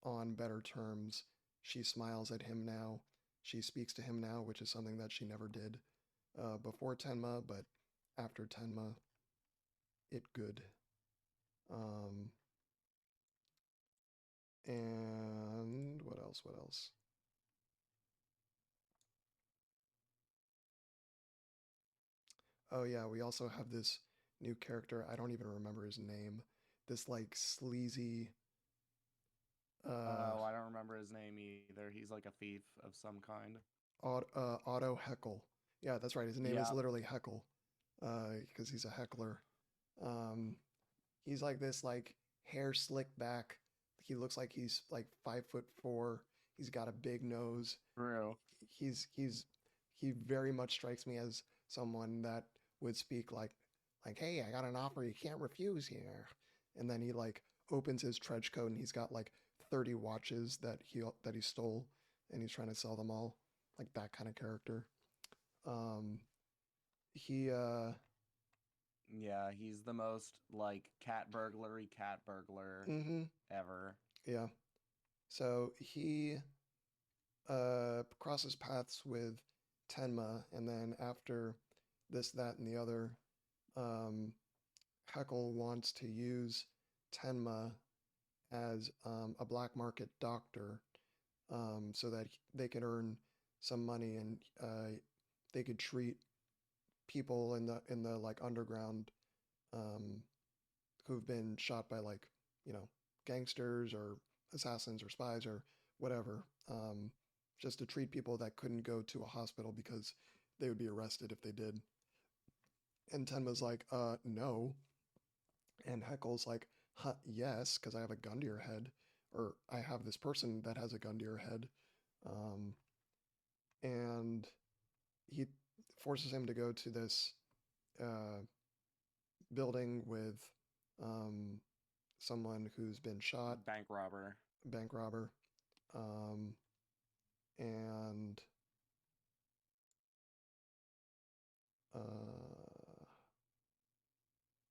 on better terms. She smiles at him now. She speaks to him now, which is something that she never did before Tenma, but after Tenma, it good. Um, and what else? What else? Oh yeah, we also have this new character. I don't even remember his name. This like sleazy. Oh, I don't remember his name either. He's like a thief of some kind. Otto Heckle. Yeah, that's right. His name is Yeah. literally Heckle, because he's a heckler. Um, he's like this like hair slicked back. He looks like he's like 5'4". He's got a big nose. True. He very much strikes me as someone that would speak like hey, I got an offer you can't refuse here. And then he like opens his trench coat and he's got like 30 watches that he stole and he's trying to sell them all. Like that kind of character. Um he Yeah, he's the most like cat burglar mhm, ever. yeah. So he crosses paths with Tenma, and then after this, that, and the other, um, Heckle wants to use Tenma as a black market doctor, so that they could earn some money and they could treat people in the like underground, um, who've been shot by like gangsters or assassins or spies or whatever, just to treat people that couldn't go to a hospital because they would be arrested if they did. And Tenma's like, no. And Heckle's like, huh, yes, because I have a gun to your head, or I have this person that has a gun to your head. Um, and he forces him to go to this uh, building with um, someone who's been shot, Bank robber. bank robber, um, and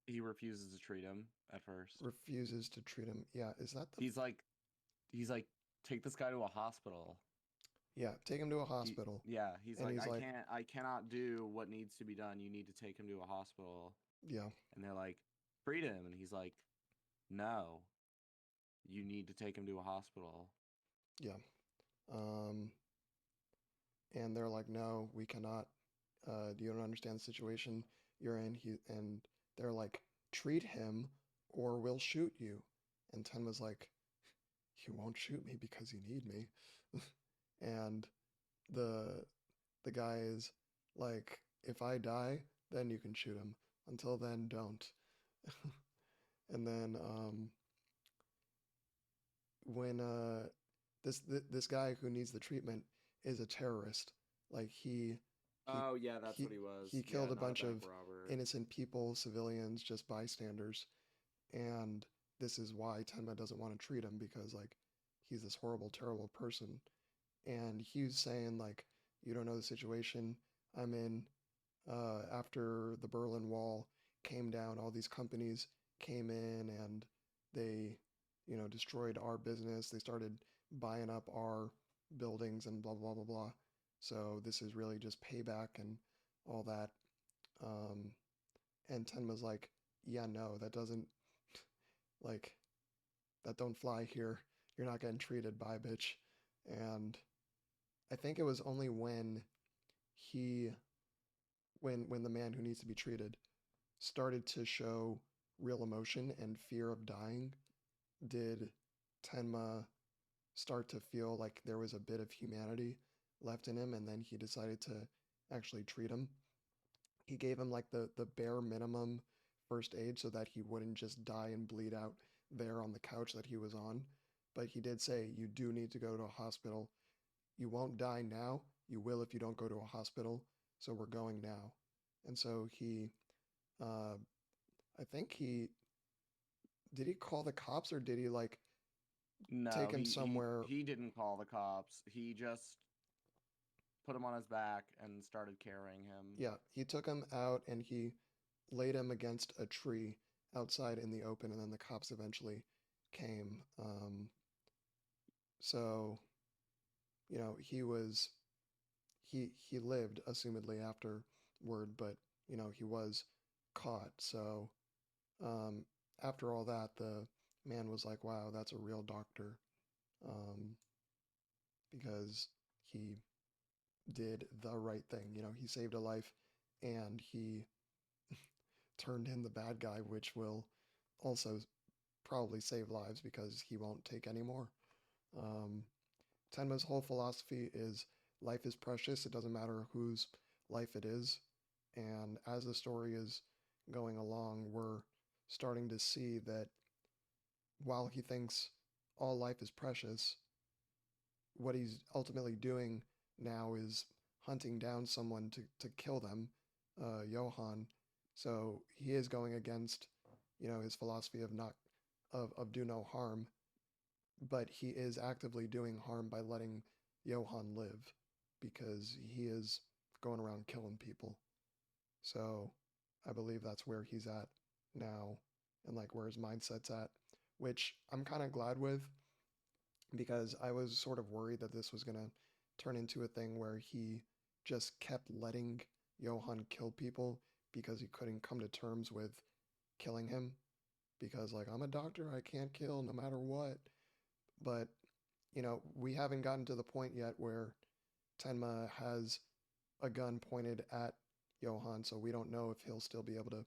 He refuses to treat him at first. refuses to treat him. Yeah, is that the? He's like, take this guy to a hospital. Yeah, take him to a hospital. Yeah, he's And like, he's like, I cannot do what needs to be done. You need to take him to a hospital. yeah, And they're like, treat him. And he's like, no, you need to take him to a hospital. yeah. Um, and they're like, no, we cannot. You don't understand the situation you're in. And they're like, treat him or we'll shoot you. And Tenma's like, you won't shoot me because you need me. And the the guy is like, if I die, then you can shoot him. Until then, don't. And then when this guy who needs the treatment is a terrorist, like Oh yeah, that's he what he was. he killed Yeah, a not bunch bank of robber. innocent people, civilians, just bystanders, and this is why Tenma doesn't want to treat him because like he's this horrible, terrible person. And he's saying like, you don't know the situation I'm in. After the Berlin Wall came down, all these companies came in and they, destroyed our business. They started buying up our buildings and blah, blah, blah, blah. So this is really just payback and all that. Um, and Tenma's like, yeah, no, that doesn't, like, that don't fly here. You're not getting treated, bye, bitch. And I think it was only he, when the man who needs to be treated started to show real emotion and fear of dying, did Tenma start to feel like there was a bit of humanity left in him, and then he decided to actually treat him. He gave him like the bare minimum first aid so that he wouldn't just die and bleed out there on the couch that he was on. But he did say, you do need to go to a hospital. You won't die now. You will if you don't go to a hospital. So we're going now. And so uh, I think did he call the cops or did he like No, take him somewhere? he didn't call the cops. He just put him on his back and started carrying him. Yeah, he took him out and he laid him against a tree outside in the open, and then the cops eventually came. So, you know, he lived assumedly afterward, but you know, he was caught. So, um, after all that, the man was like, "Wow, that's a real doctor," um, because he did the right thing. You know, he saved a life, and he turned in the bad guy, which will also probably save lives because he won't take any more. Um, Tenma's whole philosophy is life is precious. It doesn't matter whose life it is. And as the story is going along, we're starting to see that while he thinks all life is precious, what he's ultimately doing now is hunting down someone to kill them, Johann. So he is going against, you know, his philosophy of not of do no harm, but he is actively doing harm by letting Johann live because he is going around killing people. So I believe that's where he's at now and like where his mindset's at, which I'm kind of glad with because I was sort of worried that this was going to turn into a thing where he just kept letting Johann kill people because he couldn't come to terms with killing him because like I'm a doctor, I can't kill no matter what. But you know, we haven't gotten to the point yet where Tenma has a gun pointed at Johann, so we don't know if he'll still be able to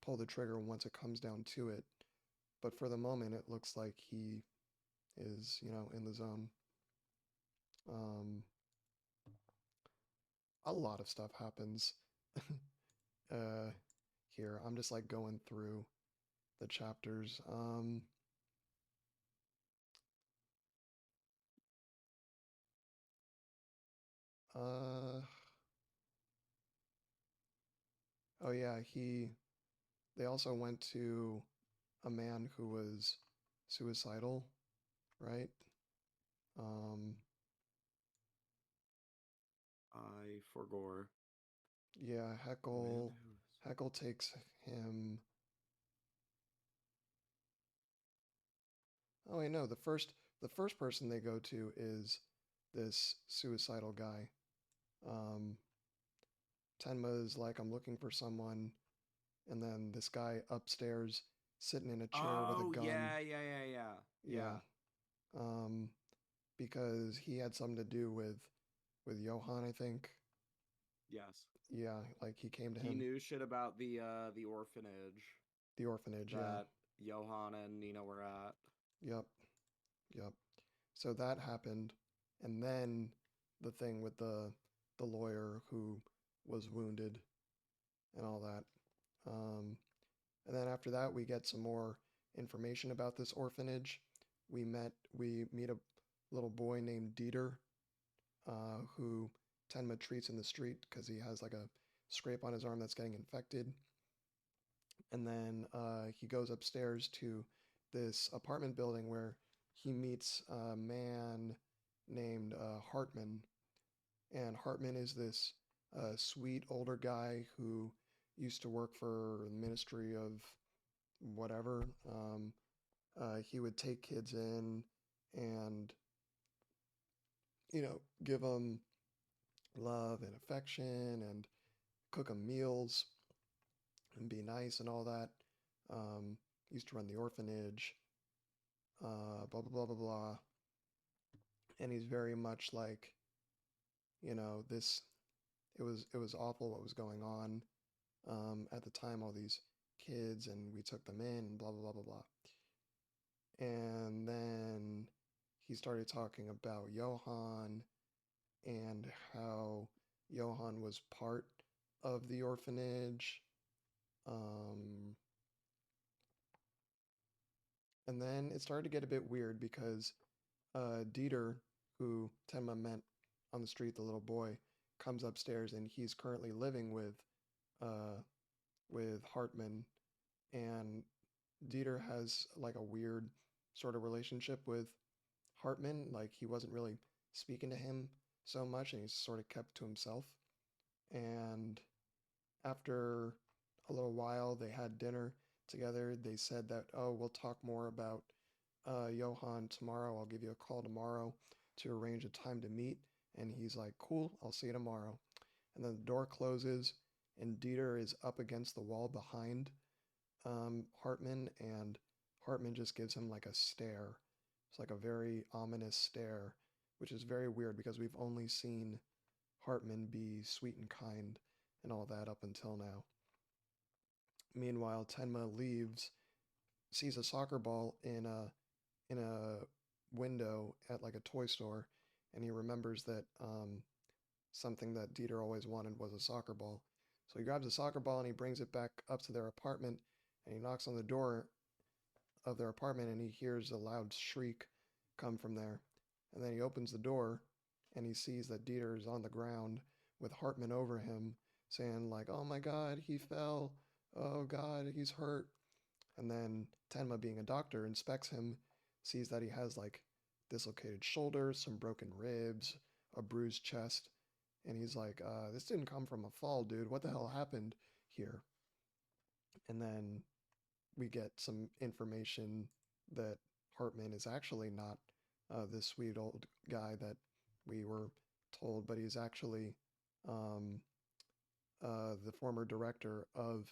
pull the trigger once it comes down to it. But for the moment, it looks like he is, you know, in the zone. Um, a lot of stuff happens uh, here. I'm just like going through the chapters. Uh, oh yeah, they also went to a man who was suicidal, right? Um, I forgore. yeah, Heckle takes him. Oh wait, no, the first person they go to is this suicidal guy. Um, Tenma is like, I'm looking for someone, and then this guy upstairs sitting in a chair with a Oh, gun. yeah. Um, because he had something to do with Johann, I think. Yes. Yeah, like he came to He him. knew shit about the orphanage The orphanage, yeah. that Johann and Nina were at. Yep, yep. So that happened, and then the thing with the lawyer who was wounded and all that. And then after that, we get some more information about this orphanage. We meet a little boy named Dieter, who Tenma treats in the street because he has like a scrape on his arm that's getting infected. And then he goes upstairs to this apartment building where he meets a man named Hartman. And Hartman is this sweet older guy who used to work for the Ministry of whatever. He would take kids in and, you know, give them love and affection and cook them meals and be nice and all that. Used to run the orphanage, blah, blah, blah, blah, blah. And he's very much like, you know, it was awful what was going on. At the time, all these kids, and we took them in, and blah, blah, blah, blah, blah. And then he started talking about Johann and how Johann was part of the orphanage. Um, and then it started to get a bit weird because Dieter, who Tenma met on the street, the little boy, comes upstairs and he's currently living uh, with Hartman, and Dieter has like a weird sort of relationship with Hartman. Like he wasn't really speaking to him so much, and he's sort of kept to himself. And after a little while, they had dinner together. They said that, oh, we'll talk more about Johann tomorrow. I'll give you a call tomorrow to arrange a time to meet. And he's like, cool, I'll see you tomorrow. And then the door closes, and Dieter is up against the wall behind Hartman, and Hartman just gives him like a stare. It's like a very ominous stare, which is very weird because we've only seen Hartman be sweet and kind and all that up until now. Meanwhile, Tenma leaves, sees a soccer ball in a window at like a toy store, and he remembers that something that Dieter always wanted was a soccer ball. So he grabs a soccer ball and he brings it back up to their apartment, and he knocks on the door of their apartment, and he hears a loud shriek come from there. And then he opens the door and he sees that Dieter is on the ground with Hartman over him, saying like, "Oh my God, he fell. Oh God, he's hurt." And then Tenma, being a doctor, inspects him, sees that he has like dislocated shoulders, some broken ribs, a bruised chest, and he's like, "This didn't come from a fall, dude. What the hell happened here?" And then we get some information that Hartman is actually not this sweet old guy that we were told, but he's actually um, the former director of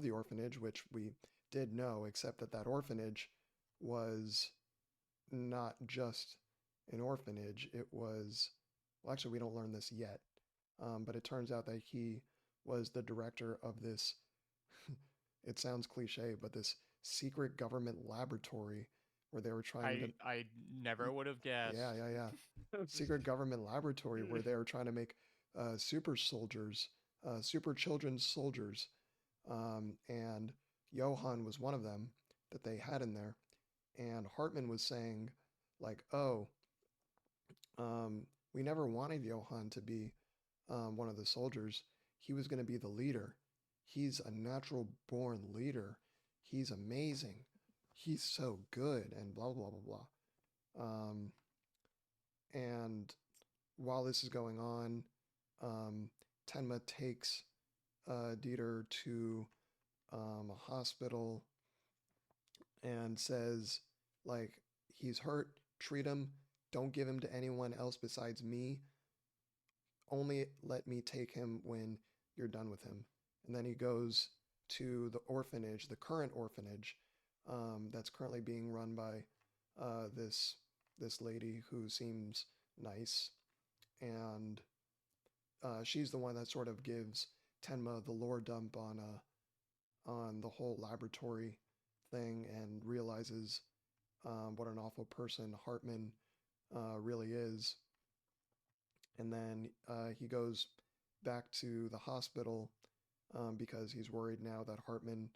the orphanage, which we did know, except that that orphanage was not just an orphanage. It was, well, actually, we don't learn this yet, but it turns out that he was the director of this, it sounds cliche, but this secret government laboratory where they were trying to, I never would have guessed. yeah. Secret government laboratory where they were trying to make super soldiers, super children's soldiers. And Johann was one of them that they had in there. And Hartman was saying, like, oh, we never wanted Johann to be one of the soldiers. He was going to be the leader. He's a natural born leader. He's amazing. He's so good, and blah, blah, blah, blah. And while this is going on, Tenma takes Dieter to a hospital and says, like, he's hurt, treat him, don't give him to anyone else besides me. Only let me take him when you're done with him. And then he goes to the orphanage, the current orphanage, that's currently being run by this lady who seems nice, and she's the one that sort of gives Tenma the lore dump on the whole laboratory thing, and realizes what an awful person Hartman really is. And then he goes back to the hospital because he's worried now that Hartman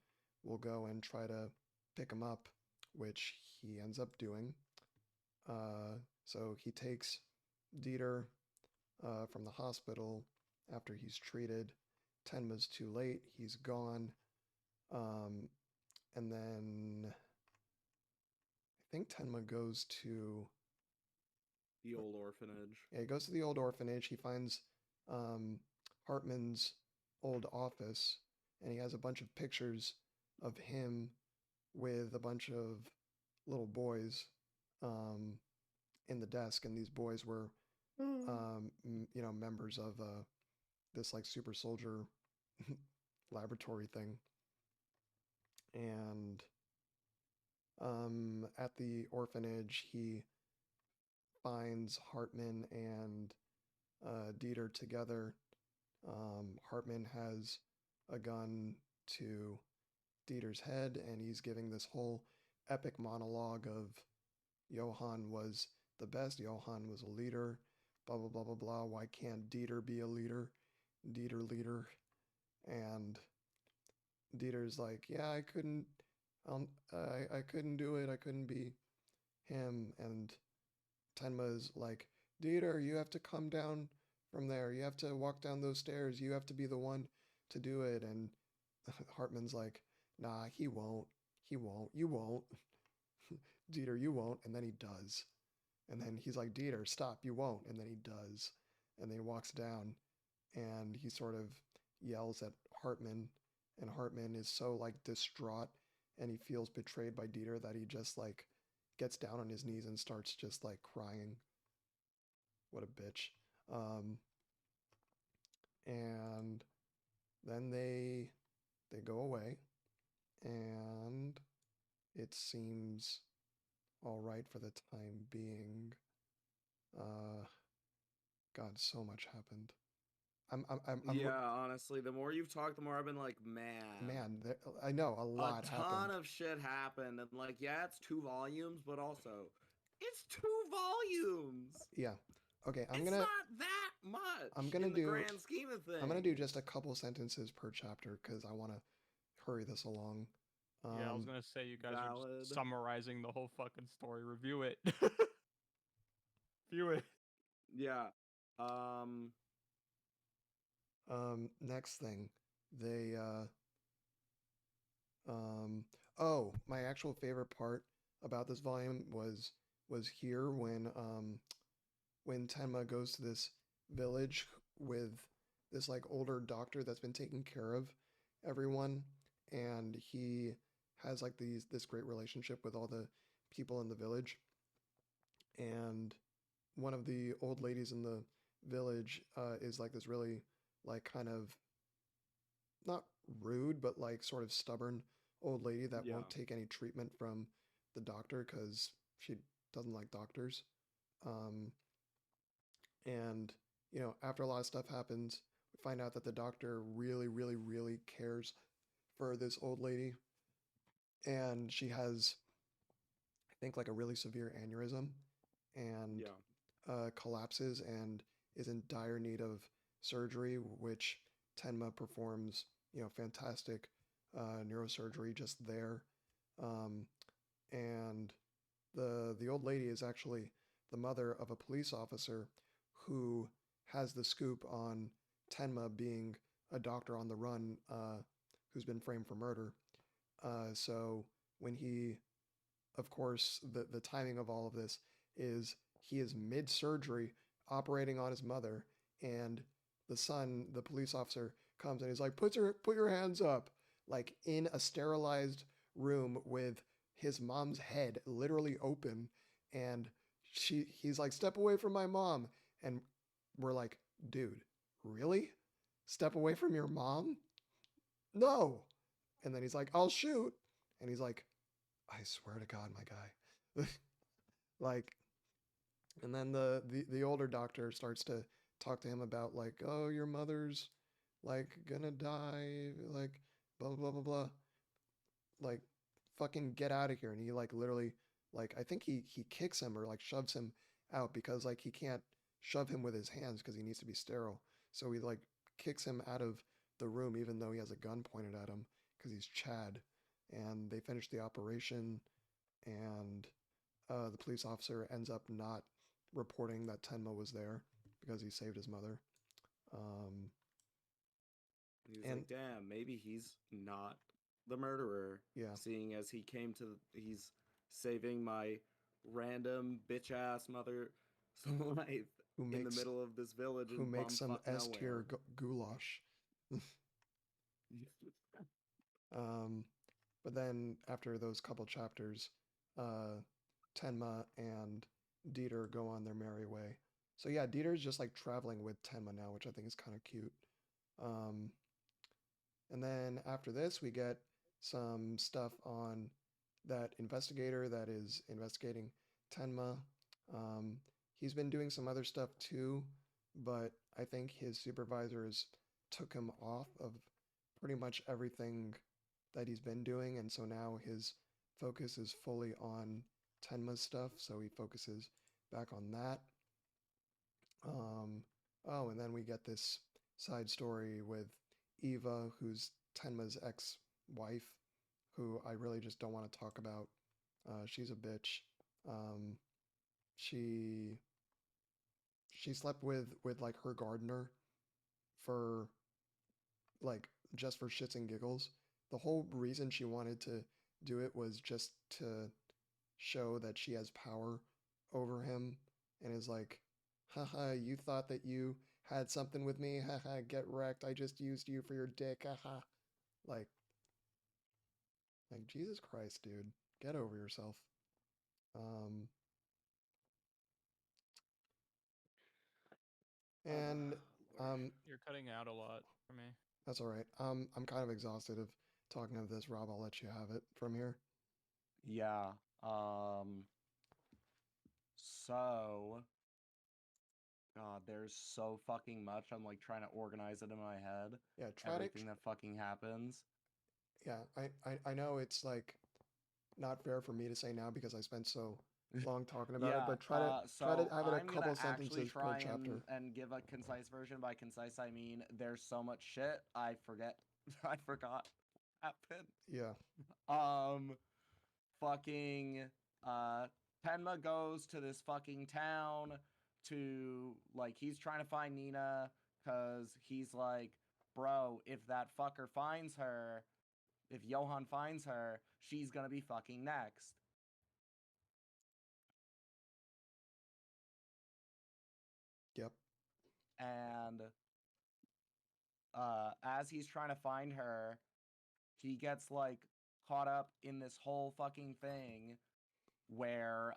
will go and try to pick him up, which he ends up doing. So he takes Dieter from the hospital after he's treated. Tenma's too late. He's gone. And then I think Tenma goes to The old orphanage. Yeah, he goes to the old orphanage. He finds Hartman's old office, and he has a bunch of pictures of him with a bunch of little boys in the desk, and these boys were, members of this like super soldier laboratory thing. And at the orphanage, he finds Hartman and Dieter together. Hartman has a gun to Dieter's head, and he's giving this whole epic monologue of Johann was the best. Johann was a leader. Blah blah blah blah blah. Why can't Dieter be a leader? Dieter leader. And Dieter's like, yeah, I couldn't do it. I couldn't be him. And Tenma's like, Dieter, you have to come down from there. You have to walk down those stairs. You have to be the one to do it. And Hartman's like, nah, he won't. He won't. You won't. Dieter, you won't. And then he does. And then he's like, Dieter, stop. You won't. And then he does. And then he walks down and he sort of yells at Hartman. And Hartman is so like distraught and he feels betrayed by Dieter that he just like gets down on his knees and starts just like crying. What a bitch. And then they go away and it seems all right for the time being. God, so much happened. Yeah, honestly, the more you've talked, the more I've been like, man, I know a lot happened. A ton of shit happened, and like, yeah, it's 2 volumes, but also, it's 2 volumes. Yeah. Okay, it's not that much. I'm gonna in the grand scheme of things. I'm gonna do just a couple sentences per chapter because I want to hurry this along. Yeah, I was gonna say you guys are just summarizing the whole fucking story. Review it. Review it. Yeah. Next thing, they oh, my actual favorite part about this volume was here when Tenma goes to this village with this like older doctor that's been taking care of everyone, and he has like this great relationship with all the people in the village. And one of the old ladies in the village is like this really like kind of not rude but like sort of stubborn old lady that won't take any treatment from the doctor because she doesn't like doctors. And you know, after a lot of stuff happens, we find out that the doctor really really really cares for this old lady, and she has, I think, like a really severe aneurysm and collapses and is in dire need of surgery, which Tenma performs, you know, fantastic neurosurgery just there. And the old lady is actually the mother of a police officer who has the scoop on Tenma being a doctor on the run who's been framed for murder. So when he, of course, the timing of all of this is he is mid-surgery operating on his mother, and the son, the police officer, comes and he's like, put your hands up, like in a sterilized room with his mom's head literally open, and he's like, step away from my mom. And we're like, dude, really? Step away from your mom? No. And then he's like, I'll shoot. And he's like, I swear to God, my guy. Like, and then the older doctor starts to talk to him about like, oh, your mother's like gonna die, like blah blah blah blah, like fucking get out of here. And he like literally, like, I think he kicks him or like shoves him out because like he can't shove him with his hands because he needs to be sterile. So he like kicks him out of the room even though he has a gun pointed at him because he's Chad. And they finish the operation, and the police officer ends up not reporting that Tenma was there because he saved his mother. He was like, damn, maybe he's not the murderer. Yeah. Seeing as he's saving my random bitch ass mother's life in the middle of this village. Who makes some S tier goulash. But then after those couple chapters, Tenma and Dieter go on their merry way. So yeah, Dieter's just like traveling with Tenma now, which I think is kind of cute. And then after this, we get some stuff on that investigator that is investigating Tenma. He's been doing some other stuff too, but I think his supervisors took him off of pretty much everything that he's been doing, and so now his focus is fully on Tenma's stuff, so he focuses back on that. Oh, and then we get this side story with Eva, who's Tenma's ex-wife, who I really just don't want to talk about. She's a bitch. Um, she slept with like her gardener for like just for shits and giggles. The whole reason she wanted to do it was just to show that she has power over him and is like, haha, you thought that you had something with me? Haha, get wrecked. I just used you for your dick. Haha. Like, Jesus Christ, dude. Get over yourself. Um, and Lord. You're cutting out a lot for me. that's all right. I'm kind of exhausted of talking of this, Rob. I'll let you have it from here. Yeah. So, God, there's so fucking much. I'm like trying to organize it in my head. Yeah, try to. Everything that fucking happens. Yeah, I know it's like not fair for me to say now because I spent so long talking about it, but try to so have it a I'm couple gonna actually sentences per try chapter. and give a concise version. By concise, I mean there's so much shit I forget. I forgot happened. Yeah. Fucking Tenma goes to this fucking town to like he's trying to find Nina because he's like, bro, if that fucker finds her, if Johan finds her, she's gonna be fucking next. Yep. And as he's trying to find her, he gets like caught up in this whole fucking thing where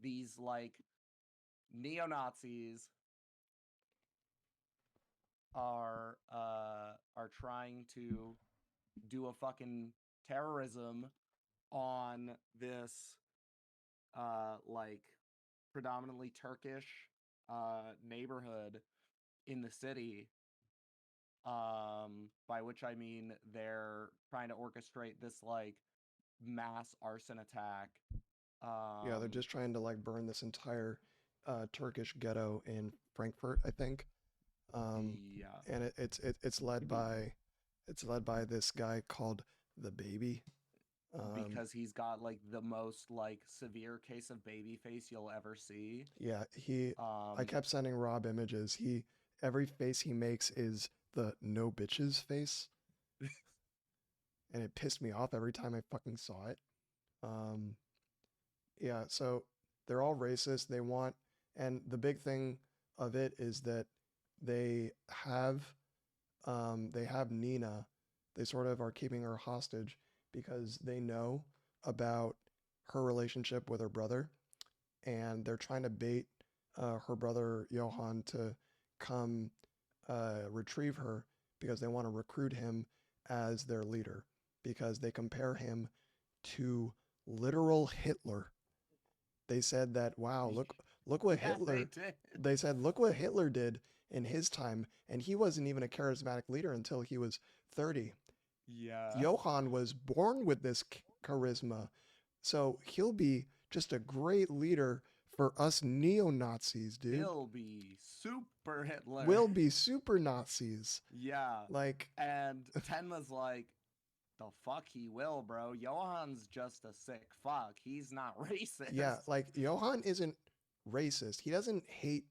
these like neo-Nazis are trying to do a fucking terrorism on this like predominantly Turkish neighborhood in the city, by which I mean they're trying to orchestrate this like mass arson attack. Yeah, they're just trying to like burn this entire Turkish ghetto in Frankfurt, I think. Yeah. And it's led by this guy called the Baby. Because he's got like the most like severe case of baby face you'll ever see. Yeah, I kept sending Rob images. Every face he makes is the no bitches face. And it pissed me off every time I fucking saw it. Yeah, so they're all racist. And the big thing of it is that they have Nina. They sort of are keeping her hostage because they know about her relationship with her brother, and they're trying to bait her brother Johan to come retrieve her because they want to recruit him as their leader because they compare him to literal Hitler. They said that, wow, look what Hitler. They said, look what Hitler did in his time, and he wasn't even a charismatic leader until he was 30. Yeah. Johan was born with this charisma, so he'll be just a great leader for us neo-Nazis, dude. He'll be super Hitler. We'll be super Nazis. Yeah. Like, and Tenma's like, the fuck he will, bro. Johan's just a sick fuck. He's not racist. yeah, like Johan isn't racist. He doesn't hate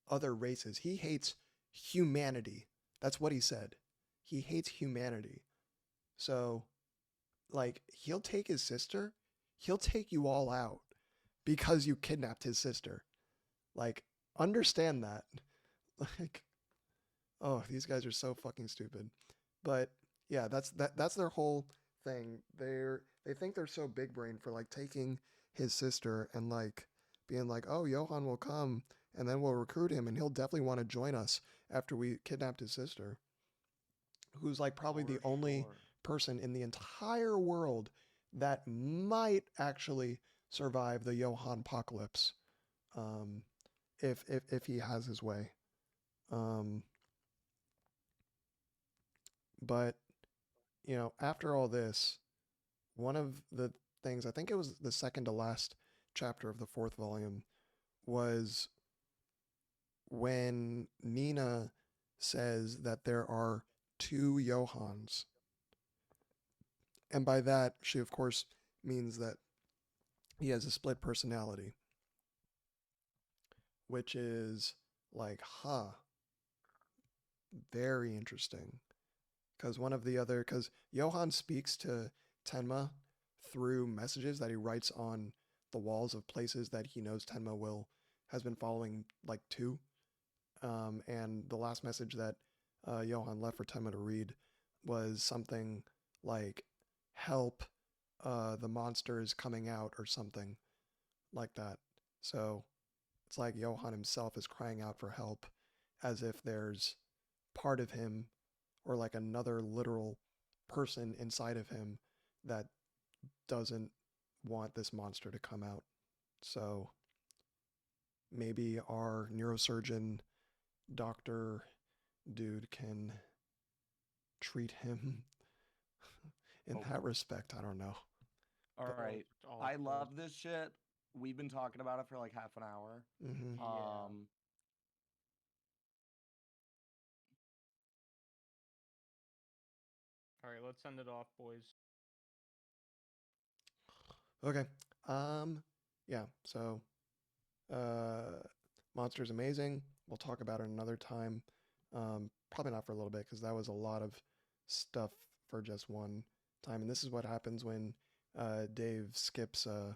other races. He hates humanity. That's what he said. He hates humanity. So, like, he'll take his sister. He'll take you all out because you kidnapped his sister. Like, understand that. Like, oh, these guys are so fucking stupid. But yeah, that's their whole thing. They think they're so big brain for like taking his sister and like being like, oh, Johan will come and then we'll recruit him and he'll definitely want to join us after we kidnapped his sister, who's like probably the only person in the entire world that might actually survive the Johan apocalypse, if he has his way. But you know, after all this, one of the things, I think it was the second to last chapter of the fourth volume, was when Nina says that there are two Johans. And by that, she, of course, means that he has a split personality, which is like, very interesting. Because Johann speaks to Tenma through messages that he writes on the walls of places that he knows Tenma has been following, like, to. And the last message that Johann left for Tenma to read was something like, help, the monster is coming out, or something like that. So it's like Johann himself is crying out for help, as if there's part of him, or like another literal person inside of him, that doesn't want this monster to come out. So maybe our neurosurgeon doctor dude can treat him in that respect. I don't know. All But- right. I love this shit. We've been talking about it for like half an hour. Mhm. Yeah. All right, let's send it off, boys. Okay. Yeah, so Monster's amazing. We'll talk about it another time. Probably not for a little bit, because that was a lot of stuff for just one time. And this is what happens when Dave skips a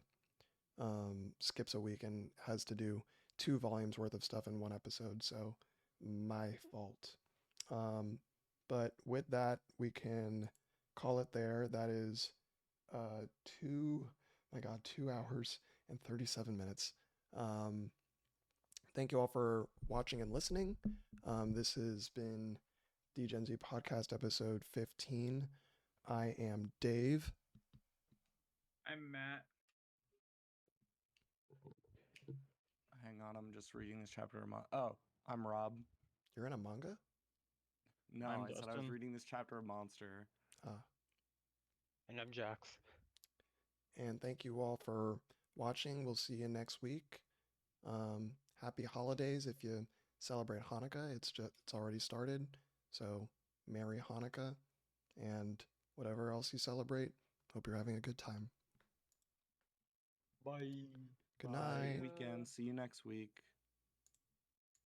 week and has to do 2 volumes worth of stuff in one episode. So my fault. But with that, we can call it there. That is 2 hours and 37 minutes. Thank you all for watching and listening. This has been the Gen Z Podcast episode 15. I am Dave. I'm Matt. Hang on, I'm just reading this chapter. I'm Rob. You're in a manga? No, I'm I said I was Dustin. reading this chapter of Monster. And I'm Jax. And thank you all for watching. We'll see you next week. Happy holidays if you celebrate Hanukkah. It's already started. So Merry Hanukkah, and whatever else you celebrate. Hope you're having a good time. Bye. Good Bye. night. Weekend. See you next week.